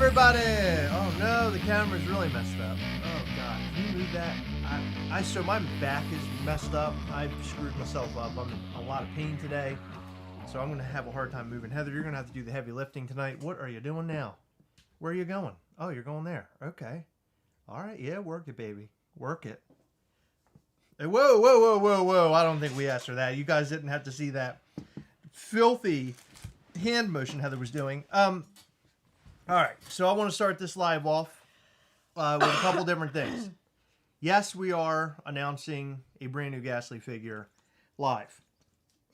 everybody! Oh no, the camera's really messed up. Oh god, can you move that? So my back is messed up. I've screwed myself up. I'm in a lot of pain today, so I'm gonna have a hard time moving. Heather, you're gonna have to do the heavy lifting tonight. What are you doing now? Where are you going? Oh, you're going there. Okay. All right, yeah, work it, baby. Work it. Hey, whoa, whoa, whoa, whoa, whoa. I don't think we asked for that. You guys didn't have to see that filthy hand motion Heather was doing. All right, so I want to start this live off with a couple different things. Yes, we are announcing a brand new Gastley figure live.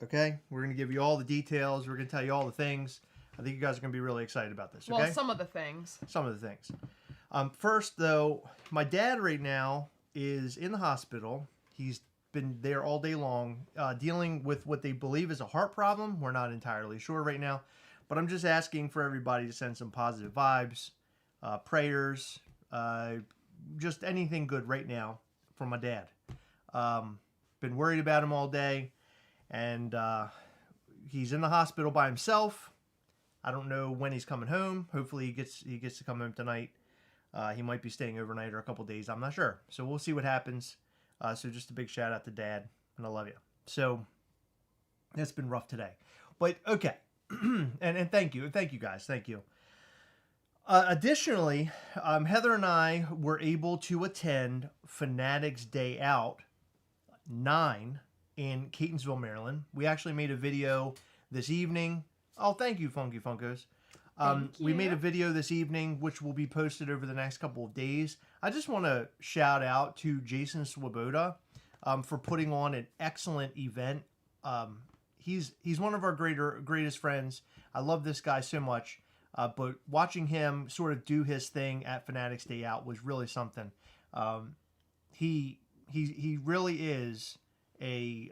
Okay? We're going to give you all the details. We're going to tell you all the things. I think you guys are going to be really excited about this, okay? Well, some of the things. Some of the things. First, though, my dad right now is in the hospital. He's been there all day long dealing with what they believe is a heart problem. We're not entirely sure right now. But I'm just asking for everybody to send some positive vibes, prayers, just anything good right now for my dad. Been worried about him all day, and he's in the hospital by himself. I don't know when he's coming home. Hopefully he gets to come home tonight. He might be staying overnight or a couple days. I'm not sure. So we'll see what happens. So just a big shout out to Dad, and I love you. So it's been rough today, but okay. and thank you guys, thank you. Additionally, Heather and I were able to attend Fanatics Day Out 9 in Catonsville, Maryland. We actually made a video this evening. Oh, thank you, Funky Funkos. We made a video this evening, which will be posted over the next couple of days. I just want to shout out to Jason Swoboda for putting on an excellent event. He's one of our greatest friends. I love this guy so much. But watching him sort of do his thing at Fanatics Day Out was really something. He really is a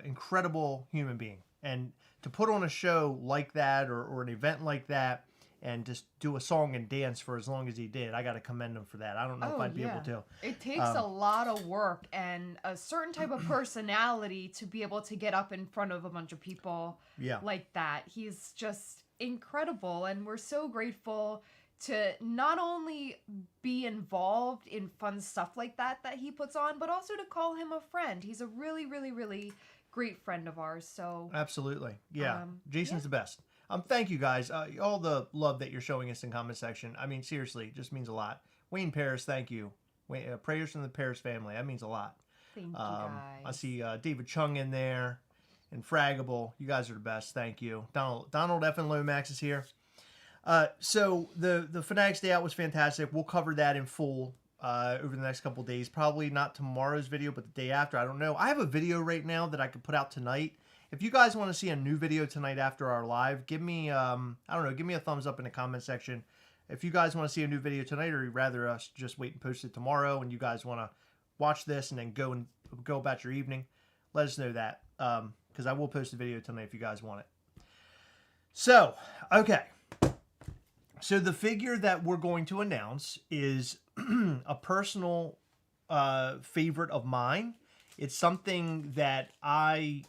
incredible human being. And to put on a show like that or an event like that and just do a song and dance for as long as he did, I got to commend him for that. I don't know if I'd be able to. It takes a lot of work and a certain type of personality to be able to get up in front of a bunch of people like that. He's just incredible, and we're so grateful to not only be involved in fun stuff like that he puts on, but also to call him a friend. He's a really, really, really great friend of ours. So absolutely, Jason's the best. Thank you guys. All the love that you're showing us in comment section. I mean, seriously, it just means a lot. Wayne Paris, thank you. Prayers from the Paris family. That means a lot. Thank you guys. I see David Chung in there and Fraggable. You guys are the best. Thank you. Donald F. and Lomax is here. So the Fanatics Day Out was fantastic. We'll cover that in full over the next couple of days. Probably not tomorrow's video, but the day after. I don't know. I have a video right now that I could put out tonight. If you guys want to see a new video tonight after our live, give me give me a thumbs up in the comment section. If you guys want to see a new video tonight, or you'd rather us just wait and post it tomorrow, and you guys want to watch this and then go about your evening, let us know that, because I will post a video tonight if you guys want it. So, okay. So the figure that we're going to announce is a personal favorite of mine. It's something that I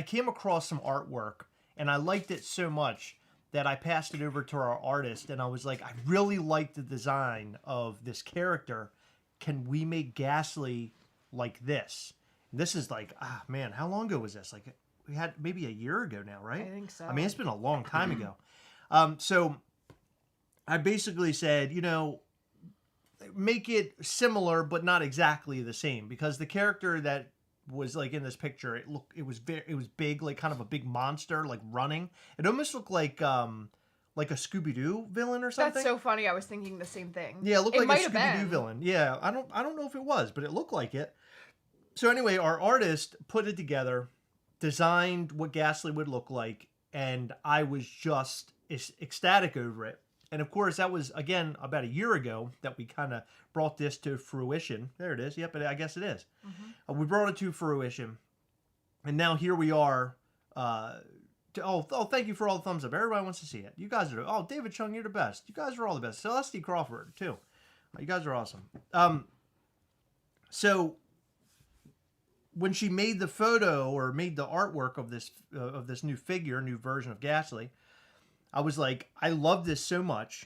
came across some artwork and I liked it so much that I passed it over to our artist, and I was like, I really like the design of this character. Can we make Gastley like this? And this is like, man, how long ago was this? Like, we had maybe a year ago now, right? I think so. I mean, it's been a long time ago. So I basically said, make it similar but not exactly the same, because the character that was like in this picture, it was big, like kind of a big monster, like running. It almost looked like a Scooby-Doo villain or something. That's so funny. I was thinking the same thing. Yeah, it looked like a Scooby-Doo villain. Yeah, I don't know if it was, but it looked like it. So anyway, our artist put it together, designed what Gastley would look like, and I was just ecstatic over it. And of course, that was, again, about a year ago that we kind of brought this to fruition. There it is. Yep, I guess it is. Mm-hmm. We brought it to fruition. And now here we are. Thank you for all the thumbs up. Everybody wants to see it. You guys are, David Chung, you're the best. You guys are all the best. Celeste Crawford, too. You guys are awesome. So when she made the photo or made the artwork of this new figure, new version of Gastley, I was like, I love this so much,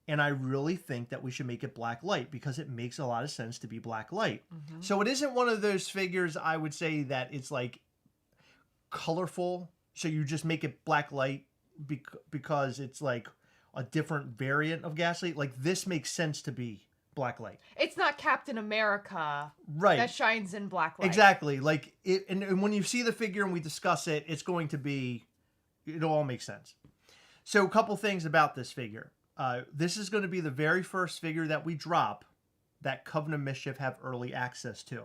and I really think that we should make it black light because it makes a lot of sense to be black light. Mm-hmm. So it isn't one of those figures I would say that it's like colorful. So you just make it black light because it's like a different variant of Gastley. Like this makes sense to be black light. It's not Captain America, right? That shines in black light. Exactly. Like it, and when you see the figure and we discuss it, it's going to be, it'll all make sense. So a couple things about this figure. This is going to be the very first figure that we drop that Coven of Mischief have early access to,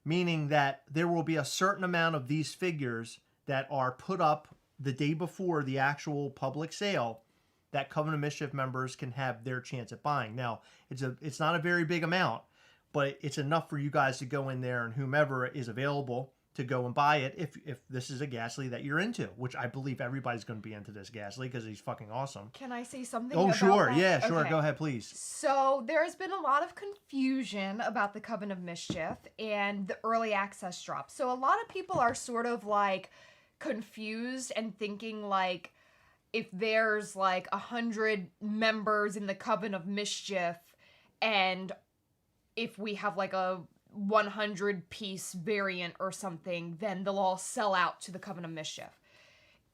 meaning that there will be a certain amount of these figures that are put up the day before the actual public sale that Coven of Mischief members can have their chance at buying. Now, it's not a very big amount, but it's enough for you guys to go in there and whomever is available to go and buy it if this is a Gastley that you're into, which I believe everybody's going to be into this Gastley because he's fucking awesome. Can I say something about sure. that? Yeah, sure. Okay. Go ahead, please. So there's been a lot of confusion about the Coven of Mischief and the early access drop. So a lot of people are sort of like confused and thinking like if there's like 100 members in the Coven of Mischief and if we have like a 100-piece variant or something, then they'll all sell out to the Coven of Mischief.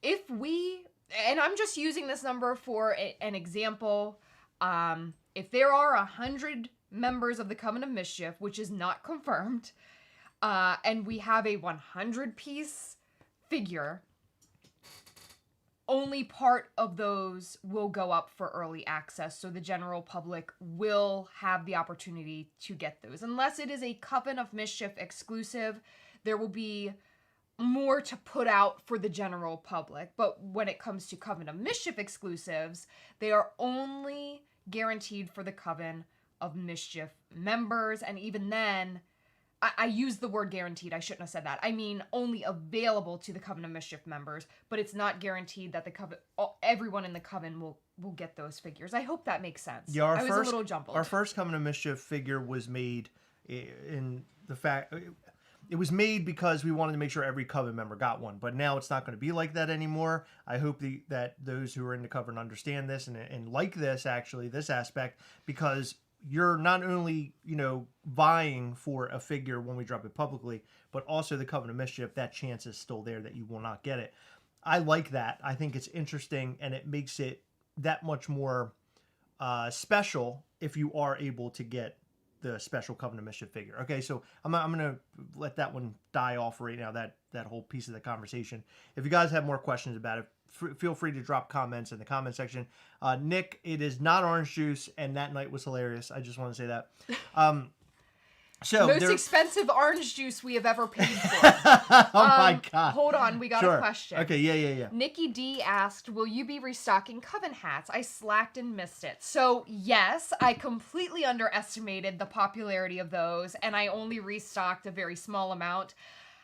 And I'm just using this number for an example, if there are 100 members of the Coven of Mischief, which is not confirmed, and we have a 100-piece figure, only part of those will go up for early access, so the general public will have the opportunity to get those. Unless it is a Coven of Mischief exclusive, there will be more to put out for the general public. But when it comes to Coven of Mischief exclusives, they are only guaranteed for the Coven of Mischief members, and even then, I used the word guaranteed. I shouldn't have said that. I mean, only available to the Coven of Mischief members, but it's not guaranteed that the Coven, everyone in the Coven will get those figures. I hope that makes sense. Yeah, I was a little jumbled. Our first Coven of Mischief figure was made in the fact it was made because we wanted to make sure every Coven member got one, but now it's not going to be like that anymore. I hope that those who are in the Coven understand this and like this, actually, this aspect, because you're not only, vying for a figure when we drop it publicly, but also the Coven of Mischief, that chance is still there that you will not get it. I like that. I think it's interesting, and it makes it that much more special if you are able to get the special Coven of Mischief figure. Okay, so I'm going to let that one die off right now, that whole piece of the conversation. If you guys have more questions about it, feel free to drop comments in the comment section. Nick, it is not orange juice, and that night was hilarious. I just want to say that. Most expensive orange juice we have ever paid for. Oh my God. Hold on, we got a question. Okay, yeah. Nikki D asked, will you be restocking Coven hats? I slacked and missed it. So yes, I completely underestimated the popularity of those, and I only restocked a very small amount.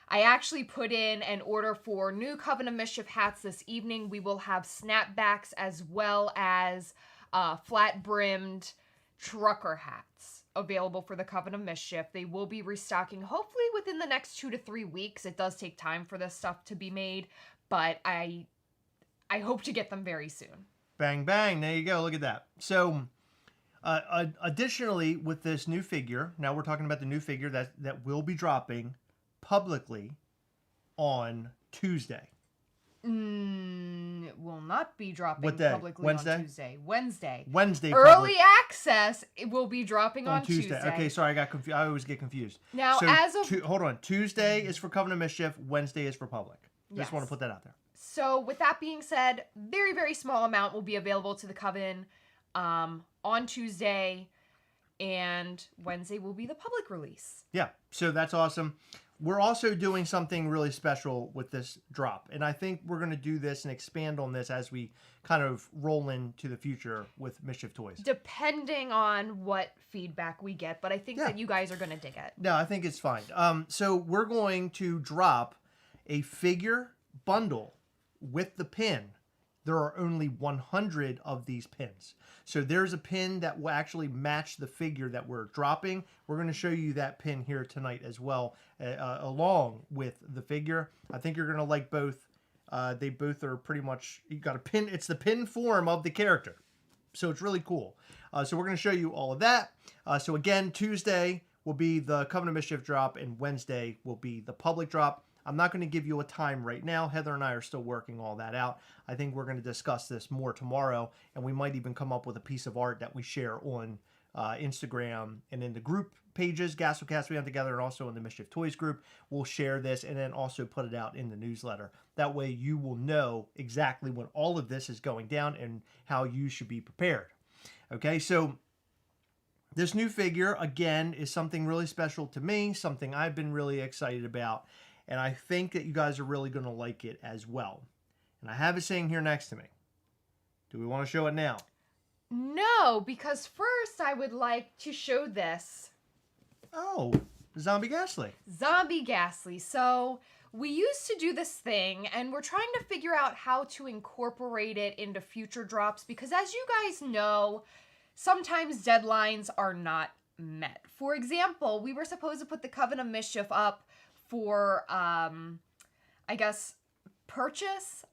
I actually put in an order for new Coven of Mischief hats this evening. We will have snapbacks as well as flat-brimmed trucker hats available for the Coven of Mischief. They will be restocking hopefully within the next 2 to 3 weeks. It does take time for this stuff to be made, but I hope to get them very soon. Bang, bang. There you go. Look at that. So, additionally, with this new figure, now we're talking about the new figure that will be dropping publicly on Tuesday. It will not be dropping publicly Wednesday? on Tuesday. Wednesday. Early access, it will be dropping on Tuesday. Okay, sorry, I got confused. I always get confused. Now, so hold on. Tuesday is for Coven of Mischief. Wednesday is for public. Just want to put that out there. So, with that being said, very, very small amount will be available to the Coven on Tuesday, and Wednesday will be the public release. Yeah, so that's awesome. We're also doing something really special with this drop, and I think we're going to do this and expand on this as we kind of roll into the future with Mischief Toys. Depending on what feedback we get, but I think that you guys are going to dig it. No, I think it's fine. So we're going to drop a figure bundle with the pin. There are only 100 of these pins. So there's a pin that will actually match the figure that we're dropping. We're going to show you that pin here tonight as well, along with the figure. I think you're going to like both They both are pretty much, you got a pin. It's the pin form of the character. So it's really cool. So we're going to show you all of that. So again, Tuesday will be the Coven of Mischief drop, and Wednesday will be the public drop. I'm not going to give you a time right now. Heather and I are still working all that out. I think we're going to discuss this more tomorrow, and we might even come up with a piece of art that we share on Instagram and in the group pages, Gastlecast We Hunt Together, and also in the Mischief Toys group. We'll share this and then also put it out in the newsletter. That way you will know exactly when all of this is going down and how you should be prepared. Okay, so this new figure, again, is something really special to me, something I've been really excited about, and I think that you guys are really going to like it as well. And I have it sitting here next to me. Do we want to show it now? No, because first I would like to show this. Oh, Zombie Gastley. Zombie Gastley. So we used to do this thing, and we're trying to figure out how to incorporate it into future drops, because as you guys know, sometimes deadlines are not met. For example, we were supposed to put the Coven of Mischief up for, I guess, purchase,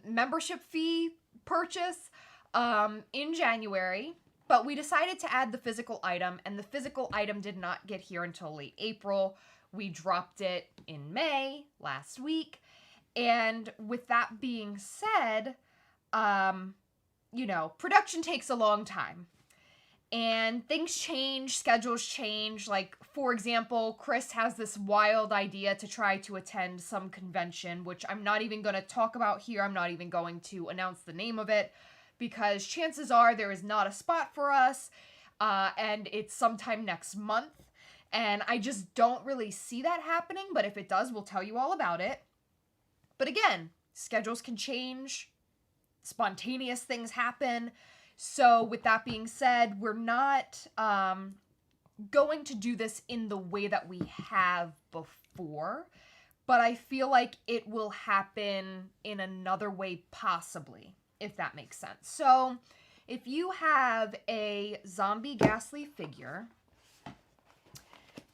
membership fee purchase in January, but we decided to add the physical item, and the physical item did not get here until late April. We dropped it in May last week, and with that being said, you know, production takes a long time. And things change, schedules change. Like, for example, Chris has this wild idea to try to attend some convention, which I'm not even going to talk about here. I'm not even going to announce the name of it, because chances are there is not a spot for us, and it's sometime next month. And I just don't really see that happening, but if it does, we'll tell you all about it. But again, schedules can change, spontaneous things happen. So with that being said, we're not going to do this in the way that we have before, but I feel like it will happen in another way possibly, if that makes sense. So if you have a Zombie Gastley figure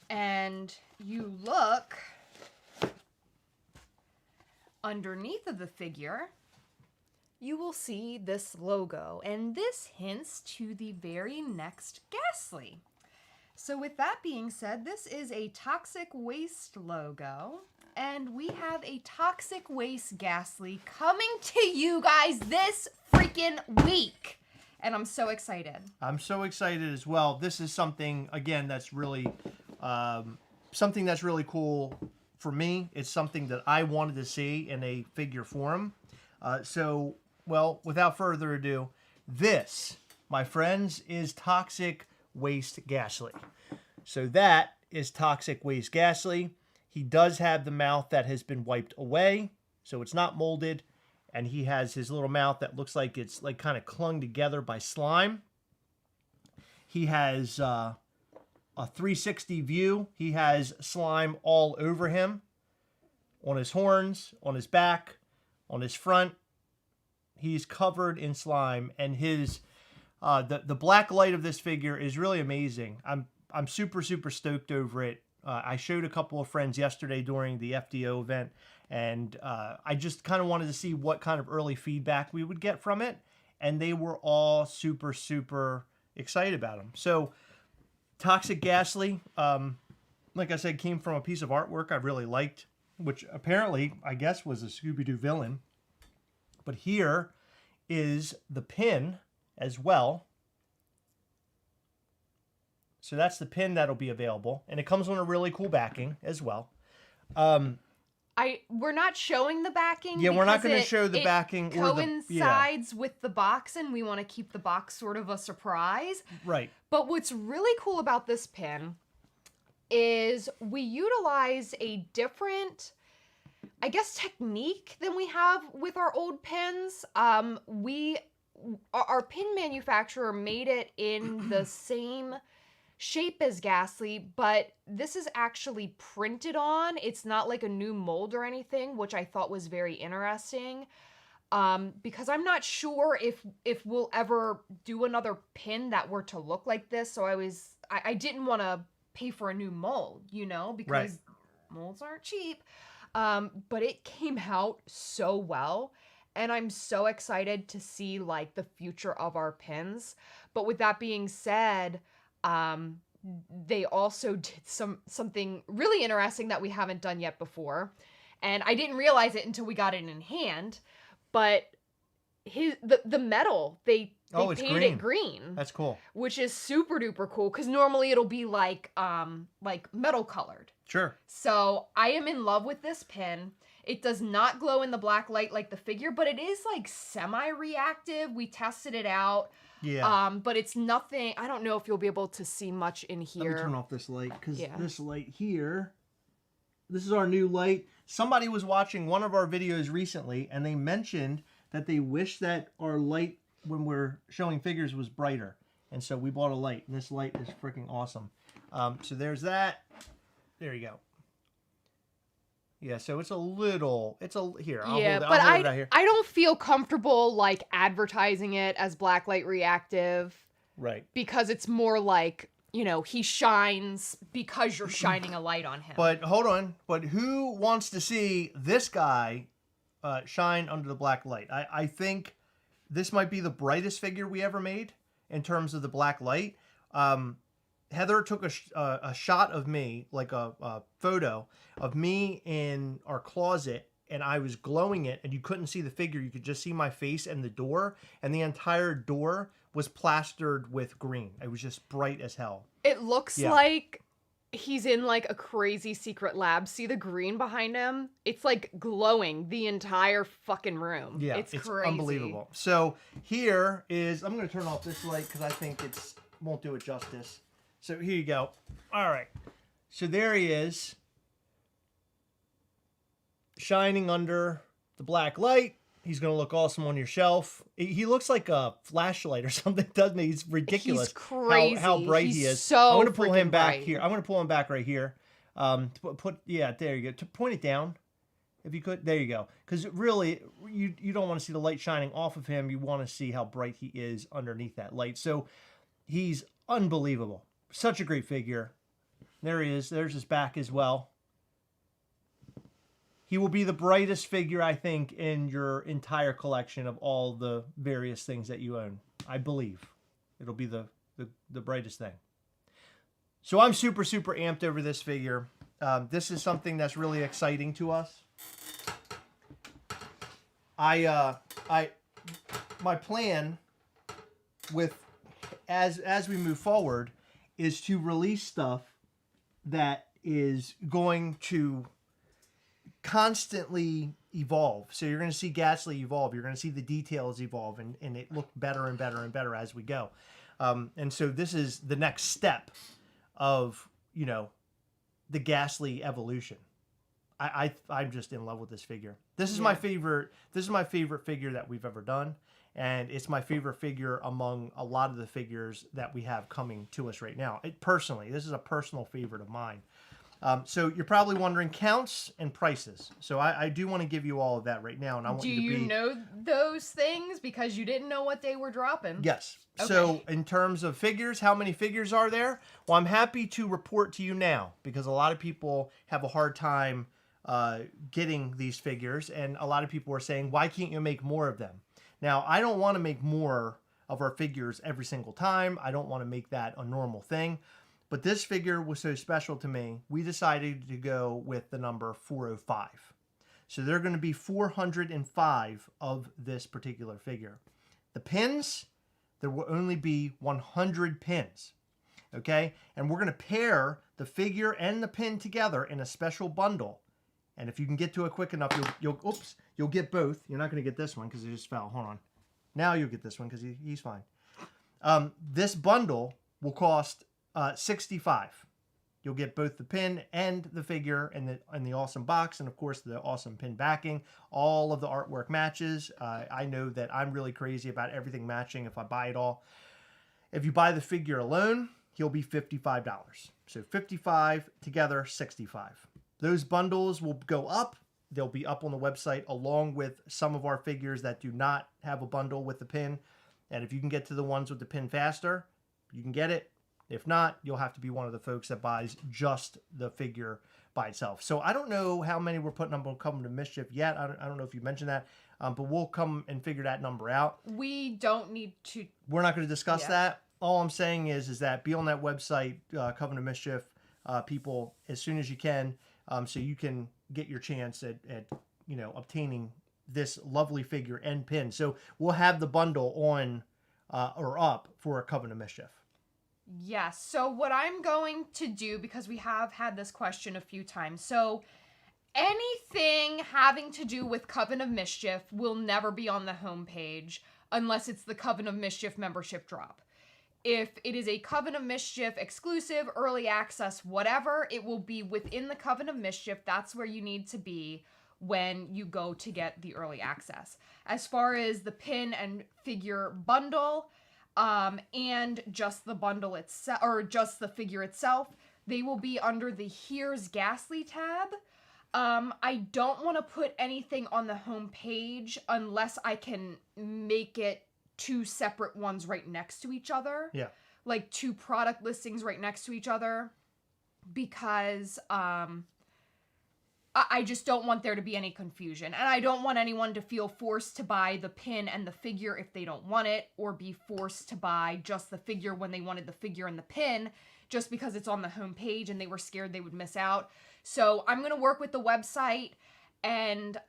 and you look underneath of the figure, you will see this logo, and this hints to the very next Gastley. So with that being said, this is a Toxic Waste logo, and we have a Toxic Waste Gastley coming to you guys this freaking week, and I'm so excited. I'm so excited as well. This is something, again, that's really cool for me. It's something that I wanted to see in a figure form. Well, without further ado, this, my friends, is Toxic Waste Gastley. So that is Toxic Waste Gastley. He does have the mouth that has been wiped away, so it's not molded, and he has his little mouth that looks like it's like kind of clung together by slime. He has a 360 view. He has slime all over him, on his horns, on his back, on his front. He's covered in slime, and his the black light of this figure is really amazing. I'm super stoked over it. I showed a couple of friends yesterday during the FDO event, and I just kind of wanted to see what kind of early feedback we would get from it, and they were all super excited about him. So Toxic Gastley, like I said, came from a piece of artwork I really liked, which apparently I guess was a Scooby-Doo villain. But here is the pin as well. So that's the pin that'll be available. And it comes on a really cool backing as well. We're not showing the backing. Yeah, we're not going to show the backing. It coincides with the box, and we want to keep the box sort of a surprise. Right. But what's really cool about this pin is we utilize a different, I guess, technique than we have with our old pins. Our pin manufacturer made it in the same shape as Gastley, but this is actually printed on. It's not like a new mold or anything, which I thought was very interesting. Because I'm not sure if we'll ever do another pin that were to look like this. So I didn't want to pay for a new mold, you know, because molds aren't cheap. But it came out so well. And I'm so excited to see like the future of our pins. But with that being said, they also did something really interesting that we haven't done yet before. And I didn't realize it until we got it in hand. But the metal, they painted it green. That's cool. Which is super duper cool because normally it'll be like metal colored. Sure. So I am in love with this pin. It does not glow in the black light like the figure, but it is like semi-reactive. We tested it out. Yeah. But it's nothing. I don't know if you'll be able to see much in here. Let me turn off this light because this light here, this is our new light. Somebody was watching one of our videos recently and they mentioned that they wish that our light when we're showing figures was brighter. And so we bought a light and this light is freaking awesome. So there's that. There you go. Yeah, so it's a little, here. I'll hold it right here. I don't feel comfortable like advertising it as blacklight reactive. Right. Because it's more like, you know, he shines because you're shining a light on him. But hold on. But who wants to see this guy shine under the black light? I think this might be the brightest figure we ever made in terms of the black light. Heather took a shot of me, like a photo of me in our closet, and I was glowing it, and you couldn't see the figure. You could just see my face and the door, and the entire door was plastered with green. It was just bright as hell. It looks like he's in like a crazy secret lab. See the green behind him? It's like glowing the entire fucking room. Yeah, it's crazy. Unbelievable. So here is, I'm going to turn off this light because I think it won't do it justice. So here you go. All right. So there he is, shining under the black light. He's going to look awesome on your shelf. He looks like a flashlight or something, doesn't he? He's ridiculous. He's crazy. How bright he is. So I'm going to pull him back bright. here. I'm going to pull him back right here. Yeah, there you go. Point it down. If you could, there you go. Because really, you don't want to see the light shining off of him. You want to see how bright he is underneath that light. So he's unbelievable. Such a great figure. There he is. There's his back as well. He will be the brightest figure, I think, in your entire collection of all the various things that you own. I believe it'll be the brightest thing. So I'm super, super amped over this figure. This is something that's really exciting to us. My plan with as we move forward is to release stuff that is going to constantly evolve. So you're going to see Gastley evolve. You're going to see the details evolve, and it look better and better and better as we go. And so this is the next step of, you know, the Gastley evolution. I'm just in love with this figure. This is my favorite. This is my favorite figure that we've ever done. And it's my favorite figure among a lot of the figures that we have coming to us right now. Personally, this is a personal favorite of mine. So you're probably wondering counts and prices. So I do want to give you all of that right now. And I want Do you to you know those things because you didn't know what they were dropping? Yes. Okay. So in terms of figures, how many figures are there? Well, I'm happy to report to you now because a lot of people have a hard time getting these figures. And a lot of people are saying, why can't you make more of them? Now, I don't want to make more of our figures every single time. I don't want to make that a normal thing. But this figure was so special to me, we decided to go with the number 405. So there are going to be 405 of this particular figure. The pins, there will only be 100 pins. Okay? And we're going to pair the figure and the pin together in a special bundle. And if you can get to it quick enough, you'll get both. You're not going to get this one because it just fell. Hold on. Now you'll get this one because he's fine. This bundle will cost $65. You'll get both the pin and the figure and the awesome box, and of course the awesome pin backing. All of the artwork matches. I know that I'm really crazy about everything matching if I buy it all. If you buy the figure alone, he'll be $55. So $55 together, $65. Those bundles will go up. They'll be up on the website along with some of our figures that do not have a bundle with the pin. And if you can get to the ones with the pin faster, you can get it. If not, you'll have to be one of the folks that buys just the figure by itself. So I don't know how many we're putting up on Coven of Mischief yet. I don't know if you mentioned that, but we'll come and figure that number out. We don't need to. We're not going to discuss that. All I'm saying is that be on that website, Coven of Mischief, people, as soon as you can, so you can get your chance at obtaining this lovely figure and pin. So we'll have the bundle on or up for a Coven of Mischief. Yes. So what I'm going to do, because we have had this question a few times, so anything having to do with Coven of Mischief will never be on the homepage unless it's the Coven of Mischief membership drop. If it is a Coven of Mischief exclusive, early access, whatever, it will be within the Coven of Mischief. That's where you need to be when you go to get the early access. As far as the pin and figure bundle, and just the bundle itself, or just the figure itself, they will be under the Here's Gastley tab. I don't want to put anything on the home page unless I can make it two separate ones right next to each other. Yeah. Like two product listings right next to each other, because I just don't want there to be any confusion. And I don't want anyone to feel forced to buy the pin and the figure if they don't want it, or be forced to buy just the figure when they wanted the figure and the pin just because it's on the home page and they were scared they would miss out. So I'm going to work with the website, and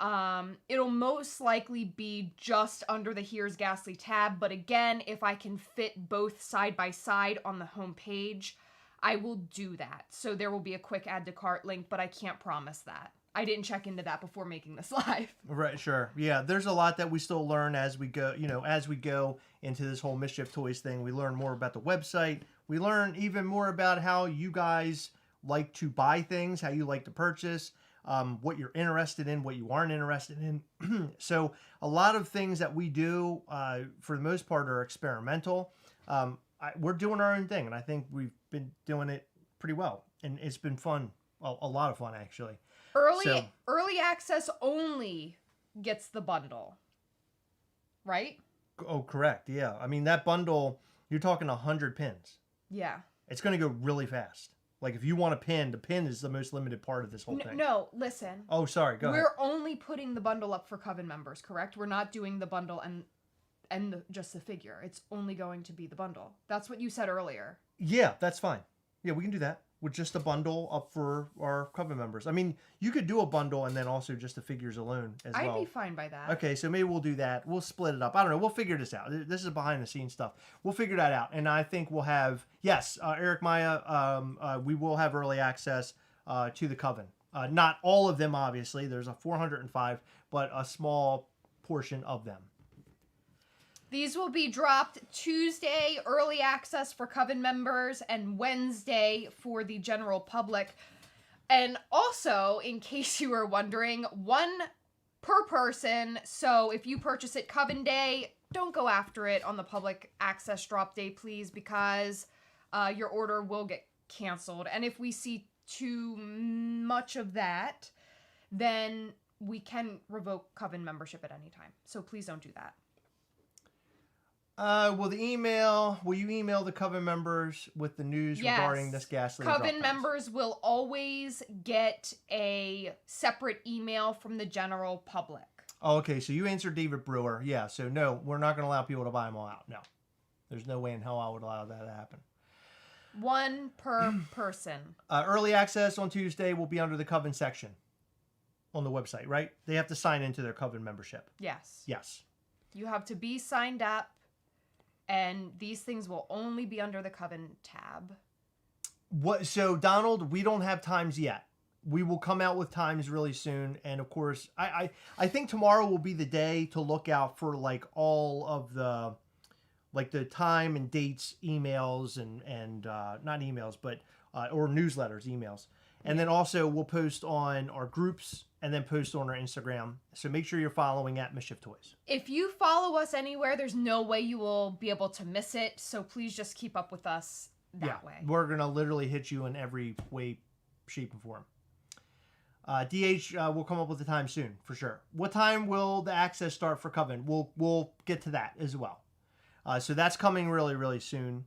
it'll most likely be just under the Here's Gastley tab. But again, if I can fit both side by side on the home page, I will do that. So there will be a quick add to cart link, but I can't promise that. I didn't check into that before making this live. Right, sure. Yeah, there's a lot that we still learn as we go, as we go into this whole Mischief Toys thing. We learn more about the website. We learn even more about how you guys like to buy things, how you like to purchase, what you're interested in, what you aren't interested in. So a lot of things that we do, for the most part, are experimental. We're doing our own thing, and I think we've been doing it pretty well. And it's been fun, a lot of fun, actually. Early access only gets the bundle, right? Oh, correct. Yeah. I mean, that bundle, you're talking 100 pins. Yeah. It's going to go really fast. Like, if you want a pin, the pin is the most limited part of this whole thing. No, listen. Oh, sorry. Go ahead. We're only putting the bundle up for Coven members, correct? We're not doing the bundle and just the figure. It's only going to be the bundle. That's what you said earlier. Yeah, that's fine. Yeah, we can do that with just a bundle up for our Coven members. I mean, you could do a bundle and then also just the figures alone as well. I'd be fine by that. Okay, so maybe we'll do that. We'll split it up. I don't know. We'll figure this out. This is behind the scenes stuff. We'll figure that out. And I think we'll have, yes, Eric Maya, we will have early access to the Coven. Not all of them, obviously. There's a 405, but a small portion of them. These will be dropped Tuesday, early access for Coven members, and Wednesday for the general public. And also, in case you were wondering, one per person. So if you purchase it Coven Day, don't go after it on the public access drop day, please, because your order will get canceled. And if we see too much of that, then we can revoke Coven membership at any time. So please don't do that. Will you email the Coven members with the news regarding this Gastley? Coven members will always get a separate email from the general public. Oh, okay, so you answered David Brewer. Yeah, so no, we're not going to allow people to buy them all out. No. There's no way in hell I would allow that to happen. One per person. Early access on Tuesday will be under the Coven section on the website, right? They have to sign into their Coven membership. Yes. Yes. You have to be signed up. And these things will only be under the Coven tab. What? So, Donald, we don't have times yet. We will come out with times really soon. And, of course, I think tomorrow will be the day to look out for, like, all of the, like, the time and dates emails and not emails, but, or newsletters, emails. And then also we'll post on our groups and then post on our Instagram. So make sure you're following at Mischief Toys. If you follow us anywhere, there's no way you will be able to miss it. So please just keep up with us that way. We're going to literally hit you in every way, shape, and form. DH will come up with the time soon, for sure. What time will the access start for Coven? We'll get to that as well. So that's coming really, really soon.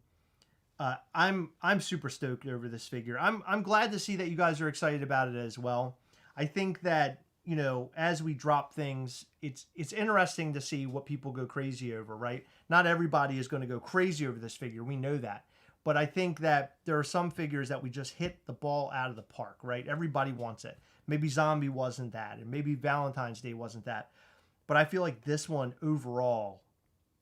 I'm super stoked over this figure. I'm glad to see that you guys are excited about it as well. I think that, you know, as we drop things, it's interesting to see what people go crazy over, right? Not everybody is going to go crazy over this figure. We know that. But I think that there are some figures that we just hit the ball out of the park, right? Everybody wants it. Maybe Zombie wasn't that, and maybe Valentine's Day wasn't that. But I feel like this one overall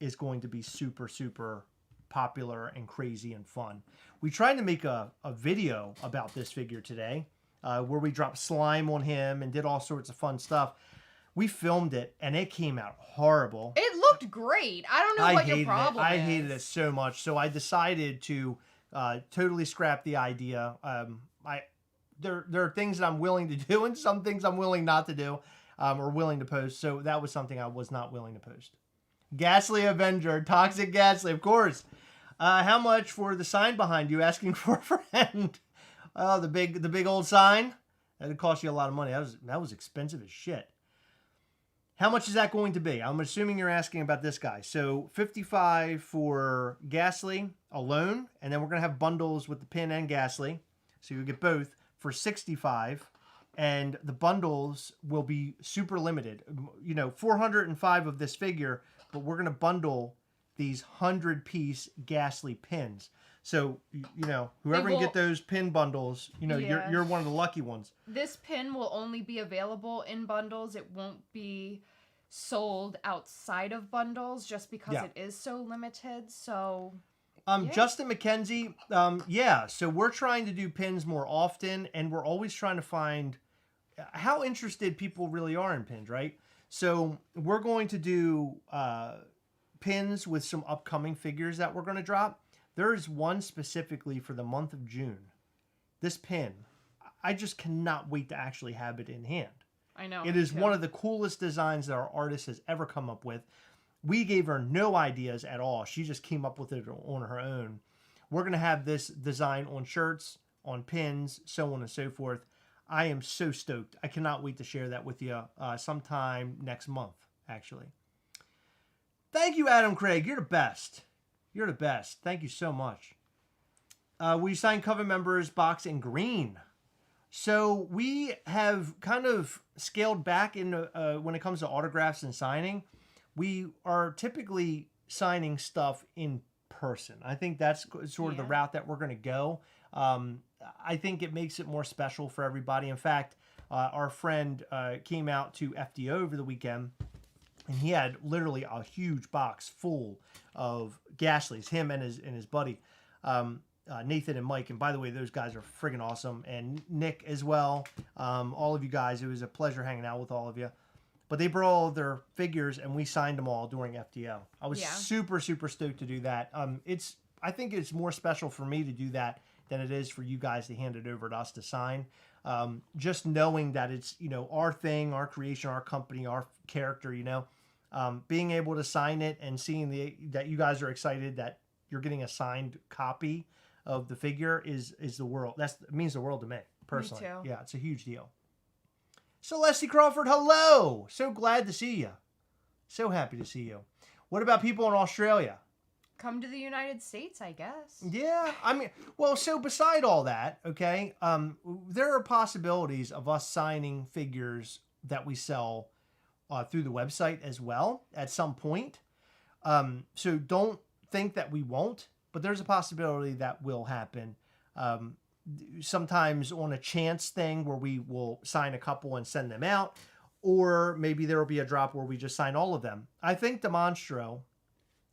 is going to be super, super popular and crazy and fun. We tried to make a video about this figure today where we dropped slime on him and did all sorts of fun stuff. We filmed it and it came out horrible. It looked great. I don't know what your problem is. I hated it so much. So I decided to totally scrap the idea. There are things that I'm willing to do and some things I'm willing not to do or willing to post. So that was something I was not willing to post. Gastley Avenger, Toxic Gastley, of course. How much for the sign behind you asking for a friend? Oh, the big old sign? That'd cost you a lot of money. That was expensive as shit. How much is that going to be? I'm assuming you're asking about this guy. So $55 for Gastley alone, and then we're going to have bundles with the pin and Gastley. So you'll get both for $65, and the bundles will be super limited. You know, 405 of this figure, but we're going to bundle these 100-piece Gastley pins. So, you know, whoever can get those pin bundles, you know, you're one of the lucky ones. This pin will only be available in bundles. It won't be sold outside of bundles just because it is so limited. So, Justin McKenzie, so we're trying to do pins more often, and we're always trying to find how interested people really are in pins, right? So we're going to do pins with some upcoming figures that we're going to drop. There is one specifically for the month of June. This pin, I just cannot wait to actually have it in hand. I know. It is one of the coolest designs that our artist has ever come up with. We gave her no ideas at all. She just came up with it on her own. We're going to have this design on shirts, on pins, so on and so forth. I am so stoked. I cannot wait to share that with you sometime next month, actually. Thank you, Adam Craig. You're the best. You're the best. Thank you so much. We signed Coven members box in green. So we have kind of scaled back in when it comes to autographs and signing. We are typically signing stuff in person. I think that's sort of the route that we're going to go. I think it makes it more special for everybody. In fact, our friend came out to FDO over the weekend, and he had literally a huge box full of Gastleys, him and his buddy, Nathan and Mike. And by the way, those guys are friggin' awesome. And Nick as well. All of you guys, it was a pleasure hanging out with all of you. But they brought all of their figures, and we signed them all during FDO. I was super, super stoked to do that. I think it's more special for me to do that than it is for you guys to hand it over to us to sign. Just knowing that it's, you know, our thing, our creation, our company, our character, you know. Being able to sign it and seeing that you guys are excited that you're getting a signed copy of the figure is the world. It means the world to me, personally. Me too. Yeah, it's a huge deal. Celeste Crawford, hello. So glad to see you. So happy to see you. What about people in Australia? Come to the United States, I guess. Yeah, I mean, well, so beside all that, okay, there are possibilities of us signing figures that we sell through the website as well at some point. So don't think that we won't, but there's a possibility that will happen. Sometimes on a chance thing where we will sign a couple and send them out, or maybe there will be a drop where we just sign all of them. I think DeMonstro,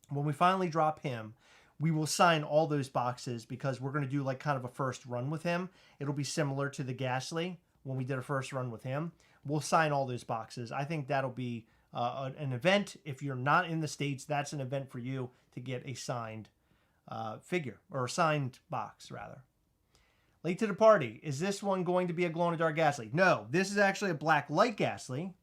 when we finally drop him, we will sign all those boxes because we're going to do like kind of a first run with him. It'll be similar to the Gastley when we did a first run with him. We'll sign all those boxes. I think that'll be an event. If you're not in the States, that's an event for you to get a signed figure, or a signed box, rather. Late to the party. Is this one going to be a glow-in-the-dark Gastley? No, this is actually a black light Gastley.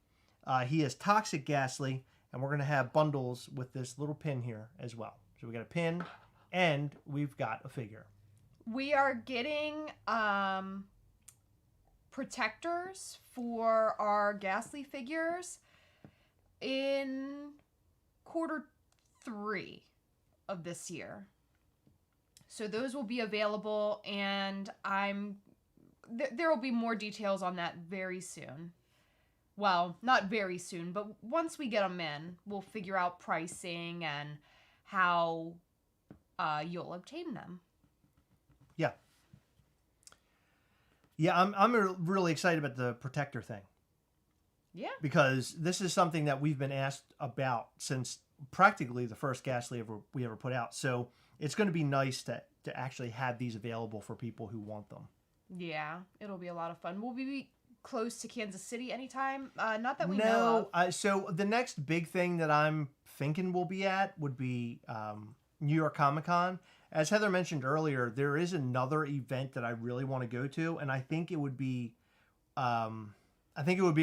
He is Toxic Gastley, and we're going to have bundles with this little pin here as well. So we got a pin, and we've got a figure. We are getting protectors for our Gastley figures in Q3 of this year. So those will be available, and there will be more details on that very soon. Well, not very soon, but once we get them in, we'll figure out pricing and how you'll obtain them. Yeah. Yeah, I'm really excited about the protector thing. Yeah. Because this is something that we've been asked about since practically the first Gastley we ever put out. So it's going to be nice to actually have these available for people who want them. Yeah, it'll be a lot of fun. Will we be close to Kansas City anytime? Not that we know of. So the next big thing that I'm thinking we'll be at would be New York Comic Con. As Heather mentioned earlier, there is another event that I really want to go to, and I think it would be a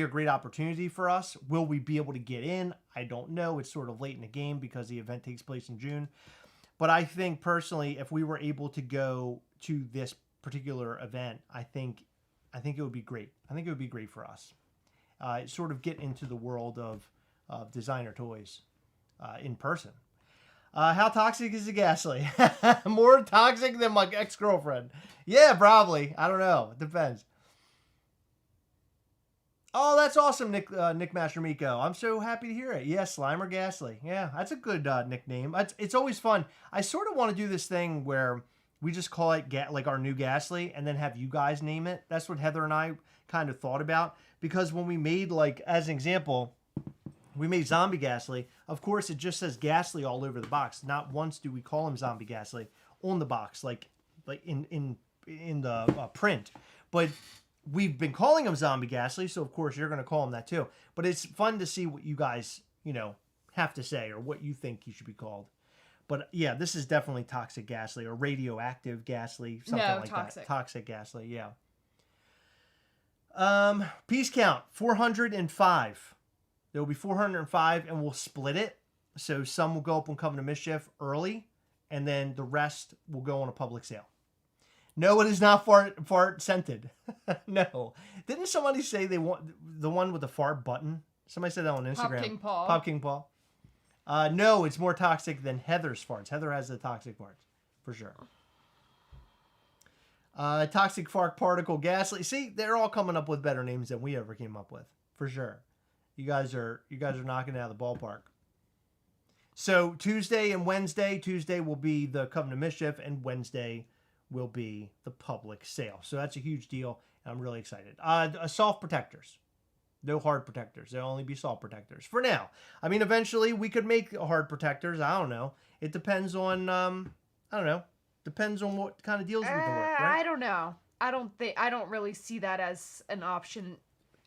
great opportunity for us. Will we be able to get in? I don't know. It's sort of late in the game because the event takes place in June. But I think personally, if we were able to go to this particular event, I think it would be great. I think it would be great for us. Sort of get into the world of designer toys in person. How toxic is the Gastley? More toxic than my ex-girlfriend. Yeah, probably. I don't know. It depends. Oh, that's awesome, Nick Master Miko. I'm so happy to hear it. Yeah, Slimer Gastley. Yeah, that's a good nickname. It's always fun. I sort of want to do this thing where we just call it like our new Gastley and then have you guys name it. That's what Heather and I kind of thought about. Because when we made, like, as an example, we made Zombie Gastley. Of course, it just says Gastley all over the box. Not once do we call him Zombie Gastley on the box, like in the print. But we've been calling him Zombie Gastley, so of course you're going to call him that too. But it's fun to see what you guys, have to say or what you think he should be called. But yeah, this is definitely Toxic Gastley or Radioactive Gastley, something like toxic. That. Toxic Gastley, yeah. Piece count 405. There will be 405, and we'll split it. So some will go up on Coven of Mischief early, and then the rest will go on a public sale. No, it is not fart scented. No. Didn't somebody say they want the one with the fart button? Somebody said that on Instagram. Pop King Paul. No, it's more toxic than Heather's farts. Heather has the toxic farts, for sure. Toxic fart particle Gastley. See, they're all coming up with better names than we ever came up with, for sure. You guys are knocking it out of the ballpark. So Tuesday and Wednesday. Tuesday will be the Coven of Mischief, and Wednesday will be the public sale. So that's a huge deal, and I'm really excited. Soft protectors. No hard protectors. There'll only be soft protectors for now. I mean, eventually we could make hard protectors. I don't know. It depends on Depends on what kind of deals we can work. Right? I don't know. I don't really see that as an option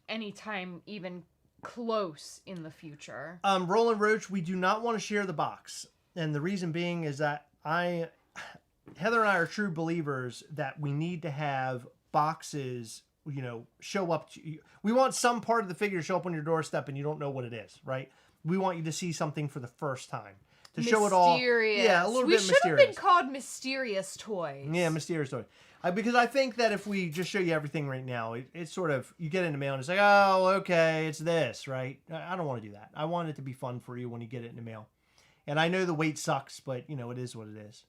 anytime even close in the future. Roland Roach, we do not want to share the box, and the reason being is that Heather and I are true believers that we need to have boxes, show up. We want some part of the figure to show up on your doorstep and you don't know what it is, right? We want you to see something for the first time. To show it all. Yeah, a little bit mysterious. We should have been called Mysterious Toys. Yeah, Mysterious Toys. Because I think that if we just show you everything right now, it's sort of, you get in the mail and it's like, oh, okay, it's this, right? I don't want to do that. I want it to be fun for you when you get it in the mail. And I know the wait sucks, but, it is what it is.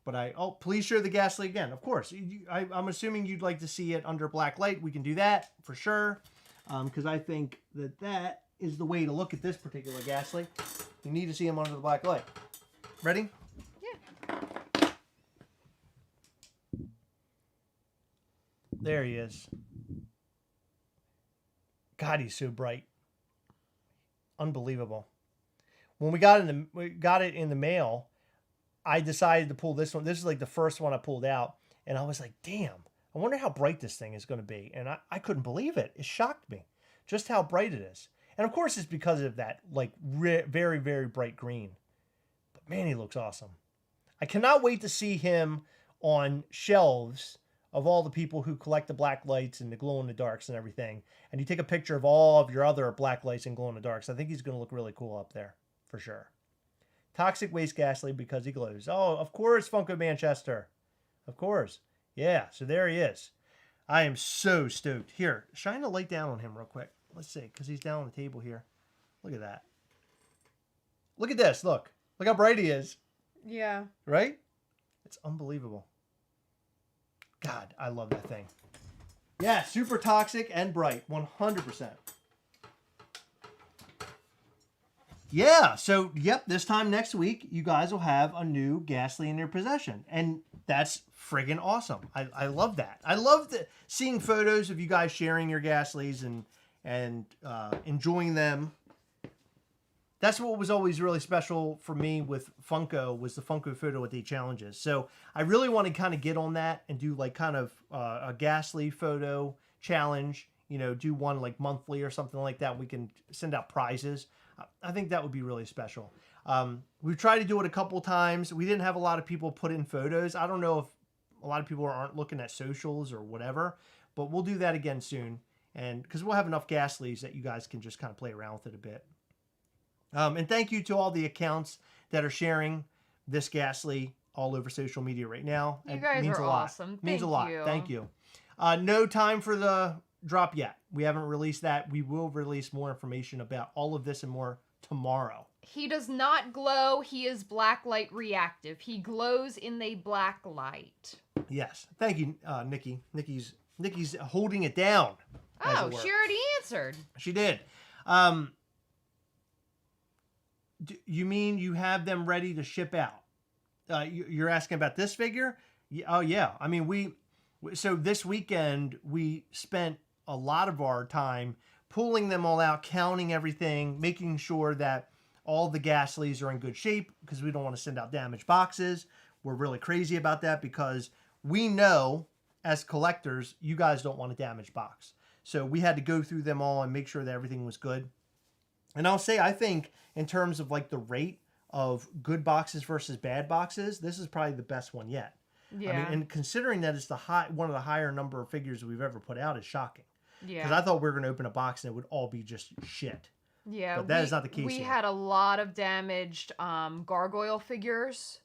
But please share the Gastley again. Of course. I'm assuming you'd like to see it under black light. We can do that for sure. Because I think that is the way to look at this particular Gastley. You need to see him under the black light. Ready? Yeah. There he is. God, he's so bright. Unbelievable. When we got it in the mail, I decided to pull this one. This is like the first one I pulled out. And I was like, damn, I wonder how bright this thing is going to be. And I couldn't believe it. It shocked me just how bright it is. And of course, it's because of that, like, very, very bright green. But man, he looks awesome. I cannot wait to see him on shelves of all the people who collect the black lights and the glow-in-the-darks and everything. And you take a picture of all of your other black lights and glow-in-the-darks. I think he's going to look really cool up there, for sure. Toxic Waste Gastley because he glows. Oh, of course, Funko Manchester. Of course. Yeah, so there he is. I am so stoked. Here, shine the light down on him real quick. Let's see, because he's down on the table here. Look at that. Look at this. Look how bright he is. Yeah. Right? It's unbelievable. God, I love that thing. Yeah, super toxic and bright. 100%. Yeah, so, yep, this time next week, you guys will have a new Gastley in your possession. And that's friggin' awesome. I love that. I love seeing photos of you guys sharing your Gastleys and enjoying them. That's what was always really special for me with Funko, was the Funko Photo a Day challenges. So I really want to kind of get on that and do like kind of a Gastley photo challenge, do one like monthly or something like that. We can send out prizes. I think that would be really special. We've tried to do it a couple times. We didn't have a lot of people put in photos. I don't know if a lot of people aren't looking at socials or whatever, but we'll do that again soon. And because we'll have enough Gastleys that you guys can just kind of play around with it a bit. And thank you to all the accounts that are sharing this Gastley all over social media right now. You guys are awesome. It means a lot. Thank you. No time for the drop yet. We haven't released that. We will release more information about all of this and more tomorrow. He does not glow. He is black light reactive. He glows in the black light. Yes. Thank you, Nikki. Nikki's holding it down. Oh, she already answered. She did. You mean you have them ready to ship out? You're asking about this figure? Oh, yeah. I mean, so this weekend, we spent a lot of our time pulling them all out, counting everything, making sure that all the Gastleys are in good shape because we don't want to send out damaged boxes. We're really crazy about that because we know as collectors, you guys don't want a damaged box. So we had to go through them all and make sure that everything was good. And I'll say, I think in terms of like the rate of good boxes versus bad boxes, this is probably the best one yet. Yeah. I mean, and considering that it's one of the higher number of figures we've ever put out is shocking. Yeah. Because I thought we were going to open a box and it would all be just shit. Yeah. But that is not the case. We had a lot of damaged gargoyle figures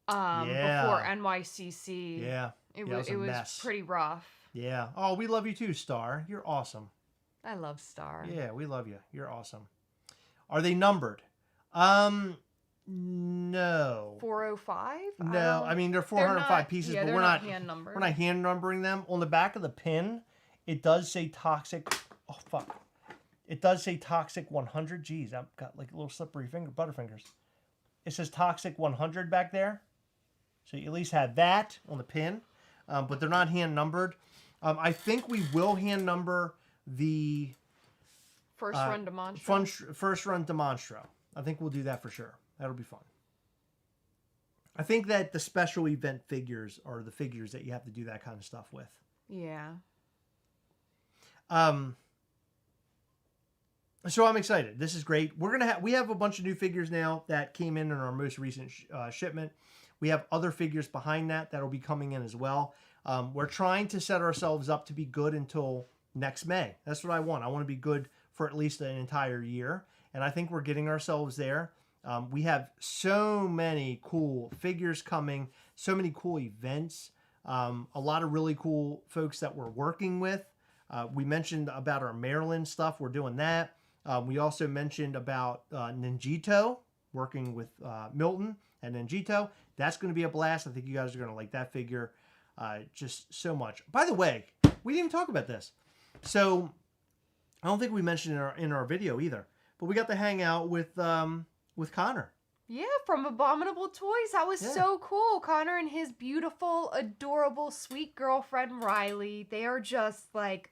before NYCC. Yeah. It was pretty rough. Yeah. Oh, we love you too, Star. You're awesome. I love Star. Yeah, we love you. You're awesome. Are they numbered? No. 405? No, I mean they're 405 pieces, but we're not hand numbered. We're not hand numbering them. On the back of the pin, it does say toxic. Oh fuck! It does say toxic 100. Jeez, I've got like little slippery butterfingers. It says toxic 100 back there, so you at least have that on the pin, but they're not hand numbered. I think we will hand number the first run Demonstro. First run Demonstro. I think we'll do that for sure. That'll be fun. I think that the special event figures are the figures that you have to do that kind of stuff with. Yeah. So I'm excited. This is great. We have a bunch of new figures now that came in our most recent shipment. We have other figures behind that'll be coming in as well. We're trying to set ourselves up to be good until next May. That's what I want. I want to be good for at least an entire year. And I think we're getting ourselves there. We have so many cool figures coming, so many cool events, a lot of really cool folks that we're working with. We mentioned about our Maryland stuff. We're doing that. We also mentioned about Ninjito, working with Milton and Ninjito. That's going to be a blast. I think you guys are going to like that figure just so much. By the way, we didn't even talk about this. So I don't think we mentioned in our video either, but we got to hang out with Connor. Yeah, from Abominable Toys. That was so cool. Connor and his beautiful, adorable, sweet girlfriend, Riley. They are just like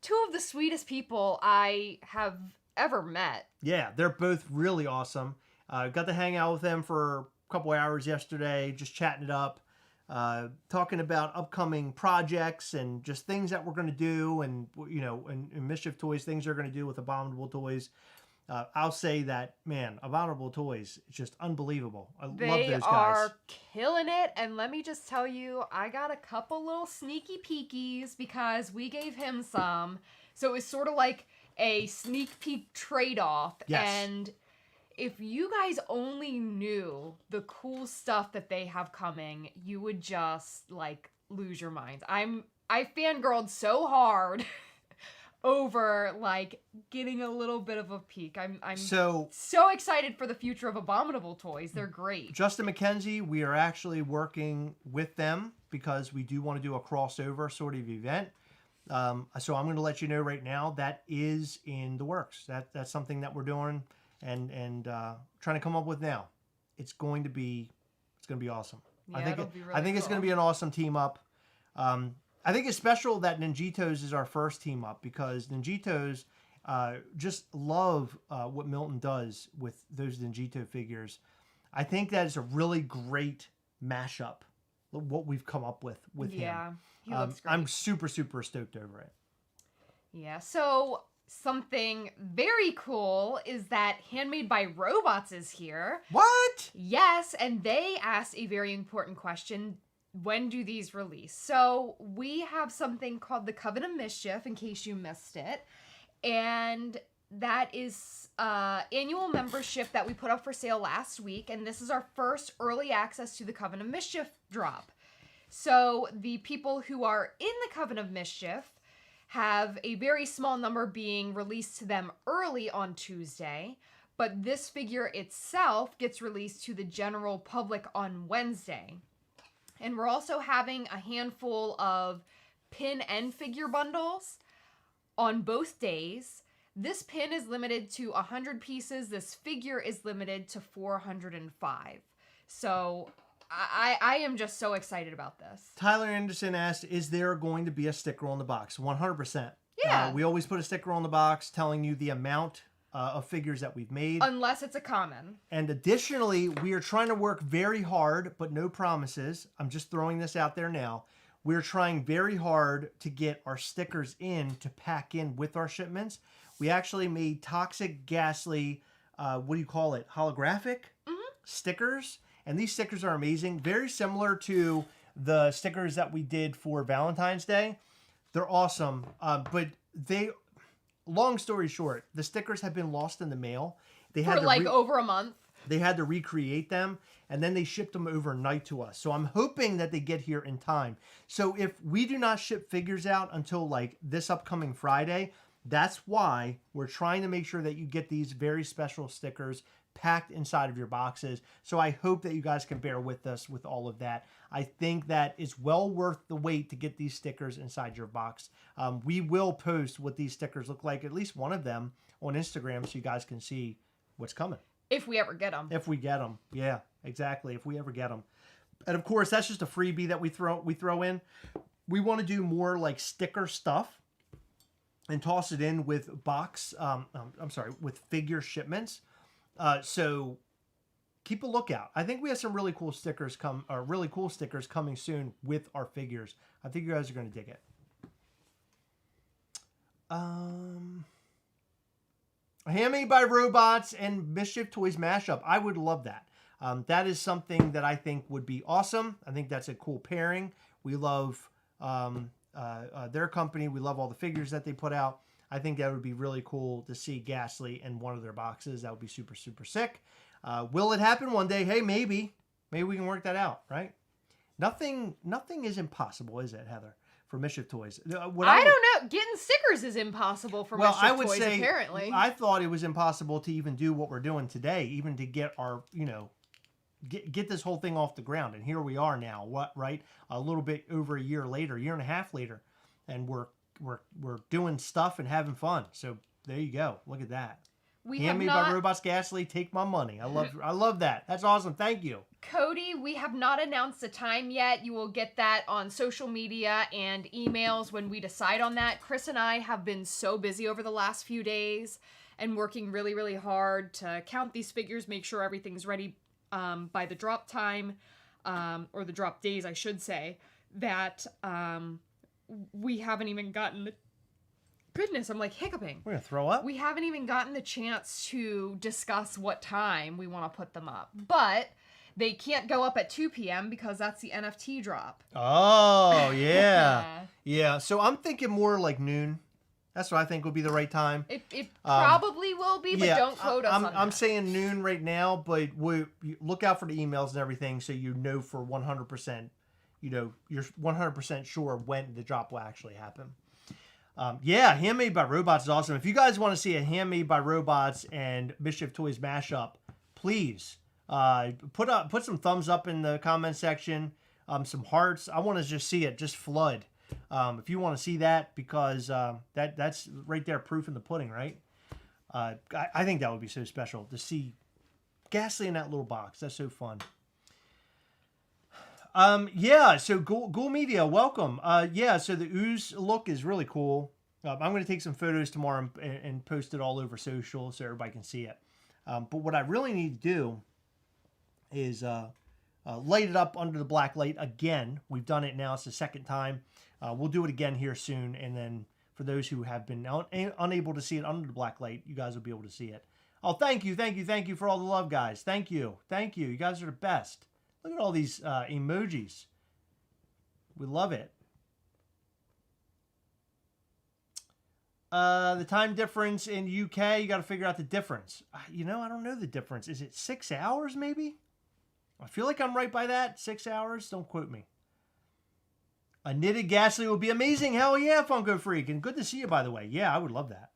two of the sweetest people I have ever met. Yeah, they're both really awesome. Got to hang out with them for a couple hours yesterday, just chatting it up, talking about upcoming projects and just things that we're going to do, and and Mischief Toys, things they're going to do with Abominable Toys. I'll say that, man, Abominable Toys is just unbelievable. I love those guys. They are killing it, and let me just tell you, I got a couple little sneaky peekies because we gave him some. So it was sort of like a sneak peek trade-off. Yes. And if you guys only knew the cool stuff that they have coming, you would just, like, lose your minds. I fangirled so hard over like getting a little bit of a peek. I'm so excited for the future of Abominable toys. They're great. Justin McKenzie, we are actually working with them because we do want to do a crossover sort of event. So I'm going to let you know right now that is in the works. That's something that we're doing and trying to come up with now. It's going to be awesome. Yeah, I think it's going to be an awesome team up. I think it's special that Ninjitos is our first team up because Ninjitos just love what Milton does with those Ninjito figures. I think that is a really great mashup, what we've come up with him. Yeah, he looks great. I'm super, super stoked over it. Yeah, so something very cool is that Handmade by Robots is here. What? Yes, and they asked a very important question. When do these release? So we have something called the Coven of Mischief, in case you missed it. And that is annual membership that we put up for sale last week. And this is our first early access to the Coven of Mischief drop. So the people who are in the Coven of Mischief have a very small number being released to them early on Tuesday. But this figure itself gets released to the general public on Wednesday. And we're also having a handful of pin and figure bundles on both days. This pin is limited to 100 pieces. This figure is limited to 405. So I am just so excited about this. Tyler Anderson asked, is there going to be a sticker on the box? 100%. Yeah. We always put a sticker on the box telling you the amount of figures that we've made. Unless it's a common. And additionally, we are trying to work very hard, but no promises. I'm just throwing this out there now. We're trying very hard to get our stickers in to pack in with our shipments. We actually made Toxic Gastley, what do you call it? Holographic stickers. And these stickers are amazing. Very similar to the stickers that we did for Valentine's Day. They're awesome. But long story short, the stickers have been lost in the mail. They had for over a month. They had to recreate them, and then they shipped them overnight to us. So I'm hoping that they get here in time. So if we do not ship figures out until like this upcoming Friday, that's why we're trying to make sure that you get these very special stickers packed inside of your boxes. So I hope that you guys can bear with us with all of that. I think that it's well worth the wait to get these stickers inside your box. We will post what these stickers look like, at least one of them, on Instagram so you guys can see what's coming. If we ever get them. If we get them. Yeah, exactly. If we ever get them. And of course, that's just a freebie that we throw in. We want to do more like sticker stuff and toss it in with with figure shipments. So keep a lookout. I think we have some really cool stickers coming soon with our figures. I think you guys are going to dig it. Handmade by Robots and Mischief Toys mashup. I would love that. That is something that I think would be awesome. I think that's a cool pairing. We love their company. We love all the figures that they put out. I think that would be really cool to see Gastley in one of their boxes. That would be super, super sick. Will it happen one day? Hey, maybe. Maybe we can work that out, right? Nothing is impossible, is it, Heather, for Mischief Toys? I don't know. Getting stickers is impossible for Mischief Toys, apparently. I thought it was impossible to even do what we're doing today, even to get our, get this whole thing off the ground. And here we are now, right? A little bit over a year later, year and a half later, and we're doing stuff and having fun. So there you go. Look at that. Handmade by Robots Gastley, take my money. I love that. That's awesome. Thank you. Cody, we have not announced the time yet. You will get that on social media and emails when we decide on that. Chris and I have been so busy over the last few days and working really, really hard to count these figures, make sure everything's ready by the drop time, or the drop days, I should say, that we haven't even gotten the... Goodness, I'm like hiccuping. We're going to throw up? We haven't even gotten the chance to discuss what time we want to put them up. But they can't go up at 2 p.m. because that's the NFT drop. Oh, yeah. Yeah, so I'm thinking more like noon. That's what I think would be the right time. It probably will be, but don't quote us on that. I'm saying noon right now, but look out for the emails and everything so you know for 100%, you're 100% sure when the drop will actually happen. Yeah, Handmade by Robots is awesome. If you guys want to see a Handmade by Robots and Mischief Toys mashup, please put some thumbs up in the comment section, some hearts. I want to just see it just flood. If you want to see that, because that's right there, proof in the pudding, right? I think that would be so special to see Gastley in that little box. That's so fun. Yeah, so Ghoul Media, welcome. Yeah, so the ooze look is really cool. I'm going to take some photos tomorrow and post it all over social so everybody can see it. But what I really need to do is light it up under the black light again. We've done it now. It's the second time. We'll do it again here soon. And then for those who have been unable to see it under the black light, you guys will be able to see it. Oh, thank you for all the love, guys. Thank you. You guys are the best. Look at all these emojis. We love it. The time difference in UK, you got to figure out the difference. I don't know the difference. Is it 6 hours maybe? I feel like I'm right by that. 6 hours? Don't quote me. A knitted Gastley would be amazing. Hell yeah, Funko Freak. And good to see you, by the way. Yeah, I would love that.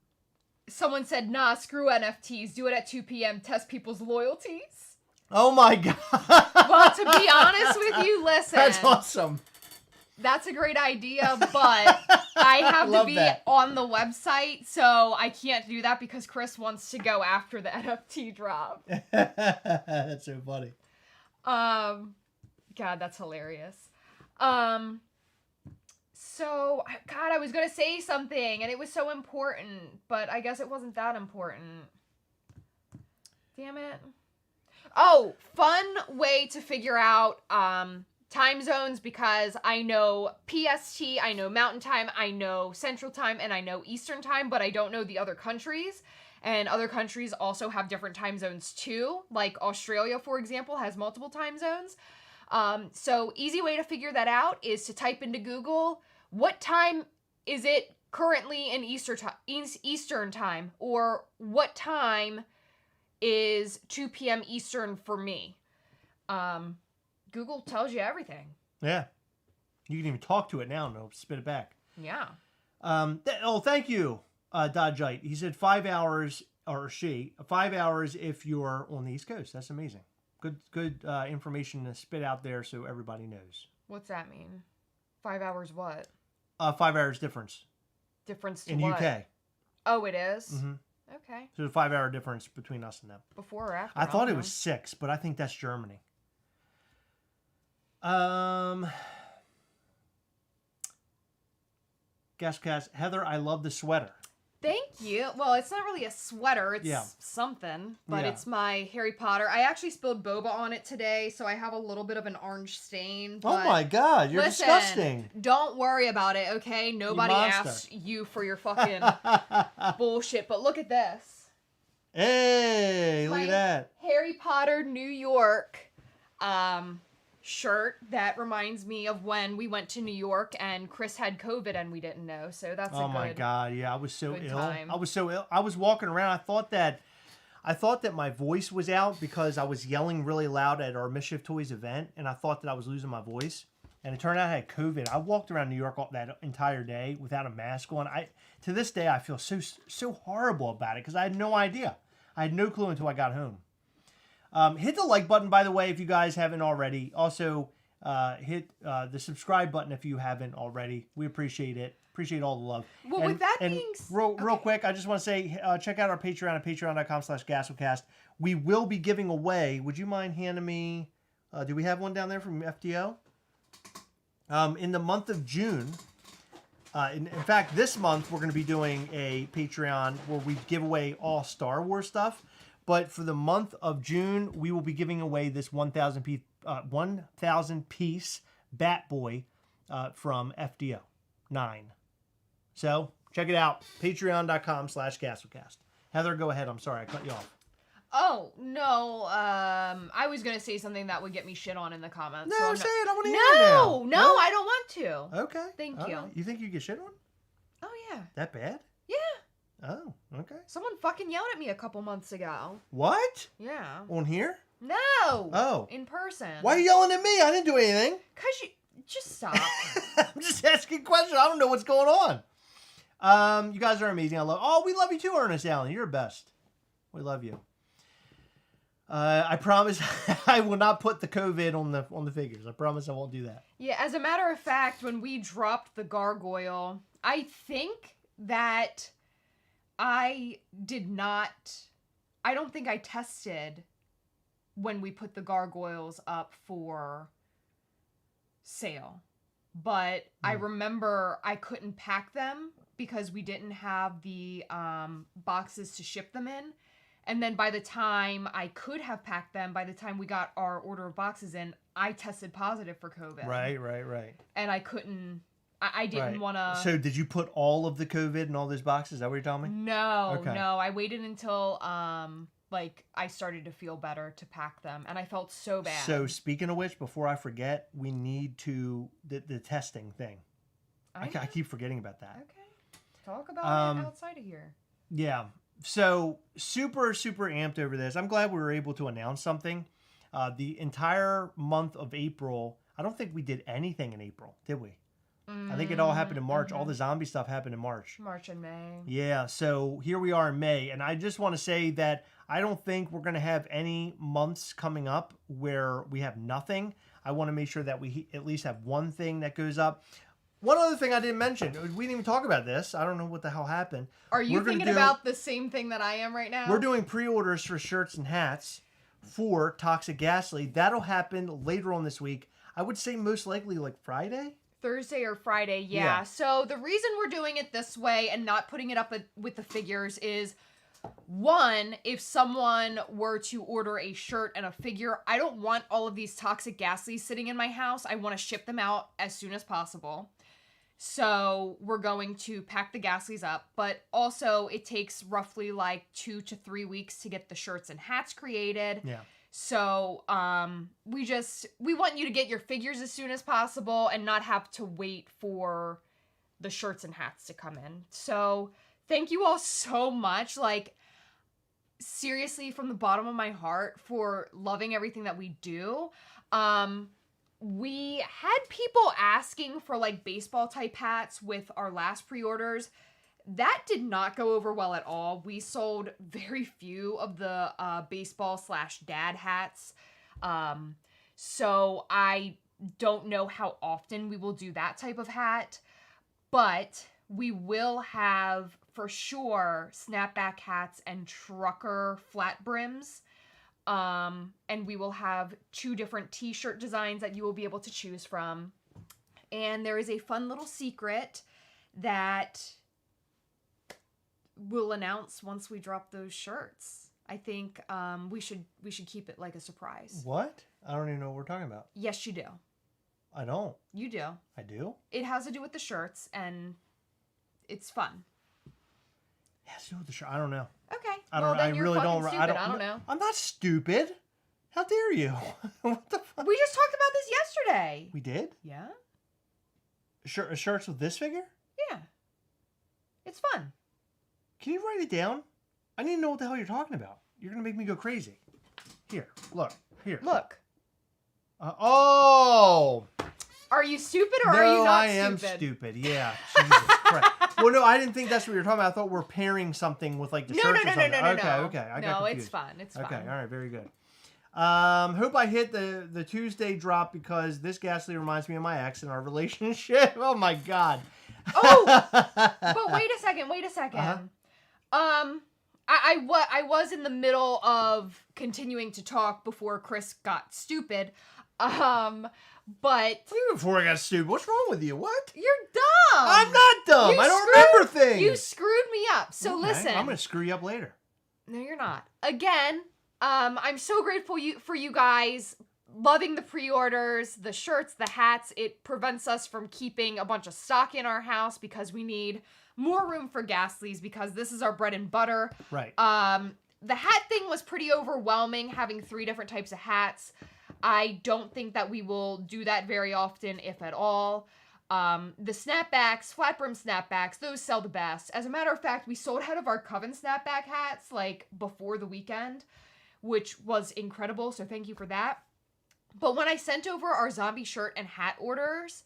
Someone said, nah, screw NFTs. Do it at 2 p.m. Test people's loyalties. Oh my God. Well, to be honest with you, listen. That's awesome. That's a great idea, but I have to be on the website, so I can't do that because Chris wants to go after the NFT drop. That's so funny. God, that's hilarious. So, God, I was going to say something, and it was so important, but I guess it wasn't that important. Damn it. Oh, fun way to figure out time zones, because I know PST, I know Mountain Time, I know Central Time, and I know Eastern Time, but I don't know the other countries. And other countries also have different time zones too. Like Australia, for example, has multiple time zones. So easy way to figure that out is to type into Google, what time is it currently in Eastern Time? Or what time is 2 p.m. Eastern for me? Google tells you everything. Yeah. You can even talk to it now and it'll spit it back. Yeah. Thank you, Dodgeite. He said 5 hours, or 5 hours if you're on the East Coast. That's amazing. Good information to spit out there so everybody knows. What's that mean? 5 hours what? 5 hours difference. Difference to in what? UK. Oh, it is? Mm-hmm. Okay. So the 5 hour difference between us and them. Before or after? I thought it was 6, but I think that's Germany. Gastlecast, Heather, I love the sweater. Thank you. Well, it's not really a sweater. It's something, but it's my Harry Potter. I actually spilled boba on it today, so I have a little bit of an orange stain. Oh my God, you're disgusting. Don't worry about it, okay? Nobody asked you for your fucking bullshit, but look at this. Hey, look at that. Harry Potter New York shirt that reminds me of when we went to New York and Chris had COVID and we didn't know. So that's oh my God, yeah, I was so ill. Time. I was so ill. I was walking around. I thought that my voice was out because I was yelling really loud at our Mischief Toys event, and I thought that I was losing my voice. And it turned out I had COVID. I walked around New York that entire day without a mask on. To this day, I feel so horrible about it because I had no idea. I had no clue until I got home. Hit the like button, by the way, if you guys haven't already. Also, hit the subscribe button if you haven't already. We appreciate it. Appreciate all the love. Well, with that being real quick, I just want to say, check out our Patreon at patreon.com/Gastlecast. We will be giving away. Would you mind handing me? Do we have one down there from FTO? In the month of June. In fact, this month we're going to be doing a Patreon where we give away all Star Wars stuff. But for the month of June, we will be giving away this 1,000 piece Bat Boy from FDO 9. So check it out. Patreon.com/Gastlecast. Heather, go ahead. I'm sorry, I cut you off. Oh, no. I was going to say something that would get me shit on in the comments. No, say it. I want to hear it now. No, I don't want to. Okay. Thank you. Right. You think you get shit on? Oh, yeah. That bad? Yeah. Oh, okay. Someone fucking yelled at me a couple months ago. What? Yeah. On here? No. Oh. In person. Why are you yelling at me? I didn't do anything. Because you... Just stop. I'm just asking questions. I don't know what's going on. You guys are amazing. We love you too, Ernest Allen. You're the best. We love you. I promise I will not put the COVID on the figures. I promise I won't do that. Yeah, as a matter of fact, when we dropped the gargoyle, I think that I don't think I tested when we put the gargoyles up for sale. But I remember I couldn't pack them because we didn't have the boxes to ship them in. And then by the time I could have packed them, by the time we got our order of boxes in, I tested positive for COVID. Right. And I couldn't, I didn't want to. So did you put all of the COVID in all those boxes? Is that what you're telling me? No. I waited until I started to feel better to pack them. And I felt so bad. So speaking of which, before I forget, we need the testing thing. I keep forgetting about that. Okay. Talk about it outside of here. Yeah. So super, super amped over this. I'm glad we were able to announce something. The entire month of April, I don't think we did anything in April, did we? I think it all happened in March. All the zombie stuff happened in March. March and May. Yeah, so here we are in May. And I just want to say that I don't think we're going to have any months coming up where we have nothing. I want to make sure that we at least have one thing that goes up. One other thing I didn't mention, we didn't even talk about this. I don't know what the hell happened. Are you thinking about the same thing that I am right now? We're doing pre-orders for shirts and hats for Toxic Gastley. That'll happen later on this week. I would say most likely like Friday? Thursday or Friday, yeah. So the reason we're doing it this way and not putting it up with the figures is, one, if someone were to order a shirt and a figure, I don't want all of these Toxic Gastleys sitting in my house. I want to ship them out as soon as possible. So we're going to pack the Gastleys up, but also it takes roughly like 2 to 3 weeks to get the shirts and hats created. Yeah. So we want you to get your figures as soon as possible and not have to wait for the shirts and hats to come in. So thank you all so much. Like, seriously, from the bottom of my heart, for loving everything that we do. We had people asking for like baseball type hats with our last pre-orders. That did not go over well at all. We sold very few of the baseball/dad hats. So I don't know how often we will do that type of hat, but we will have for sure snapback hats and trucker flat brims. And we will have 2 different t-shirt designs that you will be able to choose from. And there is a fun little secret that we'll announce once we drop those shirts. I think we should keep it like a surprise. What? I don't even know what we're talking about. Yes, you do. I don't. You do. I do? It has to do with the shirts, and it's fun. It has to do with the shirt. I don't know. Okay. I really don't. Stupid. I don't know. I'm not stupid. How dare you? What the fuck? We just talked about this yesterday. We did? Yeah. Shirts with this figure? Yeah. It's fun. Can you write it down? I need to know what the hell you're talking about. You're going to make me go crazy. Here. Look. Here. Look. Oh! Are you stupid or are you not stupid? No, I am stupid. Yeah. Jesus Christ. Well, no, I didn't think that's what you were talking about. I thought we're pairing something with like the shirts or something. No. Okay. I got confused. It's fun. It's fun. Okay, all right, very good. Hope I hit the Tuesday drop because this Gastley reminds me of my ex and our relationship. Oh my God. Oh, but wait a second. Uh-huh. I was in the middle of continuing to talk before Chris got stupid. But Even before I got stupid, what's wrong with you? What? You're dumb. I'm not dumb. I don't remember things. You screwed me up. So okay, listen. I'm gonna screw you up later. No, you're not. Again, I'm so grateful for you guys loving the pre-orders, the shirts, the hats. It prevents us from keeping a bunch of stock in our house because we need more room for Gastleys because this is our bread and butter. Right. The hat thing was pretty overwhelming, having 3 different types of hats. I don't think that we will do that very often, if at all. The snapbacks, flat brim snapbacks, those sell the best. As a matter of fact, we sold out of our Coven snapback hats like before the weekend, which was incredible. So thank you for that. But when I sent over our zombie shirt and hat orders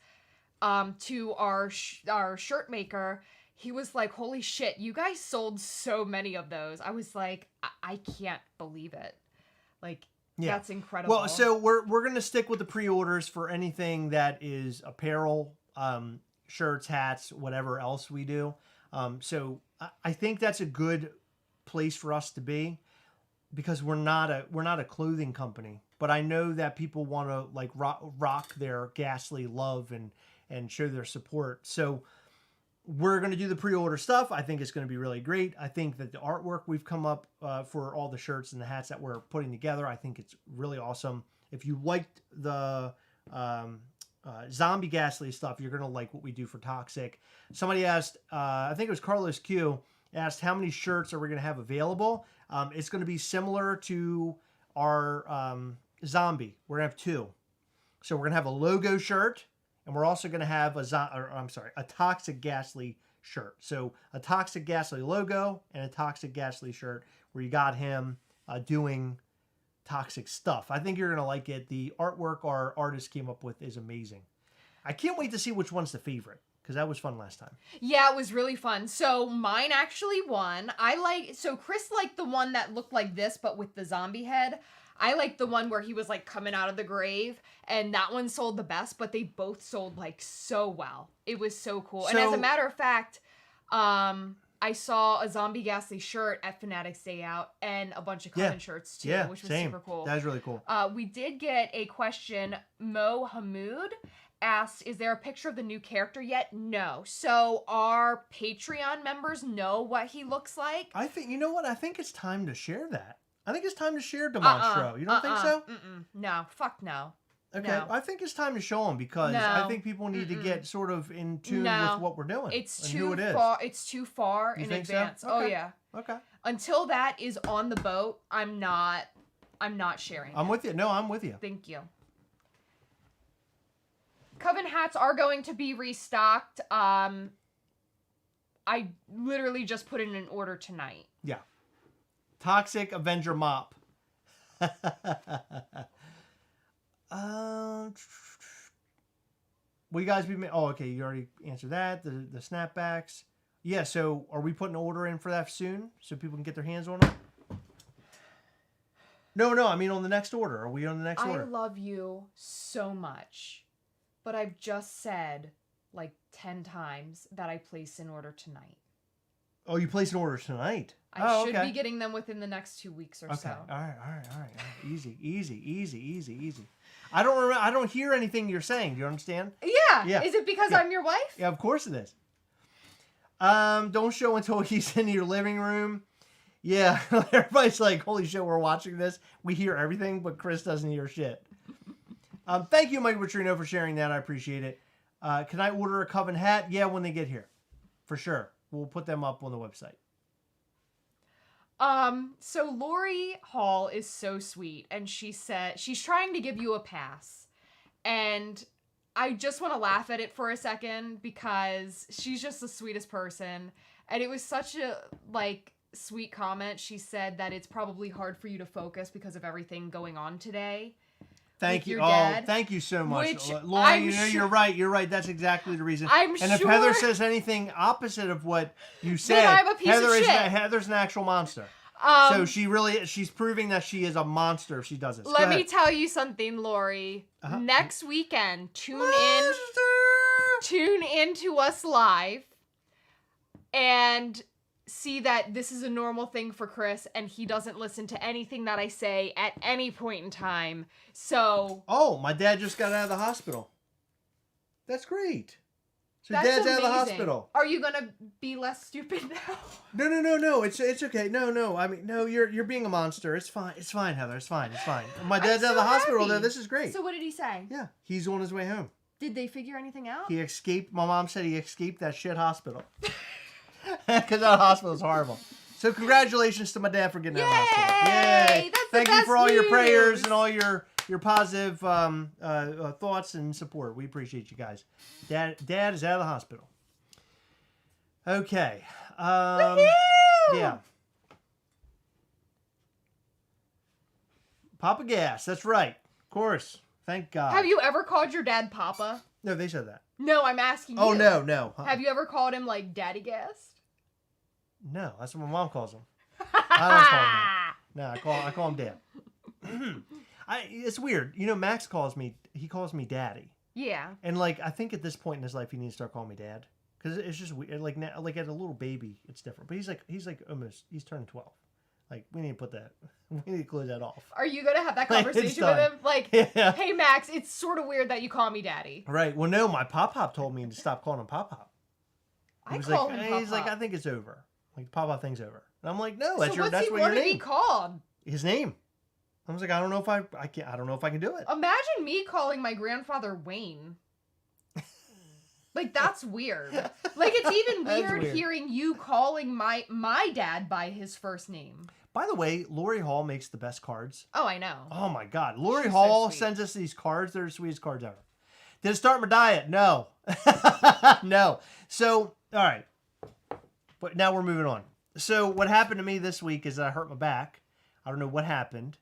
to our shirt maker, he was like, holy shit, you guys sold so many of those. I was like, I can't believe it. Like, that's incredible. Well, so we're going to stick with the pre-orders for anything that is apparel, shirts, hats, whatever else we do. So I think that's a good place for us to be, because we're not a clothing company, but I know that people want to like rock their Gastley love and show their support. So we're going to do the pre-order stuff. I think it's going to be really great. I think that the artwork we've come up for all the shirts and the hats that we're putting together, I think it's really awesome. If you liked the zombie Gastley stuff, you're going to like what we do for Toxic. Somebody asked, I think it was Carlos Q, asked how many shirts are we going to have available. It's going to be similar to our zombie. We're going to have 2. So we're going to have a logo shirt, and we're also going to have a Toxic Gastley shirt. So a Toxic Gastley logo and a Toxic Gastley shirt where you got him doing toxic stuff. I think you're going to like it. The artwork our artist came up with is amazing. I can't wait to see which one's the favorite, because that was fun last time. Yeah, it was really fun. So mine actually won. So Chris liked the one that looked like this, but with the zombie head. I liked the one where he was like coming out of the grave, and that one sold the best, but they both sold like so well. It was so cool. And as a matter of fact, I saw a zombie Gastley shirt at Fanatics Day Out and a bunch of Coven shirts too, which was super cool. That was really cool. We did get a question. Mo Hamoud asked, is there a picture of the new character yet? No. So our Patreon members know what he looks like. I think, you know what? I think it's time to share that. I think it's time to share Demonstro. You don't think so? No. Fuck no. Okay. No. I think it's time to show them, because I think people need to get sort of in tune with what we're doing. It's too far. It's too far in advance. So? Okay. Oh yeah. Okay. Until that is on the boat, I'm not sharing. I'm with you. No, I'm with you. Thank you. Coven hats are going to be restocked. I literally just put in an order tonight. Yeah. Toxic Avenger Mop. Will you guys be... Oh, okay. You already answered that. The snapbacks. Yeah, so are we putting an order in for that soon so people can get their hands on them? No, I mean on the next order. Are we on the next order? I love you so much, but I've just said like 10 times that I place an order tonight. Oh, you place an order tonight? I should be getting them within the next 2 weeks or so. All right. Easy. I don't hear anything you're saying. Do you understand? Yeah. Is it because I'm your wife? Yeah, of course it is. Don't show until he's in your living room. Yeah, everybody's like, holy shit, we're watching this. We hear everything, but Chris doesn't hear shit. Thank you, Mike Vitrino, for sharing that. I appreciate it. Can I order a Coven hat? Yeah, when they get here. For sure. We'll put them up on the website. So Lori Hall is so sweet, and she said she's trying to give you a pass. And I just want to laugh at it for a second because she's just the sweetest person. And it was such a, sweet comment. She said that it's probably hard for you to focus because of everything going on today. Thank you. Dad, thank you so much. Lori, I'm you're right. You're right. That's exactly the reason. And if Heather says anything opposite of what you said, I'm a piece of shit. Heather's an actual monster. So she's proving that she is a monster if she does this. Let me tell you something, Lori. Next weekend, tune in to us live and see that this is a normal thing for Chris, and he doesn't listen to anything that I say at any point in time. So... Oh, my dad just got out of the hospital. That's great. So That's Dad's amazing. out of the hospital. Are you gonna be less stupid now? No. It's okay. No. I mean, no. You're being a monster. It's fine. It's fine, Heather. It's fine. My dad's out of the hospital though. This is great. So what did he say? Yeah, he's on his way home. Did they figure anything out? He escaped. My mom said he escaped that shit hospital. Because that hospital is horrible. So congratulations to my dad for getting out of the hospital. Yay! That's Thank the you best for all your news. prayers and all your positive thoughts and support. We appreciate you guys. Dad is out of the hospital. Okay. Yeah. Papa Gas. That's right. Of course. Thank God. Have you ever called your dad Papa? No, they said that. No, I'm asking you. Oh, no. Have you ever called him, like, Daddy Gast? No, that's what my mom calls him. I don't call him that. No, I call him Dad. It's weird. You know, Max calls me Daddy. Yeah. And, like, I think at this point in his life, he needs to start calling me Dad. Because it's just weird. Like, now, like, as a little baby, it's different. But he's turning 12. Like, we need to close that off. Are you going to have that conversation with him? Like, yeah. Hey, Max, it's sort of weird that you call me Daddy. Right. Well, no, my Pop-Pop told me to stop calling him Pop-Pop. He's like, I think it's over. Like, Pop-Pop thing's over. And I'm like, no, that's so what your name. what's he want to be called? His name. I was like, I don't know if I don't know if I can do it. Imagine me calling my grandfather Wayne. Like, that's weird. Like, it's even weird hearing you calling my dad by his first name. By the way, Lori Hall makes the best cards. Oh, I know. Oh, my God. Lori Hall sends us these cards. They're the sweetest cards ever. Did it start my diet? No. No. So, all right. But now we're moving on. So, what happened to me this week is that I hurt my back. I don't know what happened.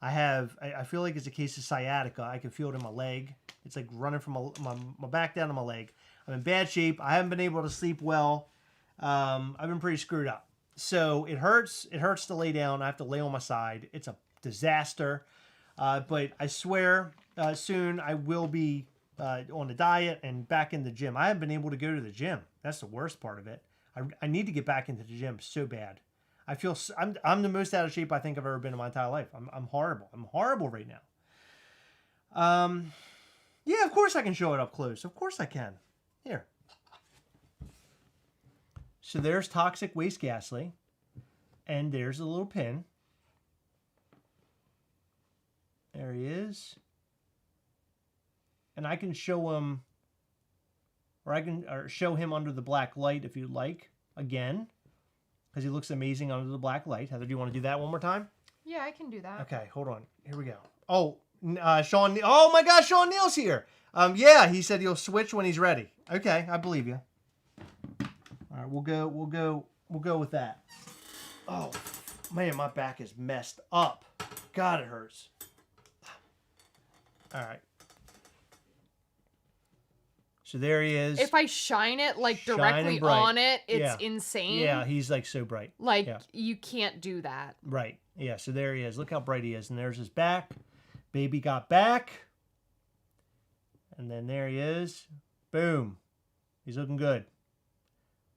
I feel like it's a case of sciatica. I can feel it in my leg. It's like running from my back down to my leg. I'm in bad shape. I haven't been able to sleep well. I've been pretty screwed up. So it hurts. It hurts to lay down. I have to lay on my side. It's a disaster. But I swear soon I will be on a diet and back in the gym. I haven't been able to go to the gym. That's the worst part of it. I need to get back into the gym so bad. I feel I'm the most out of shape I think I've ever been in my entire life. I'm horrible. I'm horrible right now. Yeah, of course I can show it up close. Of course I can. Here. So there's Toxic Waste Gastley. And there's a little pin. There he is. And I can show him, or show him under the black light if you'd like, again. Because he looks amazing under the black light. Heather, do you want to do that one more time? Yeah, I can do that. Okay, hold on. Here we go. Oh, Sean. Oh my gosh, Sean Neal's here. Yeah, he said he'll switch when he's ready. Okay, I believe you. All right, we'll go with that. Oh man, my back is messed up. God, it hurts. All right. So there he is. If I shine it like directly on it, it's insane. Yeah, he's like so bright. Like you can't do that. Right. Yeah, so there he is. Look how bright he is. And there's his back. Baby got back. And then there he is. Boom. He's looking good.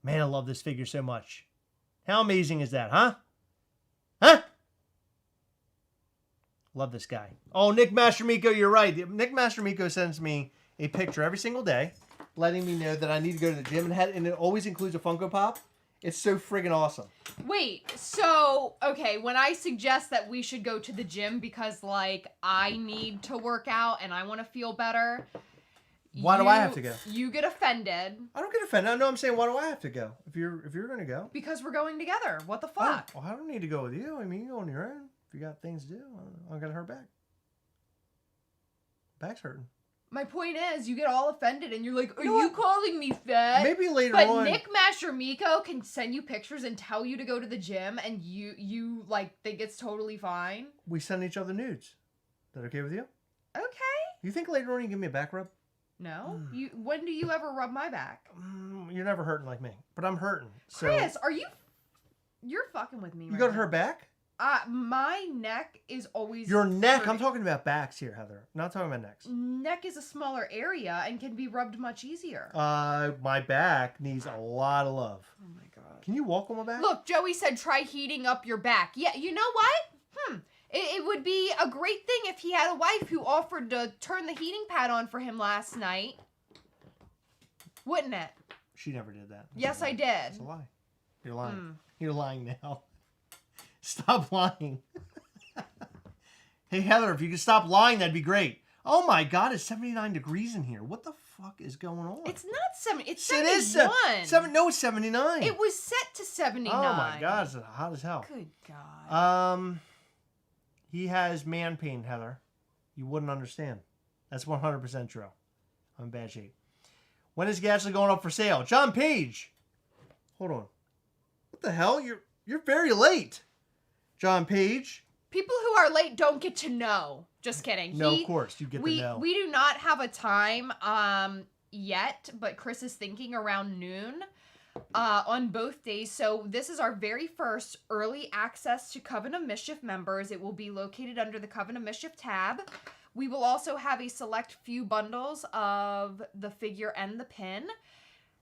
Man, I love this figure so much. How amazing is that, huh? Huh? Love this guy. Oh, Nick Mastermico, you're right. Nick Mastermico sends me a picture every single day letting me know that I need to go to the gym, and it always includes a Funko Pop. It's so friggin' awesome. Wait, so, okay, when I suggest that we should go to the gym because, like, I need to work out and I want to feel better... Why do I have to go? You get offended. I don't get offended. I know I'm saying, why do I have to go? If you're going to go. Because we're going together. What the fuck? Oh, well, I don't need to go with you. I mean, you go on your own. If you got things to do, I'm going to hurt back. Back's hurting. My point is, you get all offended and you're like, are you calling me fat? Maybe later on. But Nick Mastermico can send you pictures and tell you to go to the gym and you like, think it's totally fine. We send each other nudes. Is that okay with you? Okay. You think later on you give me a back rub? No. When do you ever rub my back? You're never hurting like me. But I'm hurting. So... Chris, you're fucking with me right now. You go to her back? My neck is always... Your neck? Hurting. I'm talking about backs here, Heather. I'm not talking about necks. Neck is a smaller area and can be rubbed much easier. My back needs a lot of love. Oh my God. Can you walk on my back? Look, Joey said try heating up your back. Yeah, you know what? It would be a great thing if he had a wife who offered to turn the heating pad on for him last night. Wouldn't it? She never did that. Yes, I did. That's a lie. You're lying. You're lying now. Stop lying. Hey, Heather, if you could stop lying, that'd be great. Oh my God, it's 79 degrees in here. What the fuck is going on? It's not 70. It's 71. No, it's 79. It was set to 79. Oh my God, it's hot as hell. Good God. He has man pain, Heather. You wouldn't understand. That's 100% true. I'm in bad shape. When is Gastley going up for sale? John Page. Hold on. What the hell? You're very late. John Page. People who are late don't get to know. Just kidding. No, of course. You get to know. We do not have a time. yet, but Chris is thinking around noon on both days. So this is our very first early access to Coven of Mischief members. It will be located under the Coven of Mischief tab. We will also have a select few bundles of the figure and the pin.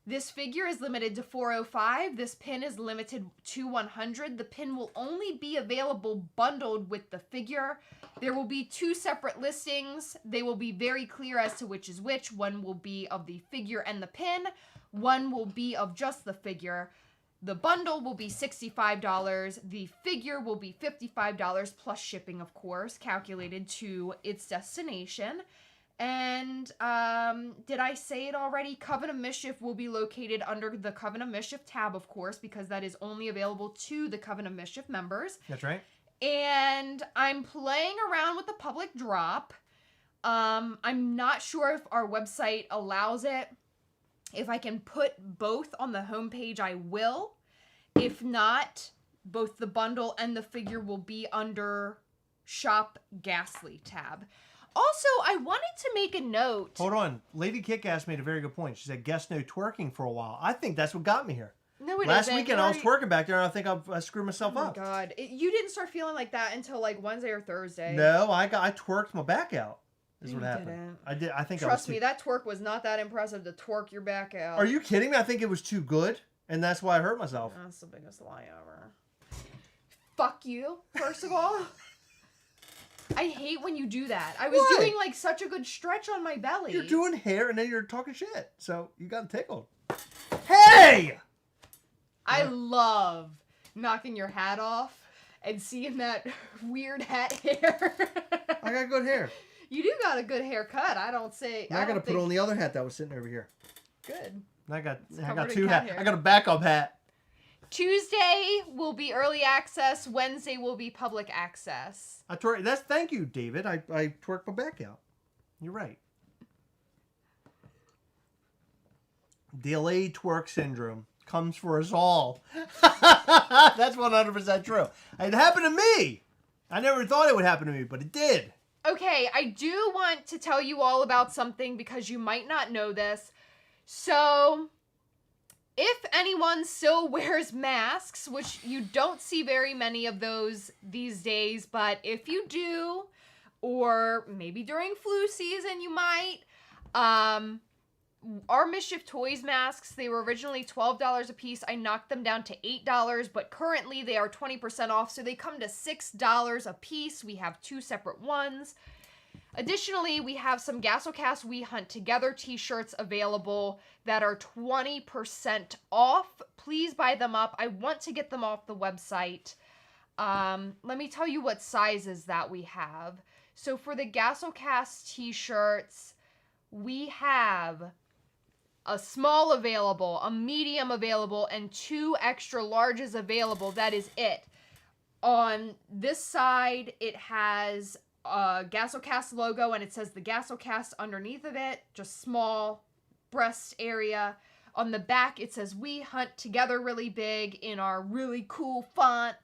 This figure is limited to 405. This pin is limited to 100. The pin will only be available bundled with the figure. There will be 2 separate listings. They will be very clear as to which is which. One will be of the figure and the pin. One will be of just the figure. The bundle will be $65. The figure will be $55 plus shipping, of course, calculated to its destination. And did I say it already? Coven of Mischief will be located under the Coven of Mischief tab, of course, because that is only available to the Coven of Mischief members. That's right. And I'm playing around with the public drop. I'm not sure if our website allows it. If I can put both on the homepage, I will. If not, both the bundle and the figure will be under Shop Gastley tab. Also, I wanted to make a note. Hold on. Lady Kick-Ass made a very good point. She said, guest no twerking for a while. I think that's what got me here. No, it Last isn't. weekend I was twerking back there and I think I screwed myself up. Oh my God. You didn't start feeling like that until like Wednesday or Thursday. No, I twerked my back out. Is what happened. Didn't. I did. I think Trust me, that twerk was not that impressive to twerk your back out. Are you kidding me? I think it was too good and that's why I hurt myself. That's the biggest lie ever. Fuck you, first of all. I hate when you do that. I was doing like such a good stretch on my belly. You're doing hair and then you're talking shit. So you got tickled. Hey! I love knocking your hat off and seeing that weird hat hair. I got good hair. You do got a good haircut. I don't say. Now I got to put on the other hat that was sitting over here. Good. I got 2 2 hats. I got a backup hat. Tuesday will be early access. Wednesday will be public access. Thank you, David. I twerked my back out. You're right. Delayed twerk syndrome comes for us all. That's 100% true. It happened to me. I never thought it would happen to me, but it did. Okay, I do want to tell you all about something because you might not know this. So, if anyone still wears masks, which you don't see very many of those these days, but if you do, or maybe during flu season you might, our Mischief Toys masks, they were originally $12 a piece. I knocked them down to $8, but currently they are 20% off, so they come to $6 a piece. We have 2 separate ones. Additionally, we have some Gastlecast We Hunt Together t-shirts available that are 20% off. Please buy them up. I want to get them off the website. Let me tell you what sizes that we have. So for the Gastlecast t-shirts, we have a small available, a medium available, and 2 extra larges available. That is it. On this side, it has a Gastlecast logo, and it says the Gastlecast underneath of it, just small breast area. On the back, it says We Hunt Together really big in our really cool font,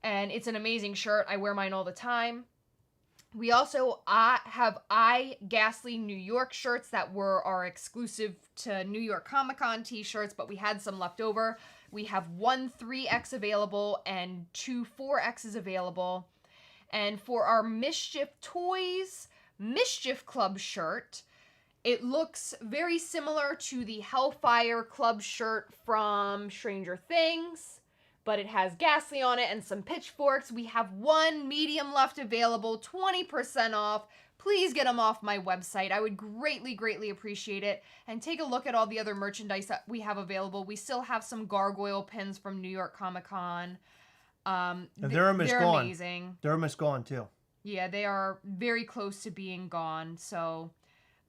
and it's an amazing shirt. I wear mine all the time. We also have Gastley New York shirts that were our exclusive to New York Comic Con t-shirts, but we had some left over. We have 1 3X available and 2 4Xs available. And for our Mischief Toys Mischief Club shirt, it looks very similar to the Hellfire Club shirt from Stranger Things, but it has Gastley on it and some pitchforks. We have 1 medium left available, 20% off. Please get them off my website. I would greatly, greatly appreciate it. And take a look at all the other merchandise that we have available. We still have some gargoyle pins from New York Comic Con. They're gone. Amazing. They're almost gone too. Yeah, they are very close to being gone. So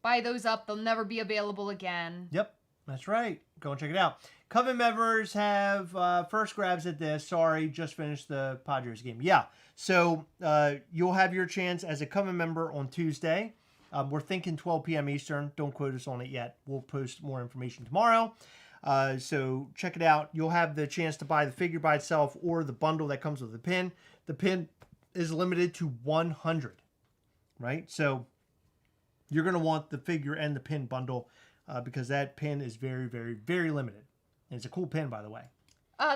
buy those up. They'll never be available again. Yep, that's right. Go and check it out. Coven members have first grabs at this. Sorry, just finished the Padres game. Yeah, so you'll have your chance as a Coven member on Tuesday. We're thinking 12 p.m. Eastern. Don't quote us on it yet. We'll post more information tomorrow. So check it out. You'll have the chance to buy the figure by itself or the bundle that comes with the pin. The pin is limited to 100, right? So you're going to want the figure and the pin bundle. because that pin is very, very, very limited. And it's a cool pin, by the way.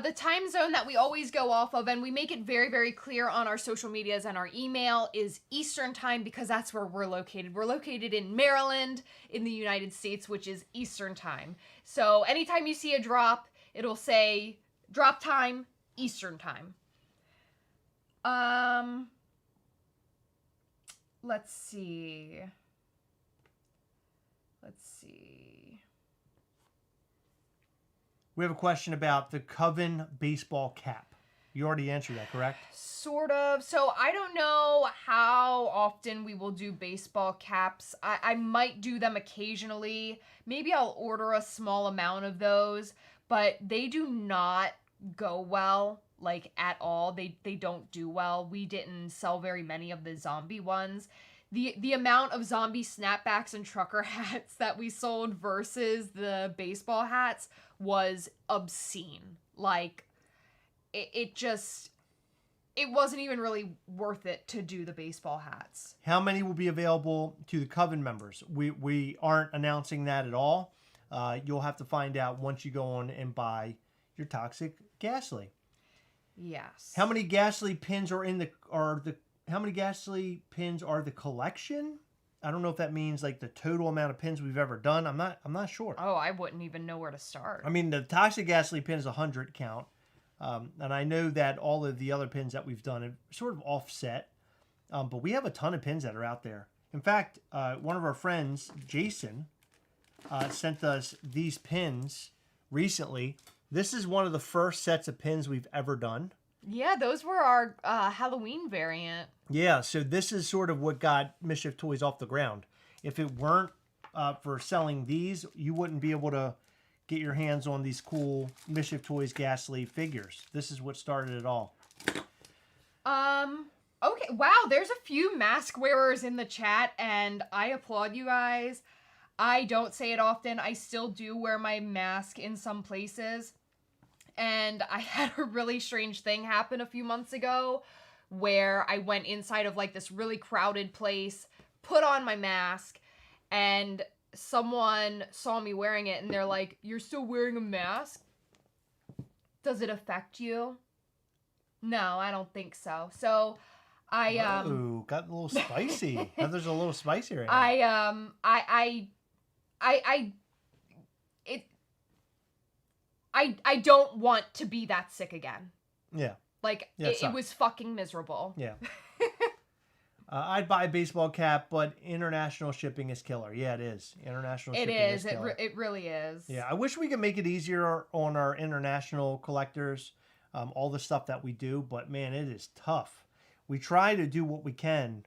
The time zone that we always go off of, and we make it very, very clear on our social medias and our email, is Eastern time, because that's where we're located. We're located in Maryland in the United States, which is Eastern time. So anytime you see a drop, it'll say drop time, Eastern time. Let's see. We have a question about the Coven baseball cap. You already answered that, correct? Sort of. So I don't know how often we will do baseball caps. I might do them occasionally. Maybe I'll order a small amount of those, but they do not go well, like, at all. They don't do well. We didn't sell very many of the zombie ones. The amount of zombie snapbacks and trucker hats that we sold versus the baseball hats was obscene. Like, it wasn't even really worth it to do the baseball hats. How many will be available to the Coven members? We aren't announcing that at all. You'll have to find out once you go on and buy your Toxic Gastley. Yes. How many Gastley pins how many Gastley pins are the collection? I don't know if that means like the total amount of pins we've ever done. I'm not sure. Oh, I wouldn't even know where to start. I mean, the Toxic Gastley pin is 100 count. And I know that all of the other pins that we've done have sort of offset. But we have a ton of pins that are out there. In fact, one of our friends, Jason, sent us these pins recently. This is one of the first sets of pins we've ever done. Yeah, those were our Halloween variant. Yeah, so this is sort of what got Mischief Toys off the ground. If it weren't for selling these, you wouldn't be able to get your hands on these cool Mischief Toys Gastley figures. This is what started it all. Okay, wow, there's a few mask wearers in the chat, and I applaud you guys. I don't say it often. I still do wear my mask in some places. And I had a really strange thing happen a few months ago where I went inside of like this really crowded place, put on my mask, and someone saw me wearing it and they're like, "You're still wearing a mask? Does it affect you?" No, I don't think so. So I Ooh, got a little spicy. There's a little spicy right now. I don't want to be that sick again. Yeah. Like, it was fucking miserable. Yeah. I'd buy a baseball cap, but international shipping is killer. Yeah, it is. International shipping is killer. It really is. Yeah, I wish we could make it easier on our international collectors, all the stuff that we do, but man, it is tough. We try to do what we can.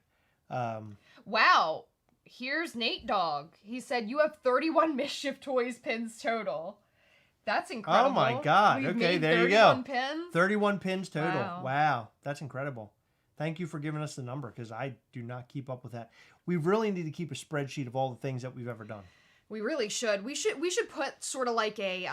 Wow. Here's Nate Dogg. He said, "You have 31 Mischief Toys pins total." That's incredible. Oh my God. We've Okay, made there you go. 31 pins? 31 pins total. Wow. That's incredible. Thank you for giving us the number, because I do not keep up with that. We really need to keep a spreadsheet of all the things that we've ever done. We really should. We should put sort of like a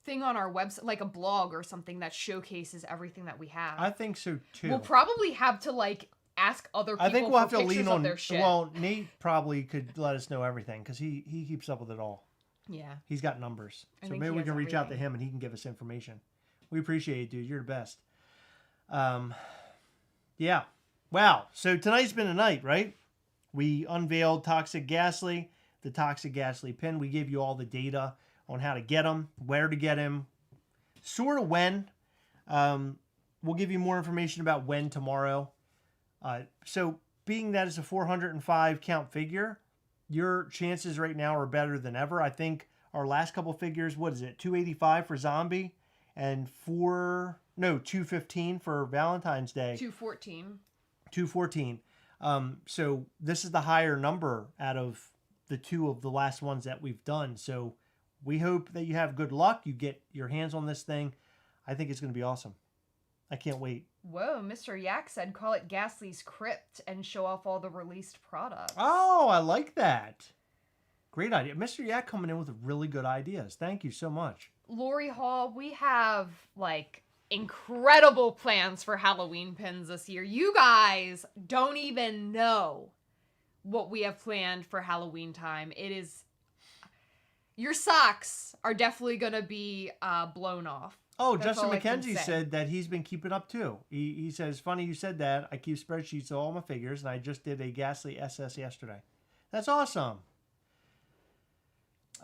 thing on our website, like a blog or something that showcases everything that we have. I think so too. We'll probably have to like ask other people. I think we'll have to lean on their shit. Well, Nate probably could let us know everything because he keeps up with it all. Yeah. He's got numbers. So maybe we can reach out to him and he can give us information. We appreciate it, dude. You're the best. Yeah. Wow. So tonight's been a night, right? We unveiled Toxic Gastley, the Toxic Gastley pin. We gave you all the data on how to get them, where to get them, sort of when. We'll give you more information about when tomorrow. So being that it's a 405 count figure, your chances right now are better than ever. I think our last couple figures, what is it, 285 for Zombie and 215 for Valentine's Day. 214. 214. So this is the higher number out of the two of the last ones that we've done. So we hope that you have good luck. You get your hands on this thing. I think it's going to be awesome. I can't wait. Whoa, Mr. Yak said call it Gastley's Crypt and show off all the released products. Oh, I like that. Great idea. Mr. Yak coming in with really good ideas. Thank you so much. Lori Hall, we have like incredible plans for Halloween pins this year. You guys don't even know what we have planned for Halloween time. It is your socks are definitely going to be blown off. Oh, Justin McKenzie said that he's been keeping up too. He says, funny you said that. I keep spreadsheets of all my figures, and I just did a Gastley SS yesterday. That's awesome.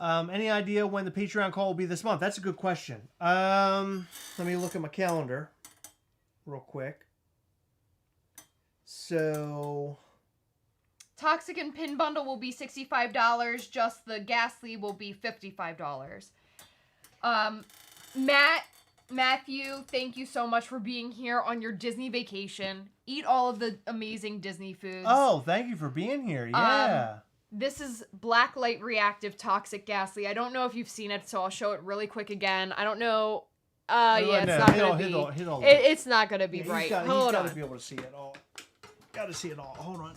Any idea when the Patreon call will be this month? That's a good question. Let me look at my calendar real quick. So... Toxic and Pin Bundle will be $65. Just the Gastley will be $55. Matthew, thank you so much for being here on your Disney vacation. Eat all of the amazing Disney foods. Oh, thank you for being here. Yeah. This is Black Light Reactive Toxic Gastley. I don't know if you've seen it, so I'll show it really quick again. I don't know. It's not going to be. It's not going to be bright. Hold on. He's got to be able to see it all. Got to see it all. Hold on.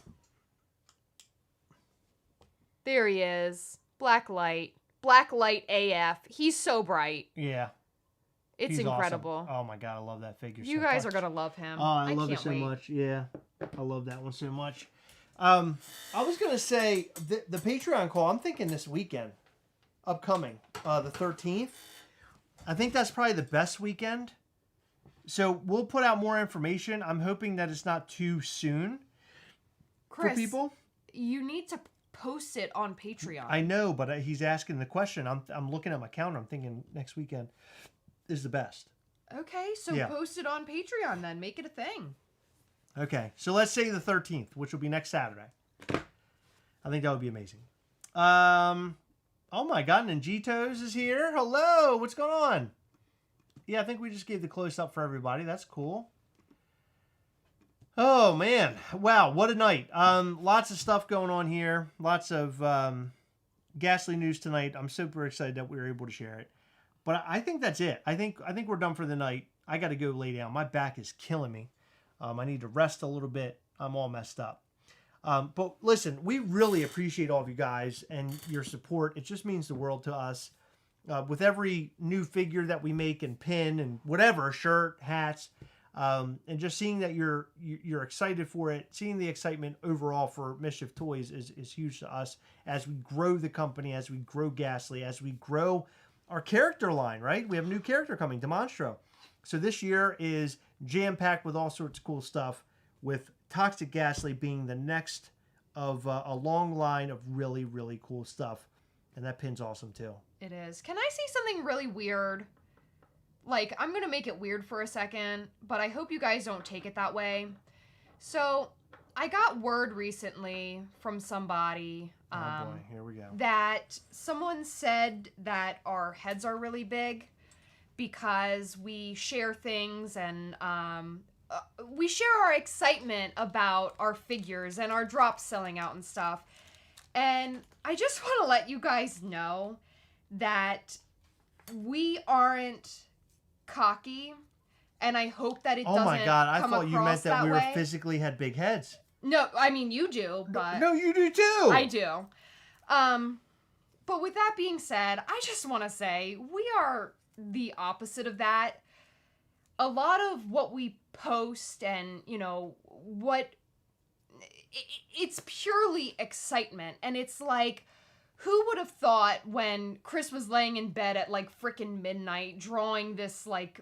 There he is. Black Light. Black Light AF. He's so bright. Yeah. It's incredible. Awesome. Oh my God, I love that figure You guys are going to love him. Oh, I love it so much. Yeah. I love that one so much. I was going to say, the Patreon call, I'm thinking this weekend. Upcoming. The 13th. I think that's probably the best weekend. So we'll put out more information. I'm hoping that it's not too soon for people. You need to post it on Patreon. I know, but he's asking the question. I'm looking at my calendar. I'm thinking next weekend is the best. Okay, so post it on Patreon then. Make it a thing. Okay, so let's say the 13th, which will be next Saturday. I think that would be amazing. Oh my God, Ninjitos is here. Hello, what's going on? Yeah, I think we just gave the close up for everybody. That's cool. Oh man, wow, what a night. Lots of stuff going on here. Lots of Gastley news tonight. I'm super excited that we were able to share it. But I think that's it. I think we're done for the night. I got to go lay down. My back is killing me. I need to rest a little bit. I'm all messed up. But listen, we really appreciate all of you guys and your support. It just means the world to us. With every new figure that we make and pin and whatever, shirt, hats, and just seeing that you're excited for it, seeing the excitement overall for Mischief Toys is huge to us as we grow the company, as we grow Gastley, as we grow our character line, right? We have a new character coming, Demonstro. So this year is jam-packed with all sorts of cool stuff, with Toxic Gastley being the next of a long line of really, really cool stuff. And that pin's awesome too. It is. Can I say something really weird? Like, I'm going to make it weird for a second, but I hope you guys don't take it that way. So, I got word recently from somebody oh boy, here we go. That someone said that our heads are really big because we share things and we share our excitement about our figures and our drops selling out and stuff. And I just want to let you guys know that we aren't cocky, and I hope that it doesn't come across that way. Oh my God, I thought you meant that we were physically had big heads. No, I mean, you do, but... No, you do too! I do. But with that being said, I just want to say, we are the opposite of that. A lot of what we post and, you know, it's purely excitement, and it's like, who would have thought when Chris was laying in bed at like frickin' midnight drawing this like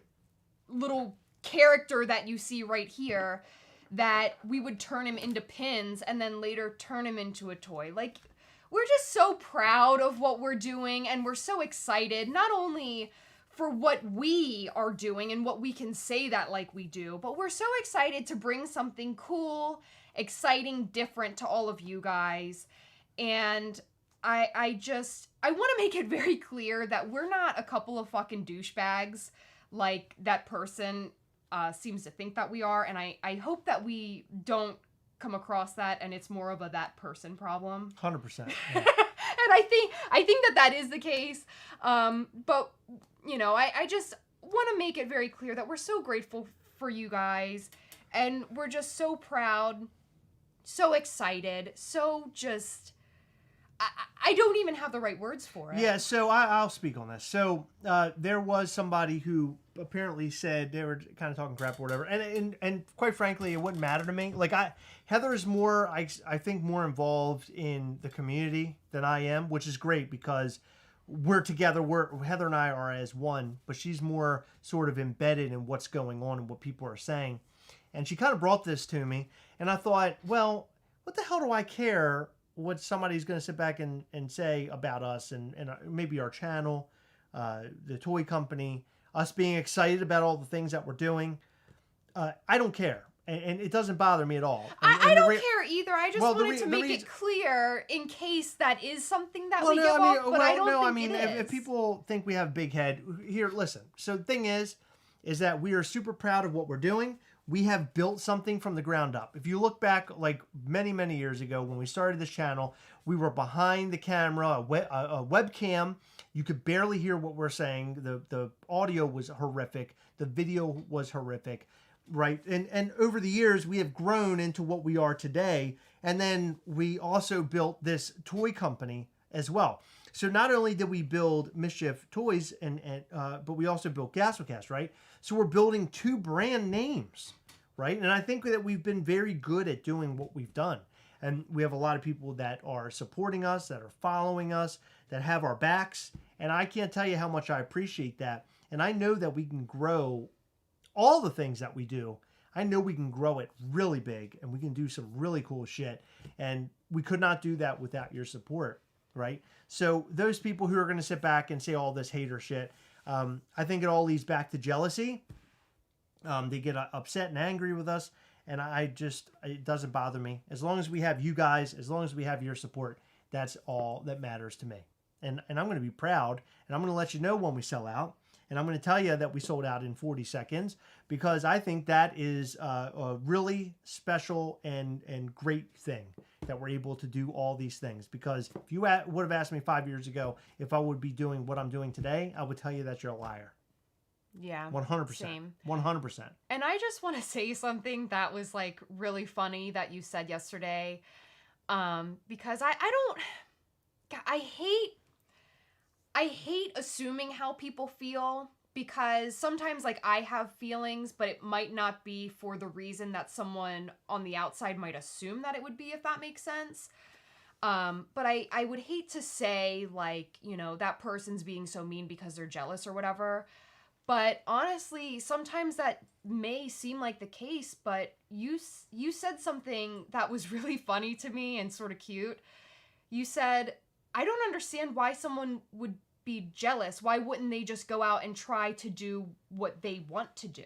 little character that you see right here, that we would turn him into pins and then later turn him into a toy. Like, we're just so proud of what we're doing, and we're so excited, not only for what we are doing and what we can say that like we do, but we're so excited to bring something cool, exciting, different to all of you guys. And I want to make it very clear that we're not a couple of fucking douchebags like that person seems to think that we are, and I hope that we don't come across that, and it's more of a that person problem. 100%. Yeah. And I think that is the case. But you know, I just want to make it very clear that we're so grateful for you guys, and we're just so proud, so excited, so just... I don't even have the right words for it. Yeah, so I'll speak on this. So there was somebody who apparently said they were kind of talking crap or whatever, and quite frankly, it wouldn't matter to me. Like Heather is I think more involved in the community than I am, which is great because we're together. Heather and I are as one, but she's more sort of embedded in what's going on and what people are saying. And she kind of brought this to me, and I thought, well, what the hell do I care what somebody's going to sit back and say about us and maybe our channel, the toy company, us being excited about all the things that we're doing. I don't care. And it doesn't bother me at all. I don't care either. I just wanted to make it clear in case that is something that we give off, but I don't think it is. If people think we have a big head, here, listen. So the thing is that we are super proud of what we're doing. We have built something from the ground up. If you look back like many, many years ago when we started this channel, we were behind the camera, a webcam. You could barely hear what we're saying. The audio was horrific. The video was horrific. Right. And over the years, we have grown into what we are today. And then we also built this toy company as well. So not only did we build Mischief Toys, but we also built Gastlecast, right? So we're building 2 brand names, right? And I think that we've been very good at doing what we've done. And we have a lot of people that are supporting us, that are following us, that have our backs. And I can't tell you how much I appreciate that. And I know that we can grow all the things that we do. I know we can grow it really big and we can do some really cool shit. And we could not do that without your support, right? So those people who are going to sit back and say all this hater shit, I think it all leads back to jealousy. They get upset and angry with us. And it doesn't bother me. As long as we have you guys, as long as we have your support, that's all that matters to me. And I'm going to be proud, and I'm going to let you know when we sell out. And I'm going to tell you that we sold out in 40 seconds because I think that is a really special and great thing that we're able to do all these things. Because if you would have asked me 5 years ago if I would be doing what I'm doing today, I would tell you that you're a liar. Yeah. 100%. Same. 100%. And I just want to say something that was like really funny that you said yesterday. Because I hate assuming how people feel, because sometimes like I have feelings, but it might not be for the reason that someone on the outside might assume that it would be, if that makes sense. But I would hate to say like, you know, that person's being so mean because they're jealous or whatever. But honestly, sometimes that may seem like the case, but you said something that was really funny to me and sort of cute. You said, I don't understand why someone would be jealous. Why wouldn't they just go out and try to do what they want to do?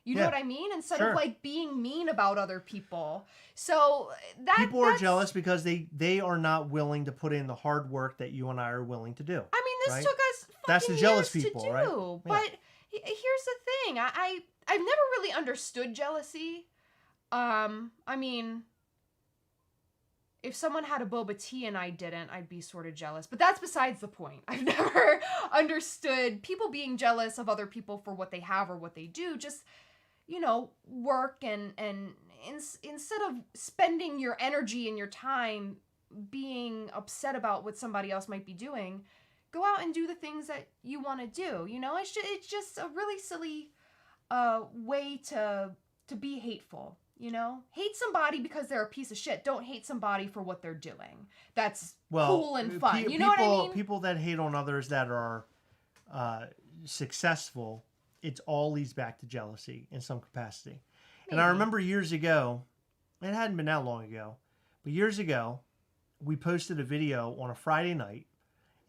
You know what I mean? Instead of like being mean about other people. So people are jealous because they are not willing to put in the hard work that you and I are willing to do. I mean, this took us That's the jealous years people, to do. right? But here's the thing. I've never really understood jealousy. I mean, if someone had a boba tea and I didn't, I'd be sort of jealous. But that's besides the point. I've never understood people being jealous of other people for what they have or what they do. Just, you know, work and instead of spending your energy and your time being upset about what somebody else might be doing, go out and do the things that you want to do. You know, it's just a really silly way to be hateful. You know, hate somebody because they're a piece of shit. Don't hate somebody for what they're doing. That's cool and fun. You know what I mean? People that hate on others that are successful, it all leads back to jealousy in some capacity. Maybe. And I remember years ago, it hadn't been that long ago, but years ago, we posted a video on a Friday night,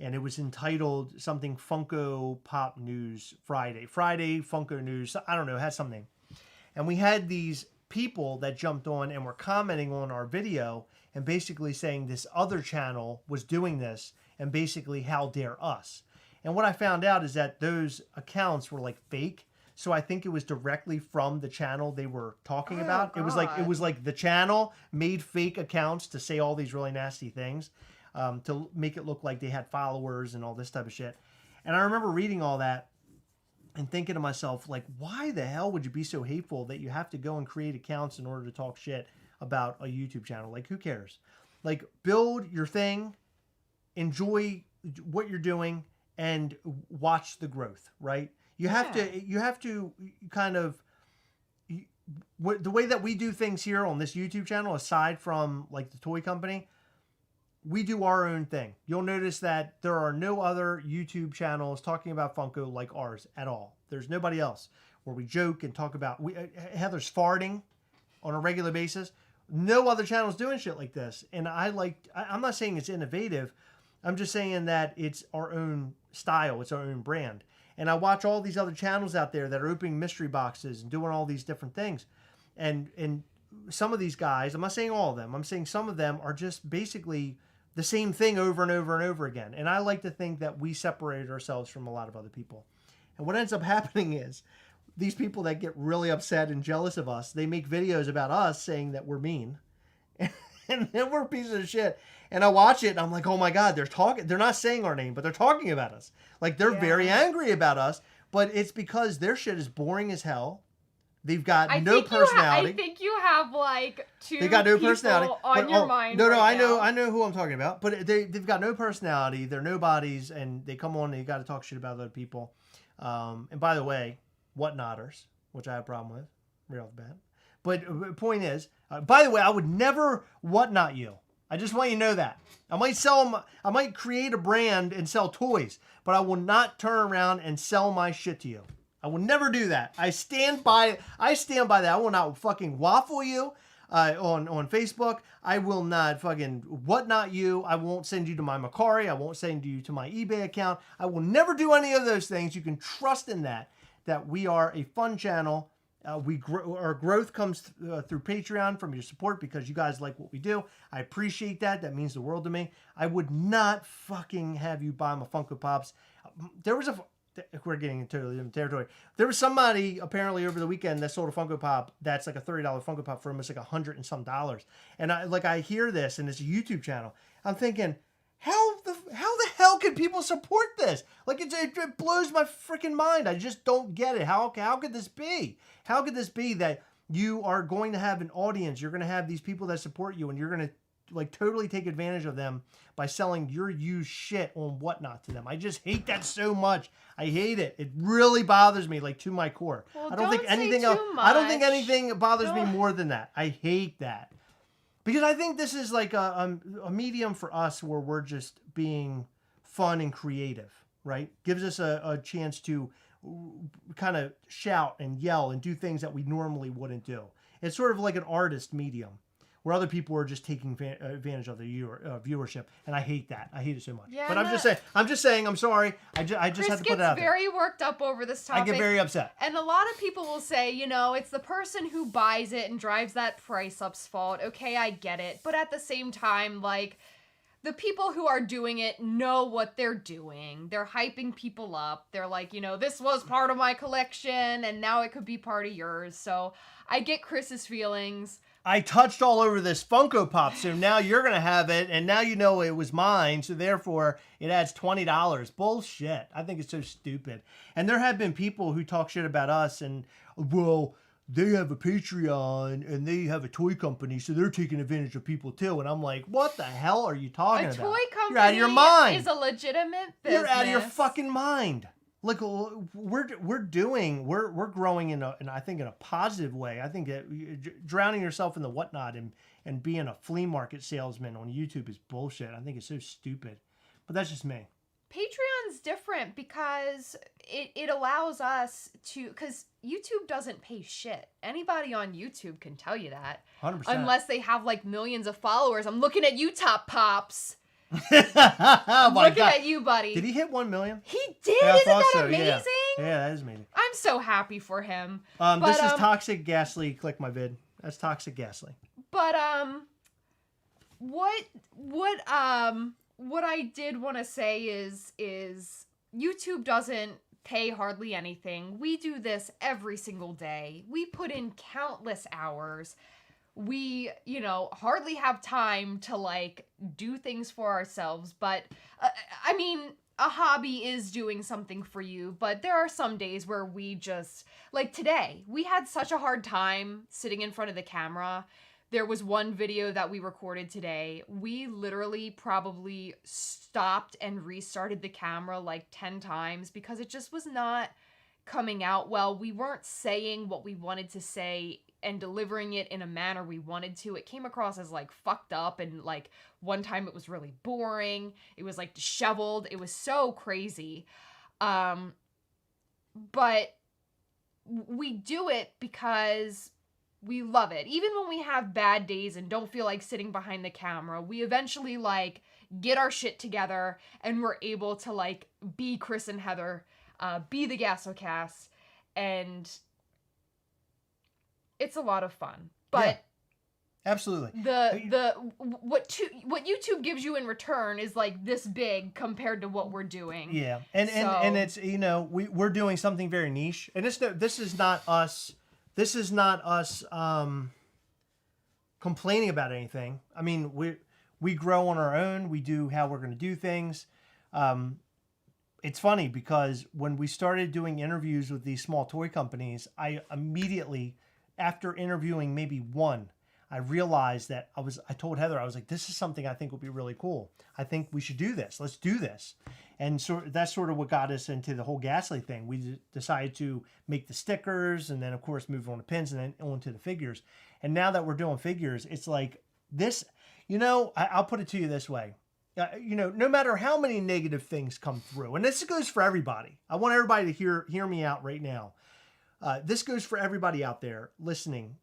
and it was entitled something Funko Pop News Friday. Friday Funko News, I don't know, it had something. And we had these people that jumped on and were commenting on our video and basically saying this other channel was doing this and basically how dare us. And what I found out is that those accounts were like fake. So I think it was directly from the channel they were talking about. God. It was like the channel made fake accounts to say all these really nasty things, to make it look like they had followers and all this type of shit. And I remember reading all that and thinking to myself, like, why the hell would you be so hateful that you have to go and create accounts in order to talk shit about a YouTube channel? Like, who cares? Like, build your thing, enjoy what you're doing, and watch the growth, right? You have to kind of, the way that we do things here on this YouTube channel, aside from like the toy company, we do our own thing. You'll notice that there are no other YouTube channels talking about Funko like ours at all. There's nobody else where we joke and talk about. Heather's farting on a regular basis. No other channel's doing shit like this. And I'm not saying it's innovative. I'm just saying that it's our own style. It's our own brand. And I watch all these other channels out there that are opening mystery boxes and doing all these different things. And some of these guys, I'm not saying all of them, I'm saying some of them are just basically the same thing over and over and over again. And I like to think that we separate ourselves from a lot of other people. And what ends up happening is these people that get really upset and jealous of us, they make videos about us saying that we're mean. And then we're pieces of shit. And I watch it and I'm like, oh my God, they're not saying our name, but they're talking about us. Like they're very angry about us, but it's because their shit is boring as hell. They've got no personality. I think you have like two they got no personality on your mind. No, right I know who I'm talking about. But they've got no personality. They're nobodies, and they come on and you got to talk shit about other people. And by the way, whatnotters, which I have a problem with, right off the bat. But the point is, by the way, I would never whatnot you. I just want you to know that. I might create a brand and sell toys, but I will not turn around and sell my shit to you. I will never do that. I stand by that. I will not fucking waffle you on Facebook. I will not fucking whatnot you. I won't send you to my Macari. I won't send you to my eBay account. I will never do any of those things. You can trust in that we are a fun channel. Our growth comes through Patreon from your support because you guys like what we do. I appreciate that. That means the world to me. I would not fucking have you buy my Funko Pops. We're getting into totally different territory. There was somebody apparently over the weekend that sold a Funko Pop that's like a $30 Funko Pop for almost like $100 and some dollars. And I hear this and it's a YouTube channel. I'm thinking, how the hell can people support this? Like it blows my freaking mind. I just don't get it. How could this be? How could this be that you are going to have an audience? You're going to have these people that support you, and you're going to like totally take advantage of them by selling your used shit on whatnot to them. I just hate that so much. I hate it. It really bothers me like to my core. Well, I don't think anything else. I don't think anything bothers me more than that. I hate that. Because I think this is like a medium for us where we're just being fun and creative, right? Gives us a chance to kind of shout and yell and do things that we normally wouldn't do. It's sort of like an artist medium where other people are just taking advantage of the viewership, and I hate that. I hate it so much. Yeah, but I'm just saying. I'm sorry. I just have to put it out there. Chris gets very worked up over this topic. I get very upset. And a lot of people will say, it's the person who buys it and drives that price up's fault. Okay, I get it. But at the same time, like, the people who are doing it know what they're doing. They're hyping people up. They're like, this was part of my collection, and now it could be part of yours. So I get Chris's feelings. I touched all over this Funko Pop, so now you're going to have it, and now you know it was mine, so therefore it adds $20. Bullshit. I think it's so stupid. And there have been people who talk shit about us, and, well, they have a Patreon, and they have a toy company, so they're taking advantage of people, too. And I'm like, what the hell are you talking about? A toy company you're out of your mind. Is a legitimate business. You're out of your fucking mind. Look, we're growing in I think in a positive way. I think that drowning yourself in the whatnot and being a flea market salesman on YouTube is bullshit. I think it's so stupid. But that's just me. Patreon's different because it allows us to, because YouTube doesn't pay shit. Anybody on YouTube can tell you that. 100%. Unless they have like millions of followers. I'm looking at you, Top Pops. Oh my Looking God. at you, buddy. Did he hit 1 million? He did. Yeah, Isn't that so. amazing? Yeah, that is amazing. I'm so happy for him. This is Toxic Gastley. Click my vid. That's Toxic Gastley. But what I did want to say is YouTube doesn't pay hardly anything. We do this every single day. We put in countless hours. We, hardly have time to, like, do things for ourselves. But, I mean, a hobby is doing something for you. But there are some days where we just, like today, we had such a hard time sitting in front of the camera. There was one video that we recorded today. We literally probably stopped and restarted the camera like 10 times because it just was not coming out well. We weren't saying what we wanted to say and delivering it in a manner we wanted to. It came across as like fucked up, and like one time it was really boring. It was like disheveled. It was so crazy. But we do it because we love it. Even when we have bad days and don't feel like sitting behind the camera, we eventually like get our shit together and we're able to like be Chris and Heather, be the Gastlecast, and it's a lot of fun. But yeah, absolutely. What YouTube gives you in return is like this big compared to what we're doing. Yeah. And it's, you know, we're doing something very niche. And this is not us complaining about anything. I mean, we grow on our own. We do how we're going to do things. It's funny because when we started doing interviews with these small toy companies, I immediately, after interviewing maybe one, I realized that I told Heather, I was like, this is something I think would be really cool. I think we should do this. Let's do this. And so that's sort of what got us into the whole Gastley thing. We decided to make the stickers and then, of course, move on to pins and then on to the figures. And now that we're doing figures, it's like this, you know, I'll put it to you this way. You know, no matter how many negative things come through, and this goes for everybody. I want everybody to hear me out right now. This goes for everybody out there listening.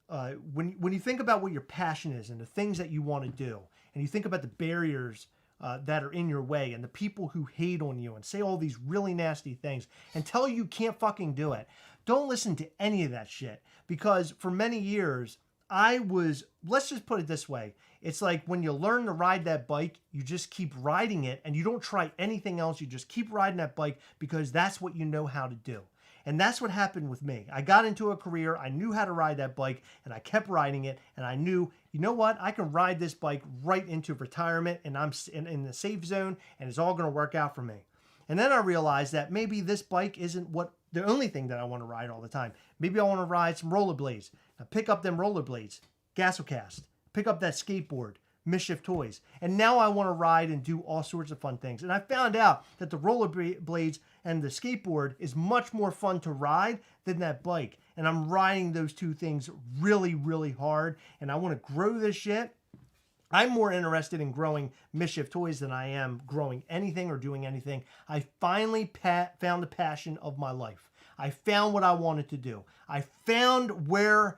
When you think about what your passion is and the things that you want to do, and you think about the barriers that are in your way and the people who hate on you and say all these really nasty things and tell you can't fucking do it, don't listen to any of that shit. Because for many years, let's just put it this way. It's like when you learn to ride that bike, you just keep riding it and you don't try anything else. You just keep riding that bike because that's what you know how to do. And that's what happened with me. I got into a career, I knew how to ride that bike, and I kept riding it, and I knew, you know what, I can ride this bike right into retirement, and I'm in the safe zone, and it's all going to work out for me. And then I realized that maybe this bike isn't the only thing that I want to ride all the time. Maybe I want to ride some rollerblades. Now pick up them rollerblades, Gastlecast. Pick up that skateboard, Mischief toys. And now I want to ride and do all sorts of fun things. And I found out that the rollerblades and the skateboard is much more fun to ride than that bike. And I'm riding those two things really, really hard. And I want to grow this shit. I'm more interested in growing Mischief toys than I am growing anything or doing anything. I finally found the passion of my life. I found what I wanted to do. I found where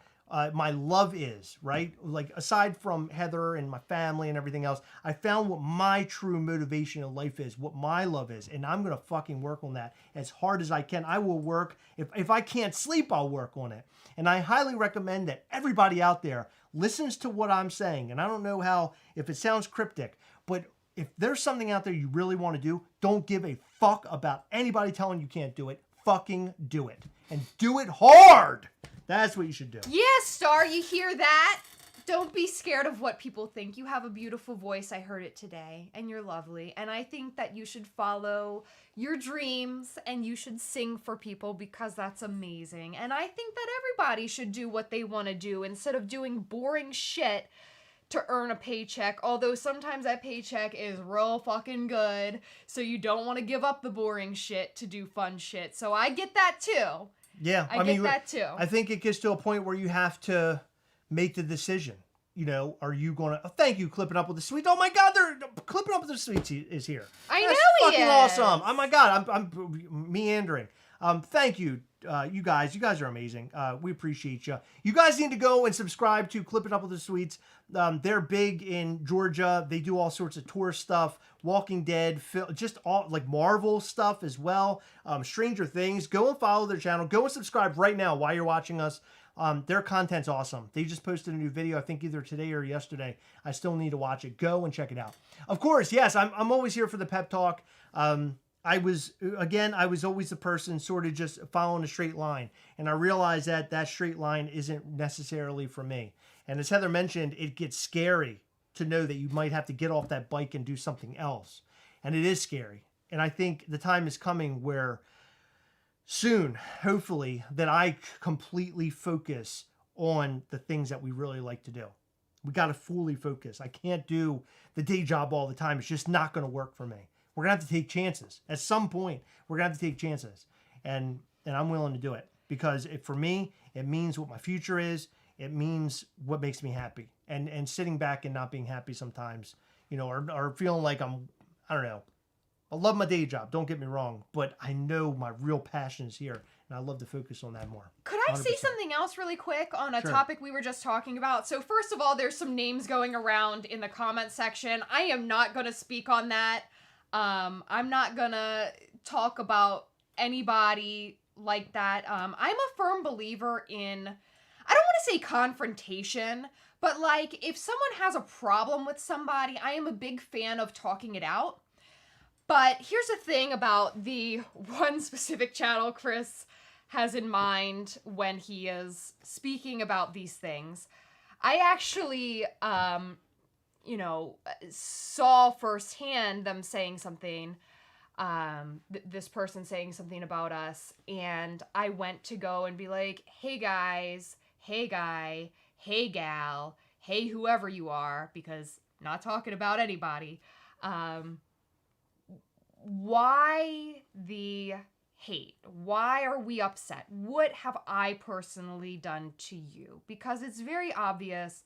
my love is, right? Like aside from Heather and my family and everything else, I found what my true motivation in life is, what my love is. And I'm going to fucking work on that as hard as I can. I will work. If I can't sleep, I'll work on it. And I highly recommend that everybody out there listens to what I'm saying. And I don't know if it sounds cryptic, but if there's something out there you really want to do, don't give a fuck about anybody telling you can't do it. Fucking do it. And do it hard. That's what you should do. Yes, Star, you hear that? Don't be scared of what people think. You have a beautiful voice. I heard it today, and you're lovely. And I think that you should follow your dreams and you should sing for people because that's amazing. And I think that everybody should do what they want to do instead of doing boring shit to earn a paycheck. Although sometimes that paycheck is real fucking good, so you don't want to give up the boring shit to do fun shit. So I get that too. Yeah, I get that too. I think it gets to a point where you have to make the decision. You know, are you going to... Oh, thank you, Clipping Up with the Sweets. Oh my God, Clipping Up with the Sweets is here. I That's know he fucking is. awesome. Oh my God, I'm meandering. Thank you, you guys. You guys are amazing. We appreciate you. You guys need to go and subscribe to Clipping Up with the Sweets. They're big in Georgia. They do all sorts of tour stuff. Walking Dead, just all like Marvel stuff as well. Stranger Things. Go and follow their channel. Go and subscribe right now while you're watching us. Their content's awesome. They just posted a new video, I think either today or yesterday. I still need to watch it. Go and check it out. Of course, yes, I'm always here for the pep talk. I was always the person sort of just following a straight line. And I realized that straight line isn't necessarily for me. And as Heather mentioned, it gets scary to know that you might have to get off that bike and do something else. And it is scary. And I think the time is coming where soon, hopefully, that I completely focus on the things that we really like to do. We got to fully focus. I can't do the day job all the time. It's just not going to work for me. We're going to have to take chances. At some point, we're going to have to take chances. And and I'm willing to do it because for me, it means what my future is. It means what makes me happy. And sitting back and not being happy sometimes, or feeling like I don't know. I love my day job. Don't get me wrong, but I know my real passion is here, and I love to focus on that more. Could I 100%. say something else really quick on a Sure. topic we were just talking about? So first of all, there's some names going around in the comment section. I am not going to speak on that. I'm not going to talk about anybody like that. I'm a firm believer in, I don't want to say confrontation, but like if someone has a problem with somebody, I am a big fan of talking it out. But here's the thing about the one specific channel Chris has in mind when he is speaking about these things. I actually, saw firsthand them saying something, this person saying something about us, and I went to go and be like, hey guys, hey guy, hey gal, hey whoever you are, because not talking about anybody, why the hate? Why are we upset? What have I personally done to you? Because it's very obvious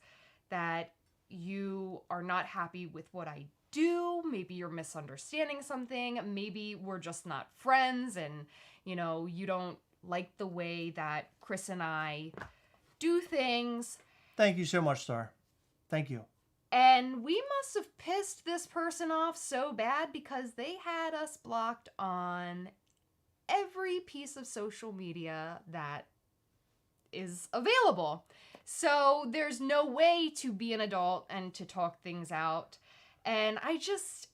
that you are not happy with what I do. Maybe you're misunderstanding something. Maybe we're just not friends and, you don't like the way that Chris and I do things. Thank you so much, Star. Thank you. And we must have pissed this person off so bad because they had us blocked on every piece of social media that is available. So there's no way to be an adult and to talk things out. And I just...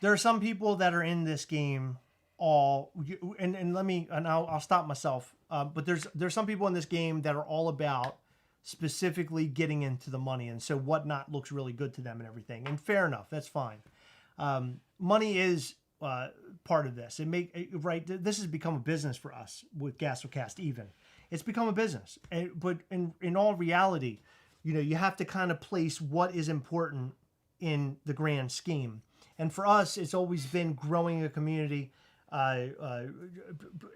There are some people that are in this game I'll stop myself. But there's some people in this game that are all about specifically getting into the money, and so whatnot looks really good to them and everything. And fair enough, that's fine. Money is part of this. This has become a business for us with Gastlecast. Even it's become a business, but in all reality, you have to kind of place what is important in the grand scheme. And for us, it's always been growing a community,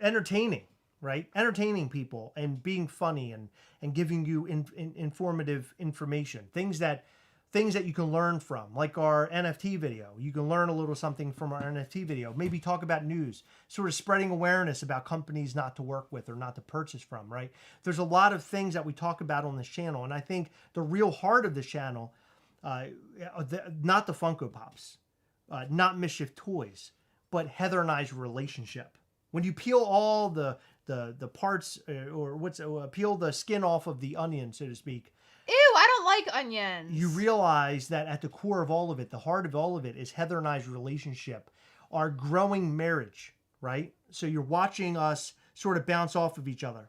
entertaining. Right? Entertaining people and being funny and giving you informative information. Things that you can learn from, like our NFT video. You can learn a little something from our NFT video. Maybe talk about news, sort of spreading awareness about companies not to work with or not to purchase from, right? There's a lot of things that we talk about on this channel. And I think the real heart of this channel, not the Funko Pops, not Mischief toys, but Heather and I's relationship. When you peel all the parts, peel the skin off of the onion, so to speak. Ew, I don't like onions. You realize that at the core of all of it, the heart of all of it is Heather and I's relationship, our growing marriage, right? So you're watching us sort of bounce off of each other.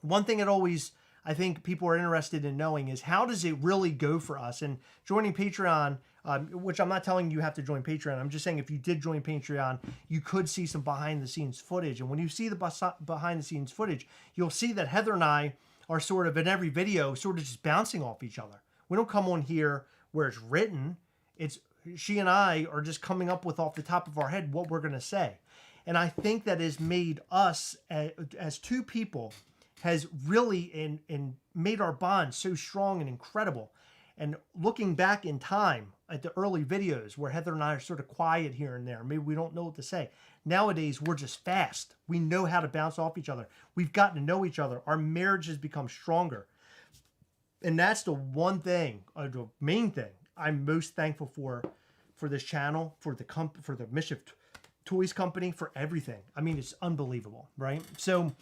One thing that always, I think people are interested in knowing is how does it really go for us? And joining Patreon, which I'm not telling you have to join Patreon. I'm just saying if you did join Patreon, you could see some behind-the-scenes footage. And when you see the behind-the-scenes footage, you'll see that Heather and I are sort of in every video sort of just bouncing off each other. We don't come on here where it's written. It's she and I are just coming up with off the top of our head what we're going to say. And I think that has made us as two people has really made our bond so strong and incredible. And looking back in time at the early videos where Heather and I are sort of quiet here and there, maybe we don't know what to say. Nowadays, we're just fast. We know how to bounce off each other. We've gotten to know each other. Our marriage has become stronger. And that's the one thing, the main thing I'm most thankful for this channel, for the Mischief Toys company, for everything. I mean, it's unbelievable, right? So,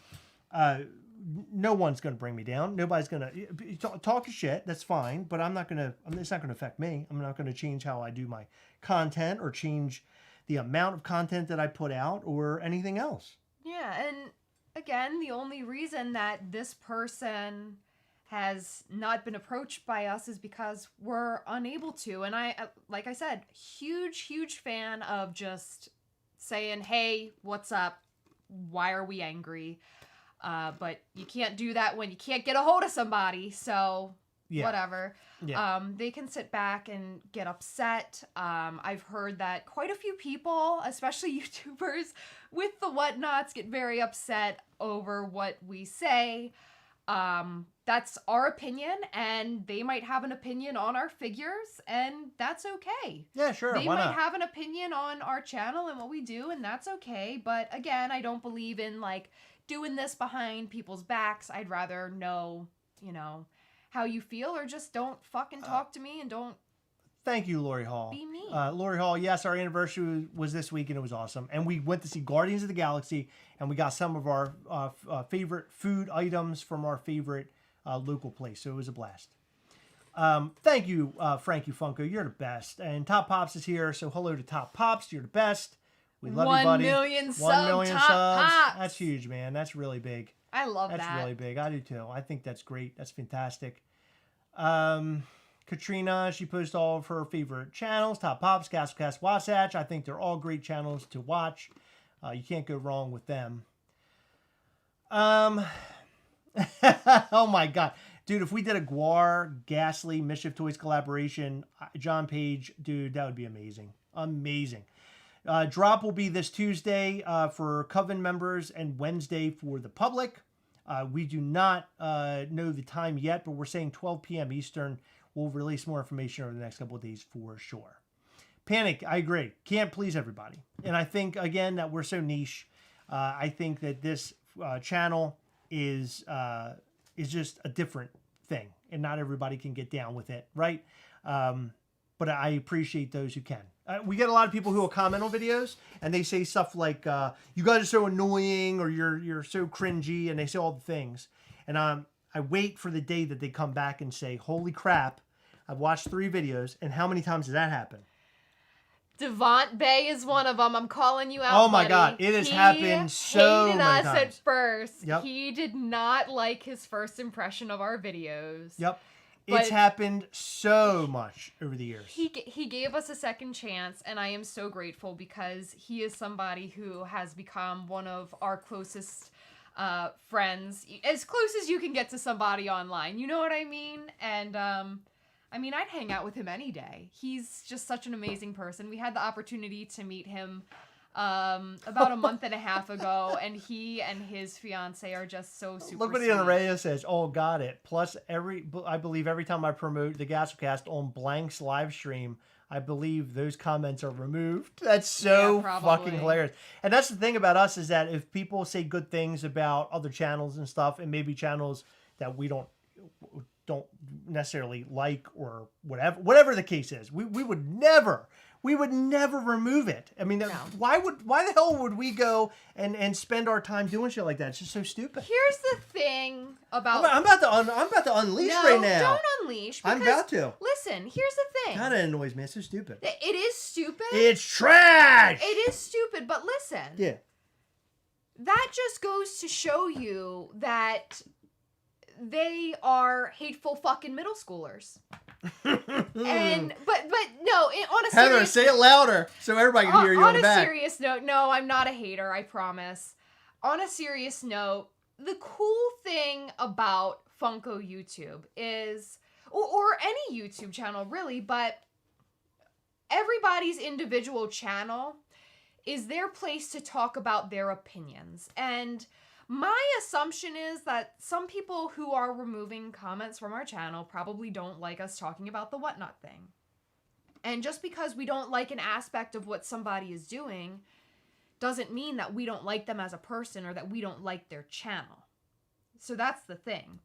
no one's going to bring me down. Nobody's going to talk shit. That's fine, but it's not going to affect me. I'm not going to change how I do my content or change the amount of content that I put out or anything else. Yeah. And again, the only reason that this person has not been approached by us is because we're unable to. And I, like I said, huge fan of just saying, hey, what's up? Why are we angry? But you can't do that when you can't get a hold of somebody. So whatever. They can sit back and get upset. I've heard that quite a few people, especially YouTubers with the whatnots, get very upset over what we say. That's our opinion, and they might have an opinion on our figures, and that's okay. Yeah, sure. They might have an opinion on our channel and what we do, and that's okay. But again, I don't believe in like doing this behind people's backs. I'd rather know, how you feel, or just don't fucking talk to me and don't. Thank you, Lori Hall. Be mean. Lori Hall, yes, our anniversary was this week, and it was awesome. And we went to see Guardians of the Galaxy, and we got some of our favorite food items from our favorite local place. So it was a blast. Thank you, Frankie Funko. You're the best. And Top Pops is here, so hello to Top Pops. You're the best. We love you, buddy. 1 million subs. 1 million Top subs. Pops. That's huge, man. That's really big. I love that. That's really big. I do too. I think that's great. That's fantastic. Katrina, she posts all of her favorite channels. Top Pops, Gastlecast, Wasatch. I think they're all great channels to watch. You can't go wrong with them. Oh my God. Dude, if we did a Guar, Gastley, Mischief Toys collaboration, John Page, dude, that would be amazing. Amazing. Drop will be this Tuesday for Coven members and Wednesday for the public. We do not know the time yet, but we're saying 12 p.m. Eastern. We'll release more information over the next couple of days for sure. Panic, I agree. Can't please everybody. And I think, again, that we're so niche. I think that this channel is just a different thing, and not everybody can get down with it, right? But I appreciate those who can. We get a lot of people who will comment on videos, and they say stuff like, you guys are so annoying, or you're so cringy, and they say all the things. And I wait for the day that they come back and say, holy crap, I've watched 3 videos, and how many times did that happen? Devont Bay is one of them. I'm calling you out. Oh my buddy. God, it has happened so many times. He hated us at first. Yep. He did not like his first impression of our videos. Yep. It's happened so much over the years. He gave us a second chance, and I am so grateful because he is somebody who has become one of our closest friends. As close as you can get to somebody online. You know what I mean? And I'd hang out with him any day. He's just such an amazing person. We had the opportunity to meet him about a month and a half ago, and he and his fiance are just so super Look what sweet. Reyes says. Oh, got it. Plus, I believe every time I promote the Gastlecast on Blank's live stream, I believe those comments are removed. That's so fucking hilarious. And that's the thing about us, is that if people say good things about other channels and stuff, and maybe channels that we don't necessarily like, or whatever the case is, we would never remove it. I mean, no. Why the hell would we go and spend our time doing shit like that? It's just so stupid. Here's the thing about I'm about to unleash right now. Don't unleash. I'm about to. Listen, here's the thing. Kind of annoys me. It's so stupid. It is stupid. It's trash. It is stupid, but listen. Yeah. That just goes to show you that they are hateful fucking middle schoolers. And but no, on a serious, Heather, say it louder so everybody can hear you on the back. On a serious note, no, I'm not a hater, I promise. On a serious note, the cool thing about Funko YouTube is, or any YouTube channel really, but everybody's individual channel is their place to talk about their opinions. And my assumption is that some people who are removing comments from our channel probably don't like us talking about the whatnot thing. And just because we don't like an aspect of what somebody is doing doesn't mean that we don't like them as a person or that we don't like their channel. So that's the thing.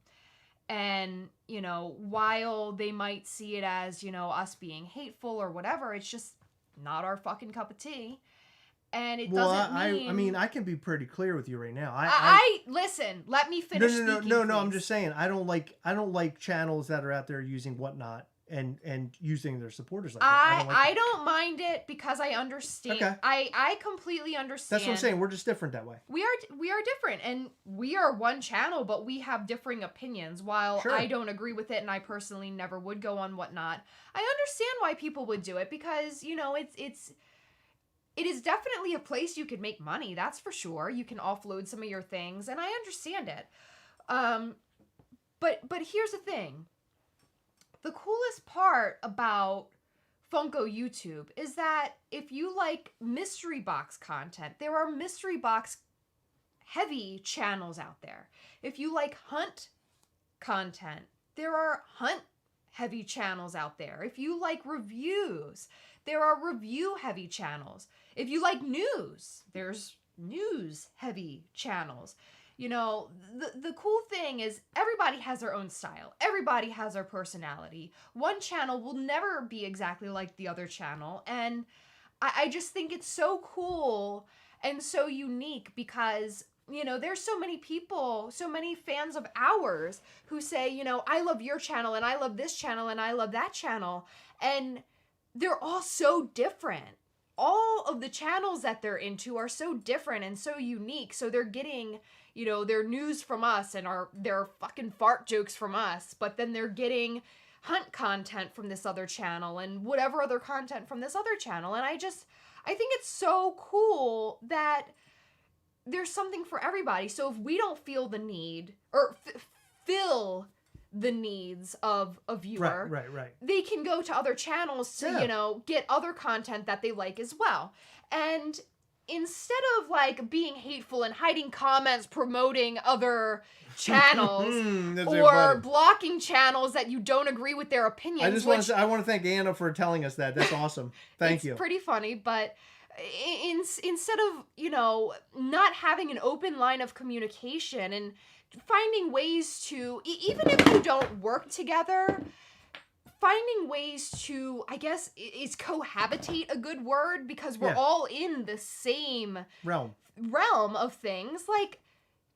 And, while they might see it as, us being hateful or whatever, it's just not our fucking cup of tea. And it doesn't mean... I mean, I can be pretty clear with you right now. Listen, let me finish speaking, No, I'm just saying, I don't like channels that are out there using whatnot and using their supporters like that. I don't mind it because I understand. Okay. I completely understand. That's what I'm saying. We're just different that way. We are different, and we are one channel, but we have differing opinions. While I don't agree with it, and I personally never would go on whatnot, I understand why people would do it because, it is definitely a place you could make money, that's for sure. You can offload some of your things, and I understand it. But here's the thing. the coolest part about Funko YouTube is that if you like mystery box content, there are mystery box heavy channels out there. If you like hunt content, there are hunt heavy channels out there. If you like reviews, there are review heavy channels. If you like news, there's news heavy channels. You know, the cool thing is everybody has their own style. Everybody has their personality. One channel will never be exactly like the other channel. And I just think it's so cool and so unique because, you know, there's so many people, so many fans of ours who say, you know, I love your channel and I love this channel and I love that channel. And they're all so different. All of the channels that they're into are so different and so unique. So they're getting, you know, their news from us and their fucking fart jokes from us, but then they're getting hunt content from this other channel and whatever other content from this other channel. And I think it's so cool that there's something for everybody. So if we don't feel the need or fill the needs of a viewer, right, they can go to other channels to, you know, get other content that they like as well. And instead of like being hateful and hiding comments promoting other channels or blocking channels that you don't agree with their opinions, I want to thank Anna for telling us that. That's awesome. Thank you. It's pretty funny, but instead of, you know, not having an open line of communication and finding ways to, even if you don't work together, finding ways to, I guess, is cohabitate a good word? Because we're all in the same realm of things. Like,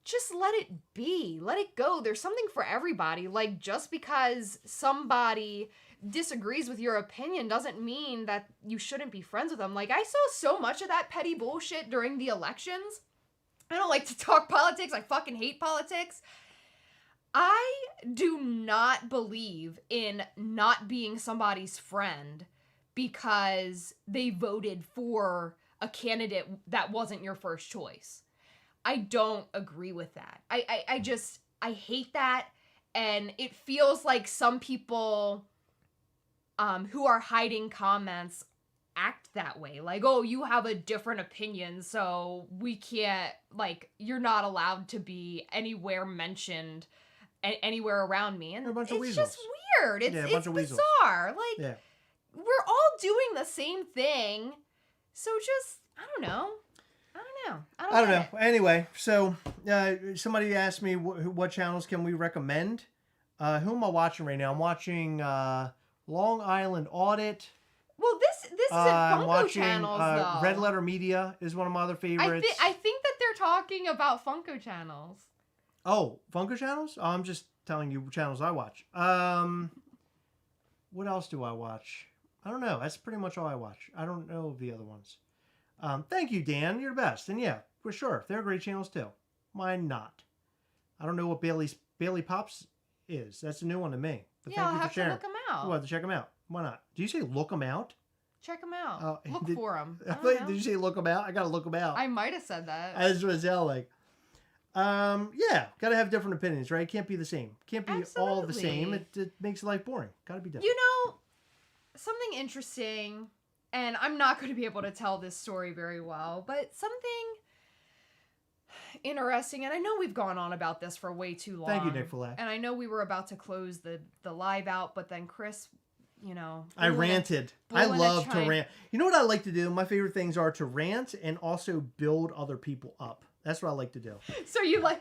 just let it be. Let it go. There's something for everybody. Like, just because somebody disagrees with your opinion doesn't mean that you shouldn't be friends with them. Like, I saw so much of that petty bullshit during the elections. I don't like to talk politics. I fucking hate politics. I do not believe in not being somebody's friend because they voted for a candidate that wasn't your first choice. I don't agree with that. I hate that. And it feels like some people who are hiding comments act that way. Like, oh, you have a different opinion, so we can't, like, you're not allowed to be anywhere mentioned anywhere around me. And it's just weird. It's bizarre. Like, we're all doing the same thing. So just, I don't know. I don't know. Anyway, so somebody asked me what channels can we recommend. Who am I watching right now? I'm watching Long Island Audit. Well, this isn't Funko watching, channels, though. Red Letter Media is one of my other favorites. I think that they're talking about Funko channels. Oh, Funko channels? Oh, I'm just telling you channels I watch. What else do I watch? I don't know. That's pretty much all I watch. I don't know the other ones. Thank you, Dan. You're the best. And yeah, for sure. They're great channels too. Mine not. I don't know what Bailey Pops is. That's a new one to me. But yeah, thank you I'll for have sharing. to look them out. We'll have to check them out. Why not? Do you say look them out? Check them out. Look for them. Did you say look them out? I gotta look them out. I might have said that. I just want to sound like. Yeah, gotta have different opinions, right? Can't be the same. Can't be all the same. It makes life boring. Gotta be different. You know, something interesting, and I'm not going to be able to tell this story very well, but something interesting, and I know we've gone on about this for way too long. Thank you, Nick Fillet. And I know we were about to close the live out, but then Chris, you know. I ranted. I love to rant. You know what I like to do? My favorite things are to rant and also build other people up. That's what I like to do. So you like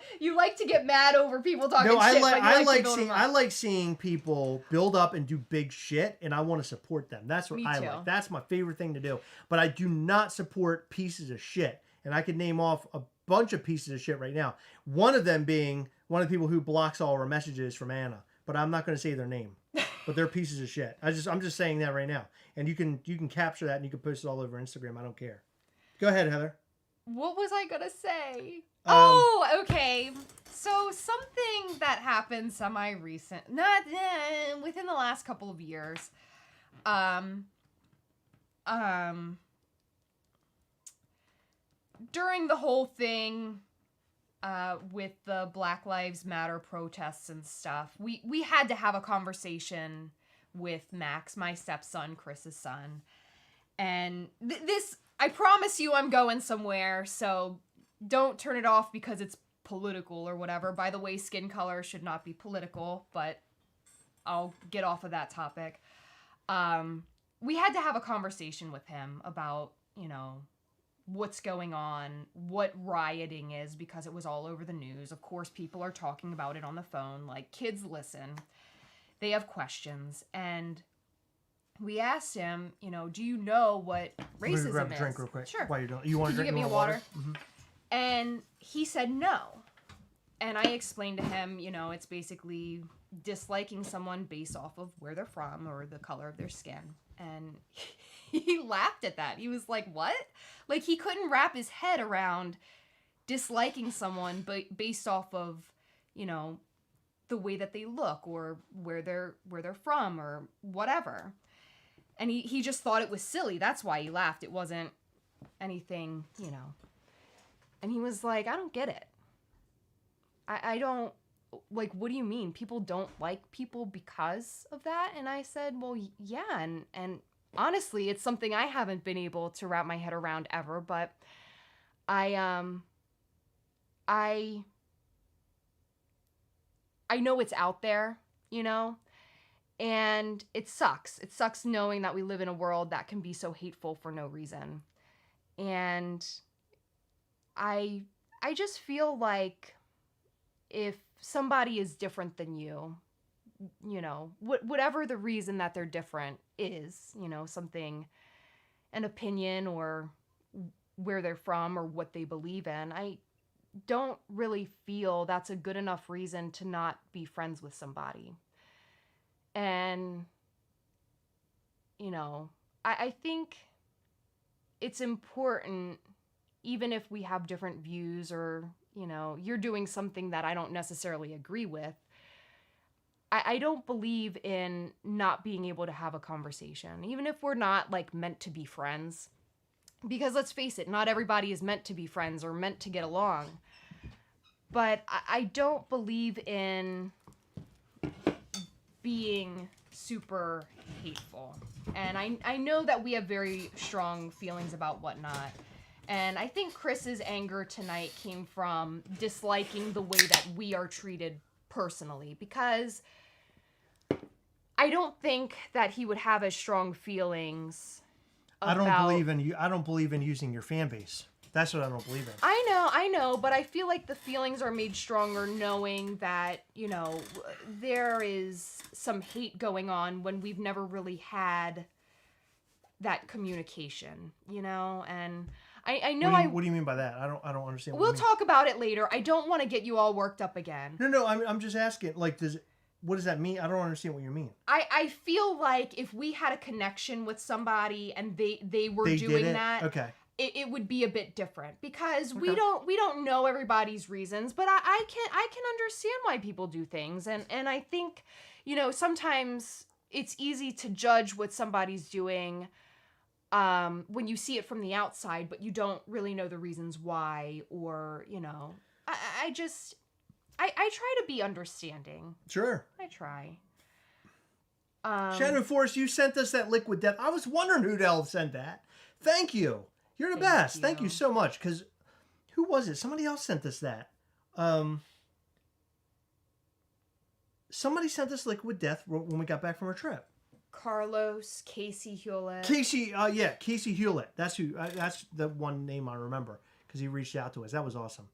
to get mad over people talking shit. I like seeing people build up and do big shit, and I want to support them. That's what I like. That's my favorite thing to do. But I do not support pieces of shit. And I could name off a bunch of pieces of shit right now. One of them being one of the people who blocks all our messages from Anna. But I'm not going to say their name. But they're pieces of shit. I'm just saying that right now. And you can capture that and you can post it all over Instagram. I don't care. Go ahead, Heather. What was I gonna say? Okay. So something that happened semi-recent, not within the last couple of years. During the whole thing, with the Black Lives Matter protests and stuff, we had to have a conversation with Max, my stepson, Chris's son. And this, I promise you I'm going somewhere, so don't turn it off because it's political or whatever. By the way, skin color should not be political, but I'll get off of that topic. We had to have a conversation with him about, you know, what's going on, what rioting is, because it was all over the news. Of course, people are talking about it on the phone. Like, kids listen. They have questions. And we asked him, you know, do you know what racism grab is? a drink real quick. Sure. While you're doing, you want to Could you drink get me a water? Mm-hmm. And he said no. And I explained to him, you know, it's basically disliking someone based off of where they're from or the color of their skin. And he laughed at that. He was like, what? Like, he couldn't wrap his head around disliking someone based off of, you know, the way that they look or where they're from or whatever. And he just thought it was silly. That's why he laughed. It wasn't anything, you know. And he was like, I don't get it. I don't, like, what do you mean? People don't like people because of that? And I said, well, yeah. And honestly, it's something I haven't been able to wrap my head around ever, but I know it's out there, you know, and it sucks. It sucks knowing that we live in a world that can be so hateful for no reason. And I just feel like if somebody is different than you, you know, whatever the reason that they're different is, you know, something, an opinion or where they're from or what they believe in, I don't really feel that's a good enough reason to not be friends with somebody. And, you know, I think it's important, even if we have different views or, you know, you're doing something that I don't necessarily agree with, I don't believe in not being able to have a conversation, even if we're not, like, meant to be friends. Because let's face it, not everybody is meant to be friends or meant to get along. But I don't believe in being super hateful. And I know that we have very strong feelings about whatnot. And I think Chris's anger tonight came from disliking the way that we are treated personally. Because I don't think that he would have as strong feelings about... I don't believe in using your fan base. That's what I don't believe in. I know, but I feel like the feelings are made stronger knowing that, you know, there is some hate going on when we've never really had that communication, you know, and I know What do you mean by that? I don't understand. We'll talk about it later. I don't want to get you all worked up again. No, I'm just asking, like, what does that mean? I don't understand what you mean. I feel like if we had a connection with somebody and they were doing that, okay, it would be a bit different because we don't know everybody's reasons, but I can understand why people do things, and I think, you know, sometimes it's easy to judge what somebody's doing when you see it from the outside, but you don't really know the reasons why, or, you know, I try to be understanding. Sure. I try. Shannon Forrest, you sent us that Liquid Death. I was wondering who the hell sent that. Thank you. You're the best. Thank you so much. Because who was it? Somebody else sent us that. Somebody sent us Liquid Death when we got back from our trip. Carlos, Casey Hewlett. Casey Hewlett. That's who. That's the one name I remember because he reached out to us. That was awesome.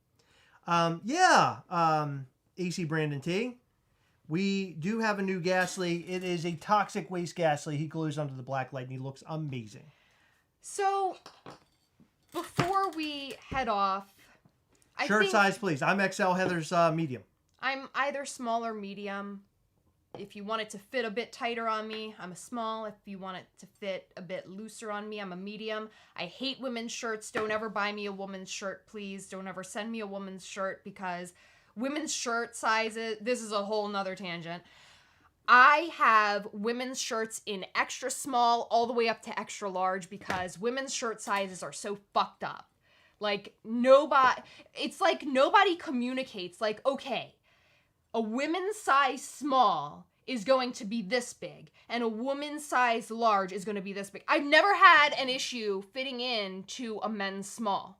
AC Brandon T. We do have a new Gastley. It is a toxic waste Gastley. He glues under the black light and he looks amazing. So, before we head off, Shirt size, please. I'm XL, Heather's medium. I'm either small or medium. If you want it to fit a bit tighter on me, I'm a small. If you want it to fit a bit looser on me, I'm a medium. I hate women's shirts. Don't ever buy me a woman's shirt, please. Don't ever send me a woman's shirt because women's shirt sizes, this is a whole nother tangent. I have women's shirts in extra small all the way up to extra large because women's shirt sizes are so fucked up. Like, it's like nobody communicates. Like, okay, a women's size small is going to be this big, and a woman's size large is going to be this big. I've never had an issue fitting in to a men's small.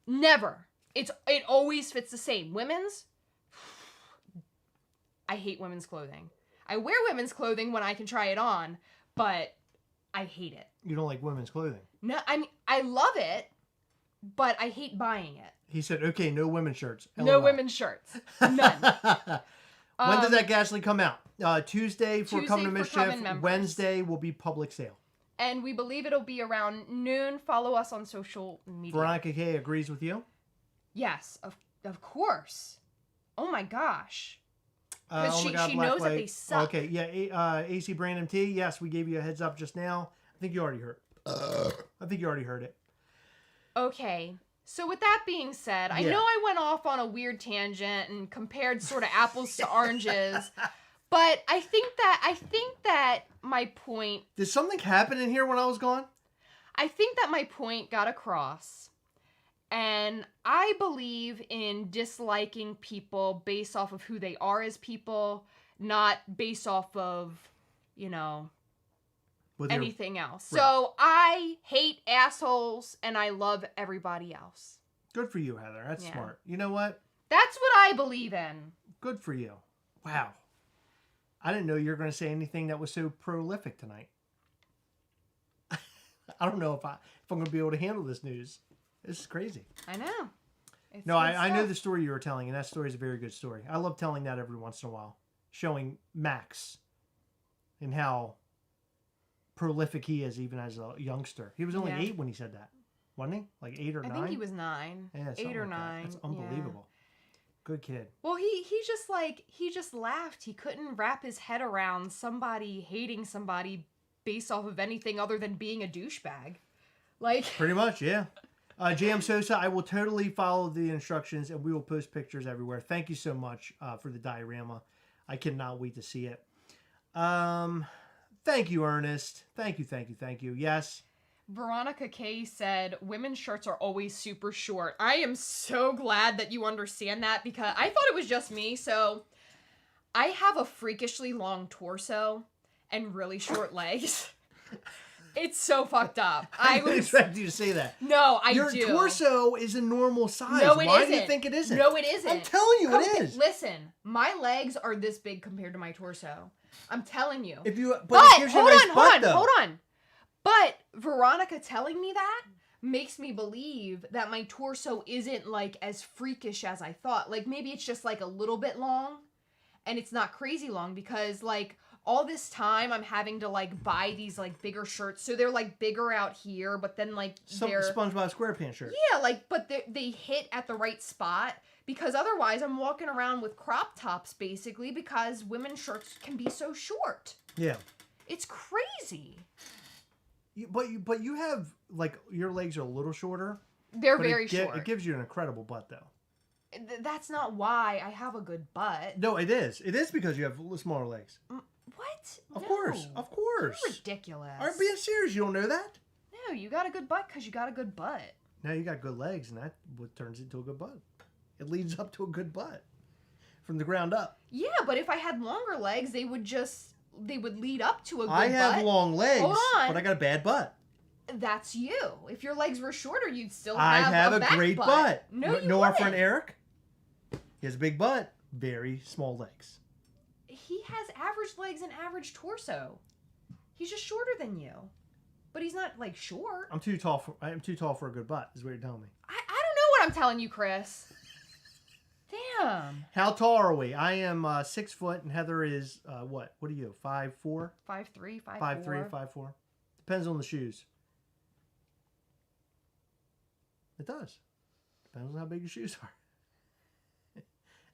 Never. It always fits the same. Women's, I hate women's clothing. I wear women's clothing when I can try it on, but I hate it. You don't like women's clothing? No, I mean, I love it, but I hate buying it. He said, okay, no women's shirts. No women's shirts. None. When does that Gastley come out? Tuesday for Coven of Mischief. Members. Wednesday will be public sale. And we believe it'll be around noon. Follow us on social media. Veronica K agrees with you? Yes, of course. Oh my gosh. Because she Black knows Light. that they suck. Okay, yeah, AC Brandon T. Yes, we gave you a heads up just now. I think you already heard. I think you already heard it. Okay. So with that being said, I know I went off on a weird tangent and compared sort of apples to oranges, but I think that my point... Did something happen in here when I was gone? I think that my point got across, and I believe in disliking people based off of who they are as people, not based off of, anything else. Right. So I hate assholes and I love everybody else. Good for you, Heather. That's smart. You know what? That's what I believe in. Good for you. Wow. I didn't know you were going to say anything that was so prolific tonight. I don't know if I'm going to be able to handle this news. This is crazy. I know. No, I know the story you were telling, and that story is a very good story. I love telling that every once in a while, showing Max and how prolific he is even as a youngster. He was only 8 when he said that, wasn't he? Like 8 or 9? I think he was 9. Yeah, 8 or 9. That's unbelievable. Good kid. Well, he just laughed. He couldn't wrap his head around somebody hating somebody based off of anything other than being a douchebag. Like pretty much, yeah. JM Sosa, I will totally follow the instructions and we will post pictures everywhere. Thank you so much for the diorama. I cannot wait to see it. Thank you, Ernest. Thank you. Yes. Veronica K said, women's shirts are always super short. I am so glad that you understand that because I thought it was just me. So I have a freakishly long torso and really short legs. It's so fucked up. I didn't expect you to say that. No, I do. Your torso is a normal size. No, it Why isn't. do you think it isn't? No, it isn't. I'm telling you it is. Listen, my legs are this big compared to my torso. I'm telling you. But it gives you a nice butt, though. Hold on. But Veronica telling me that makes me believe that my torso isn't like as freakish as I thought. Like maybe it's just like a little bit long and it's not crazy long because like all this time I'm having to like buy these like bigger shirts. So they're like bigger out here, but then like they're SpongeBob SquarePants shirts. Yeah, like but they hit at the right spot because otherwise I'm walking around with crop tops basically because women's shirts can be so short. Yeah. It's crazy. But you have like your legs are a little shorter. They're very short. It gives you an incredible butt though. That's not why I have a good butt. No, it is. It is because you have smaller legs. What? Of course. You're ridiculous. Aren't being serious. You don't know that? No, you got a good butt because you got a good butt. Now you got good legs, and that what turns into a good butt. It leads up to a good butt from the ground up. Yeah, but if I had longer legs, they would lead up to a good butt. I have long legs, Hold on. but I got a bad butt. That's you. If your legs were shorter, you'd still I have a back great butt. No, you know our wouldn't. friend Eric? He has a big butt, very small legs. He has average legs and average torso. He's just shorter than you. But he's not like short. I'm too tall for a good butt, is what you're telling me. I don't know what I'm telling you, Chris. Damn. How tall are we? I am 6 foot, and Heather is what? What are you? 5'4"? 5'3", 5'4". 5'3", 5'4". Depends on the shoes. It does. Depends on how big your shoes are.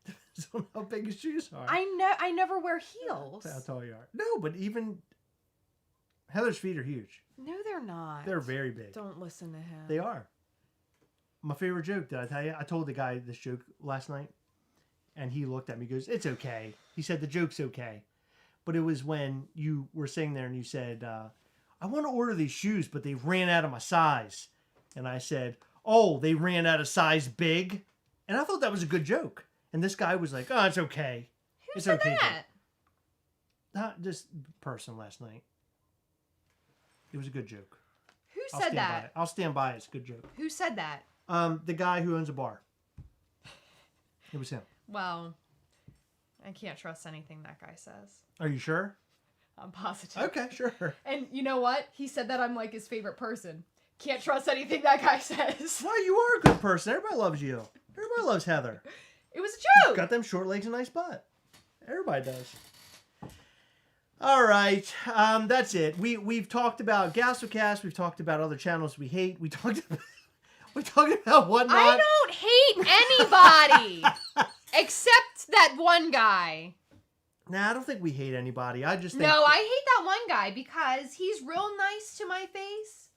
Depends on how big your shoes are. I never wear heels. That's how tall you are. No, but even Heather's feet are huge. No, they're not. They're very big. Don't listen to him. They are. My favorite joke, did I tell you? I told the guy this joke last night, and he looked at me and goes, "It's okay." He said, "The joke's okay." But it was when you were sitting there and you said, "I want to order these shoes, but they ran out of my size." And I said, "Oh, they ran out of size big?" And I thought that was a good joke. And this guy was like, "Oh, it's okay. Who said that? this person last night. It was a good joke. Who said that? I'll stand by it. It's a good joke. Who said that? The guy who owns a bar. It was him. Well, I can't trust anything that guy says. Are you sure? I'm positive. Okay, sure. And you know what? He said that I'm like his favorite person. Can't trust anything that guy says. Well, you are a good person. Everybody loves you. Everybody loves Heather. It was a joke. Got them short legs and nice butt. Everybody does. All right, that's it. We've talked about Gastlecast. We've talked about other channels we hate. We talked about whatnot. I don't hate anybody except that one guy. Nah, I don't think we hate anybody. I just think... No, I hate that one guy because he's real nice to my face,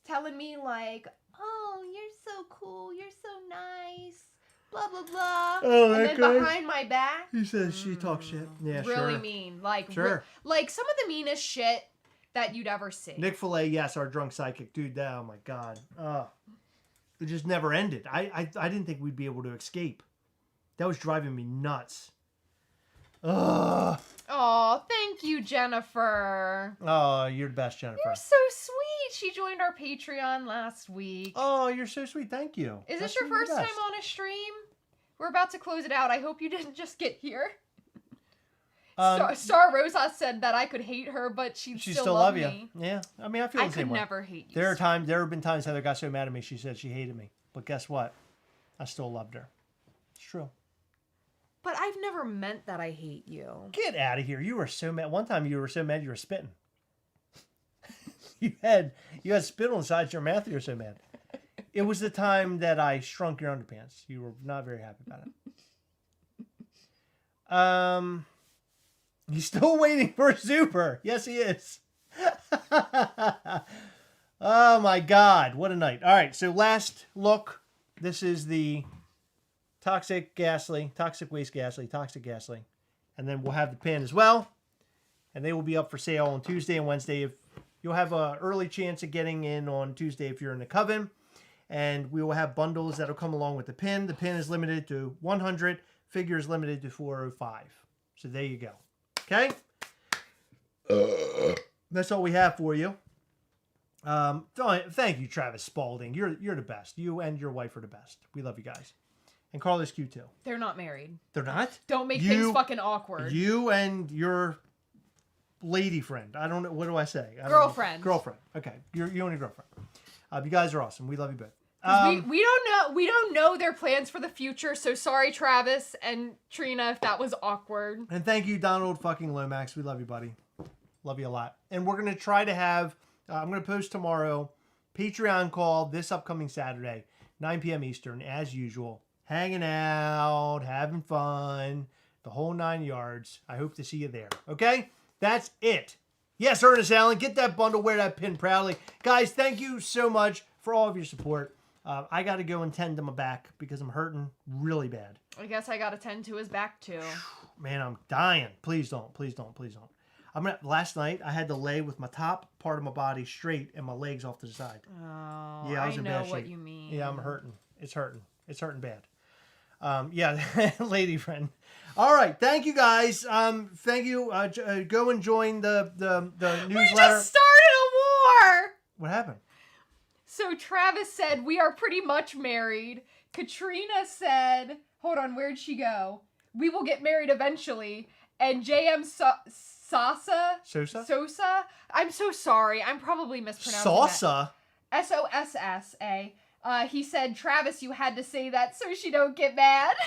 telling me like, "Oh, you're so cool. You're so nice." Blah blah blah. Oh, and then guy. behind my back, He says she talks shit. Yeah, really sure. mean. Like, Sure. like some of the meanest shit that you'd ever see. Nick Fillet, yes, our drunk psychic dude. Oh my god, it just never ended. I didn't think we'd be able to escape. That was driving me nuts. Ugh. Oh, thank you, Jennifer. Oh, you're the best, Jennifer. You're so sweet. She joined our Patreon last week. Oh, you're so sweet. Thank you. Is That's this your really first the time best. on a stream? We're about to close it out. I hope you didn't just get here. Star Rosa said that I could hate her, but she'd still love me. you. Yeah, I mean, I feel I the same could way. never hate you. There have been times Heather got so mad at me. She said she hated me, but guess what? I still loved her. It's true. But I've never meant that I hate you. Get out of here! You were so mad. One time you were so mad you were spitting. you had spit on the sides of your mouth. You were so mad. It was the time that I shrunk your underpants. You were not very happy about it. He's still waiting for Super. Yes, he is. Oh my God, what a night! All right, so last look. This is the Toxic Gastley, Toxic Waste Gastley, Toxic Gastley. And then we'll have the pin as well. And they will be up for sale on Tuesday and Wednesday. If you'll have an early chance of getting in on Tuesday if you're in the Coven. And we will have bundles that'll come along with the pin. The pin is limited to 100. Figure is limited to 405. So there you go. Okay? That's all we have for you. Thank you, Travis Spalding. You're the best. You and your wife are the best. We love you guys. And Carlos Q too. They're not married. They're not? Don't make things fucking awkward. You and your lady friend. I don't know. What do I say? Girlfriend. Girlfriend. Okay. You and your girlfriend. You guys are awesome. We love you both. We don't know their plans for the future. So sorry, Travis and Trina, if that was awkward. And thank you, Donald fucking Lomax. We love you, buddy. Love you a lot. And we're going to try to have, I'm going to post tomorrow, Patreon call this upcoming Saturday, 9 p.m. Eastern, as usual. Hanging out, having fun, the whole 9 yards. I hope to see you there. Okay? That's it. Yes, Ernest Allen, get that bundle, wear that pin proudly. Guys, thank you so much for all of your support. I got to go and tend to my back because I'm hurting really bad. I guess I got to tend to his back too. Man, I'm dying. Please don't. Please don't. Please don't. Last night, I had to lay with my top part of my body straight and my legs off to the side. Oh, yeah, I was in bad know shape. what you mean. Yeah, I'm hurting. It's hurting. It's hurting bad. Yeah, lady friend. All right, thank you guys. Thank you. Go and join the newsletter. We just started a war. What happened? So Travis said we are pretty much married. Katrina said, hold on, where'd she go? We will get married eventually. And JM Sosa. I'm so sorry. I'm probably mispronouncing Sosa. that. Sossa. He said, Travis, you had to say that so she don't get mad.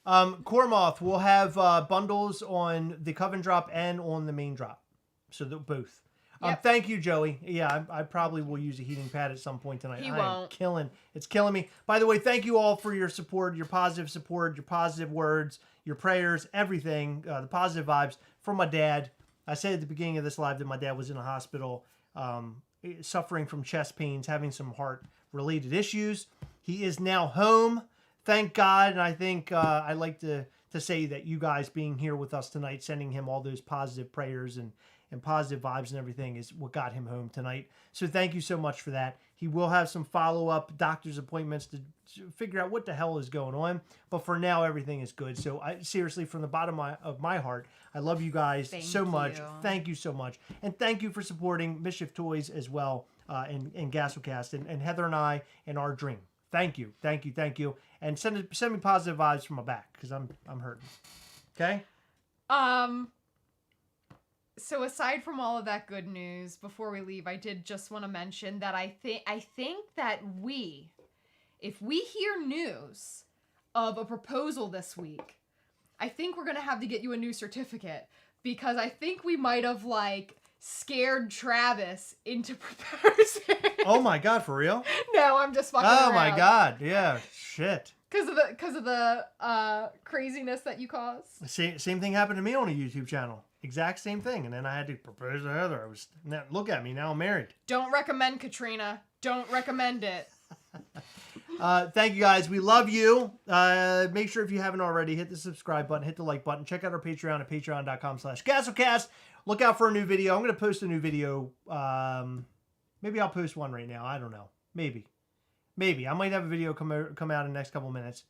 Cormoth will have bundles on the Coven drop and on the main drop. So both. Yep. Thank you, Joey. Yeah, I probably will use a heating pad at some point tonight. He won't. It's killing me. By the way, thank you all for your support, your positive words, your prayers, everything, the positive vibes from my dad. I said at the beginning of this live that my dad was in a hospital, suffering from chest pains, having some heart-related issues. He is now home, thank God. And I think I'd like to say that you guys being here with us tonight, sending him all those positive prayers and and positive vibes and everything is what got him home tonight. So thank you so much for that. He will have some follow-up doctor's appointments to figure out what the hell is going on. But for now, everything is good. So I seriously, from the bottom of my heart, I love you guys so much. Thank you so much. And thank you for supporting Mischief Toys as well and Gastlecast and Heather and I and our dream. Thank you. Thank you. Thank you. And send me positive vibes from my back because I'm hurting. Okay? So aside from all of that good news, before we leave, I did just want to mention that I think that if we hear news of a proposal this week, I think we're going to have to get you a new certificate because I think we might have scared Travis into proposing. Oh my God, for real? No, I'm just fucking around. Oh my God, yeah, shit. Because of the craziness that you cause. Same thing happened to me on a YouTube channel. Exact same thing. And then I had to propose to Heather. Look at me, now I'm married. Don't recommend Katrina. Don't recommend it. Thank you guys. We love you. Make sure if you haven't already, hit the subscribe button, hit the like button. Check out our Patreon at patreon.com/Gastlecast. Look out for a new video. I'm going to post a new video. Maybe I'll post one right now. I don't know. Maybe. I might have a video come out in the next couple minutes.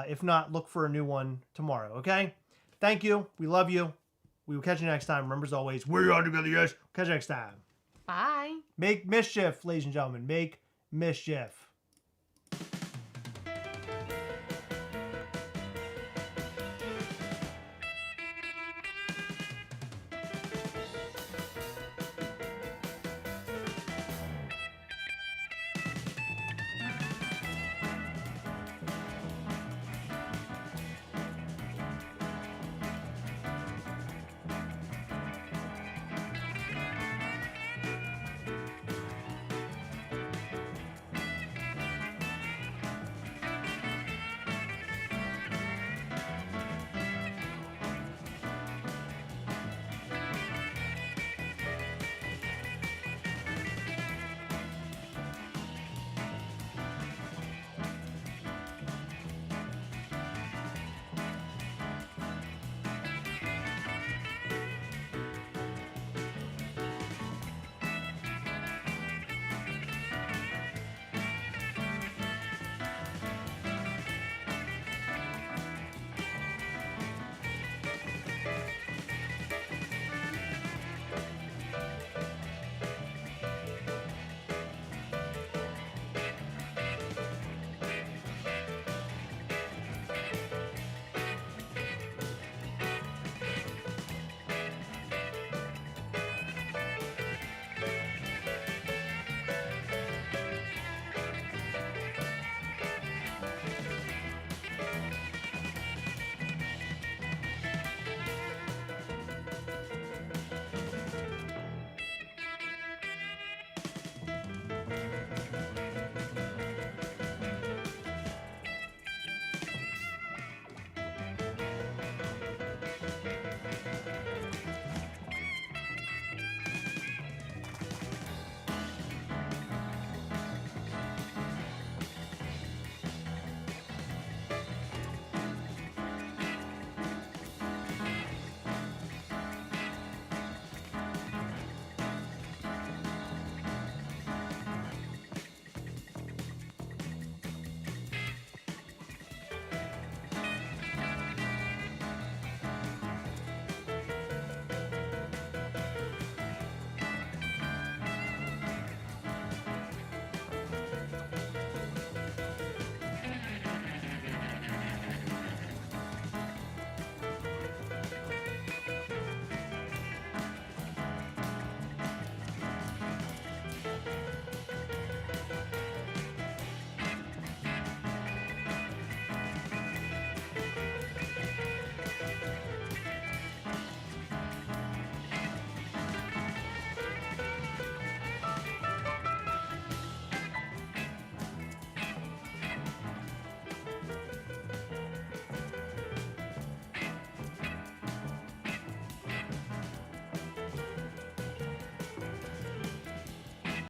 If not, look for a new one tomorrow, okay? Thank you. We love you. We will catch you next time. Remember, as always, we are together, yes. Catch you next time. Bye. Make mischief, ladies and gentlemen. Make mischief.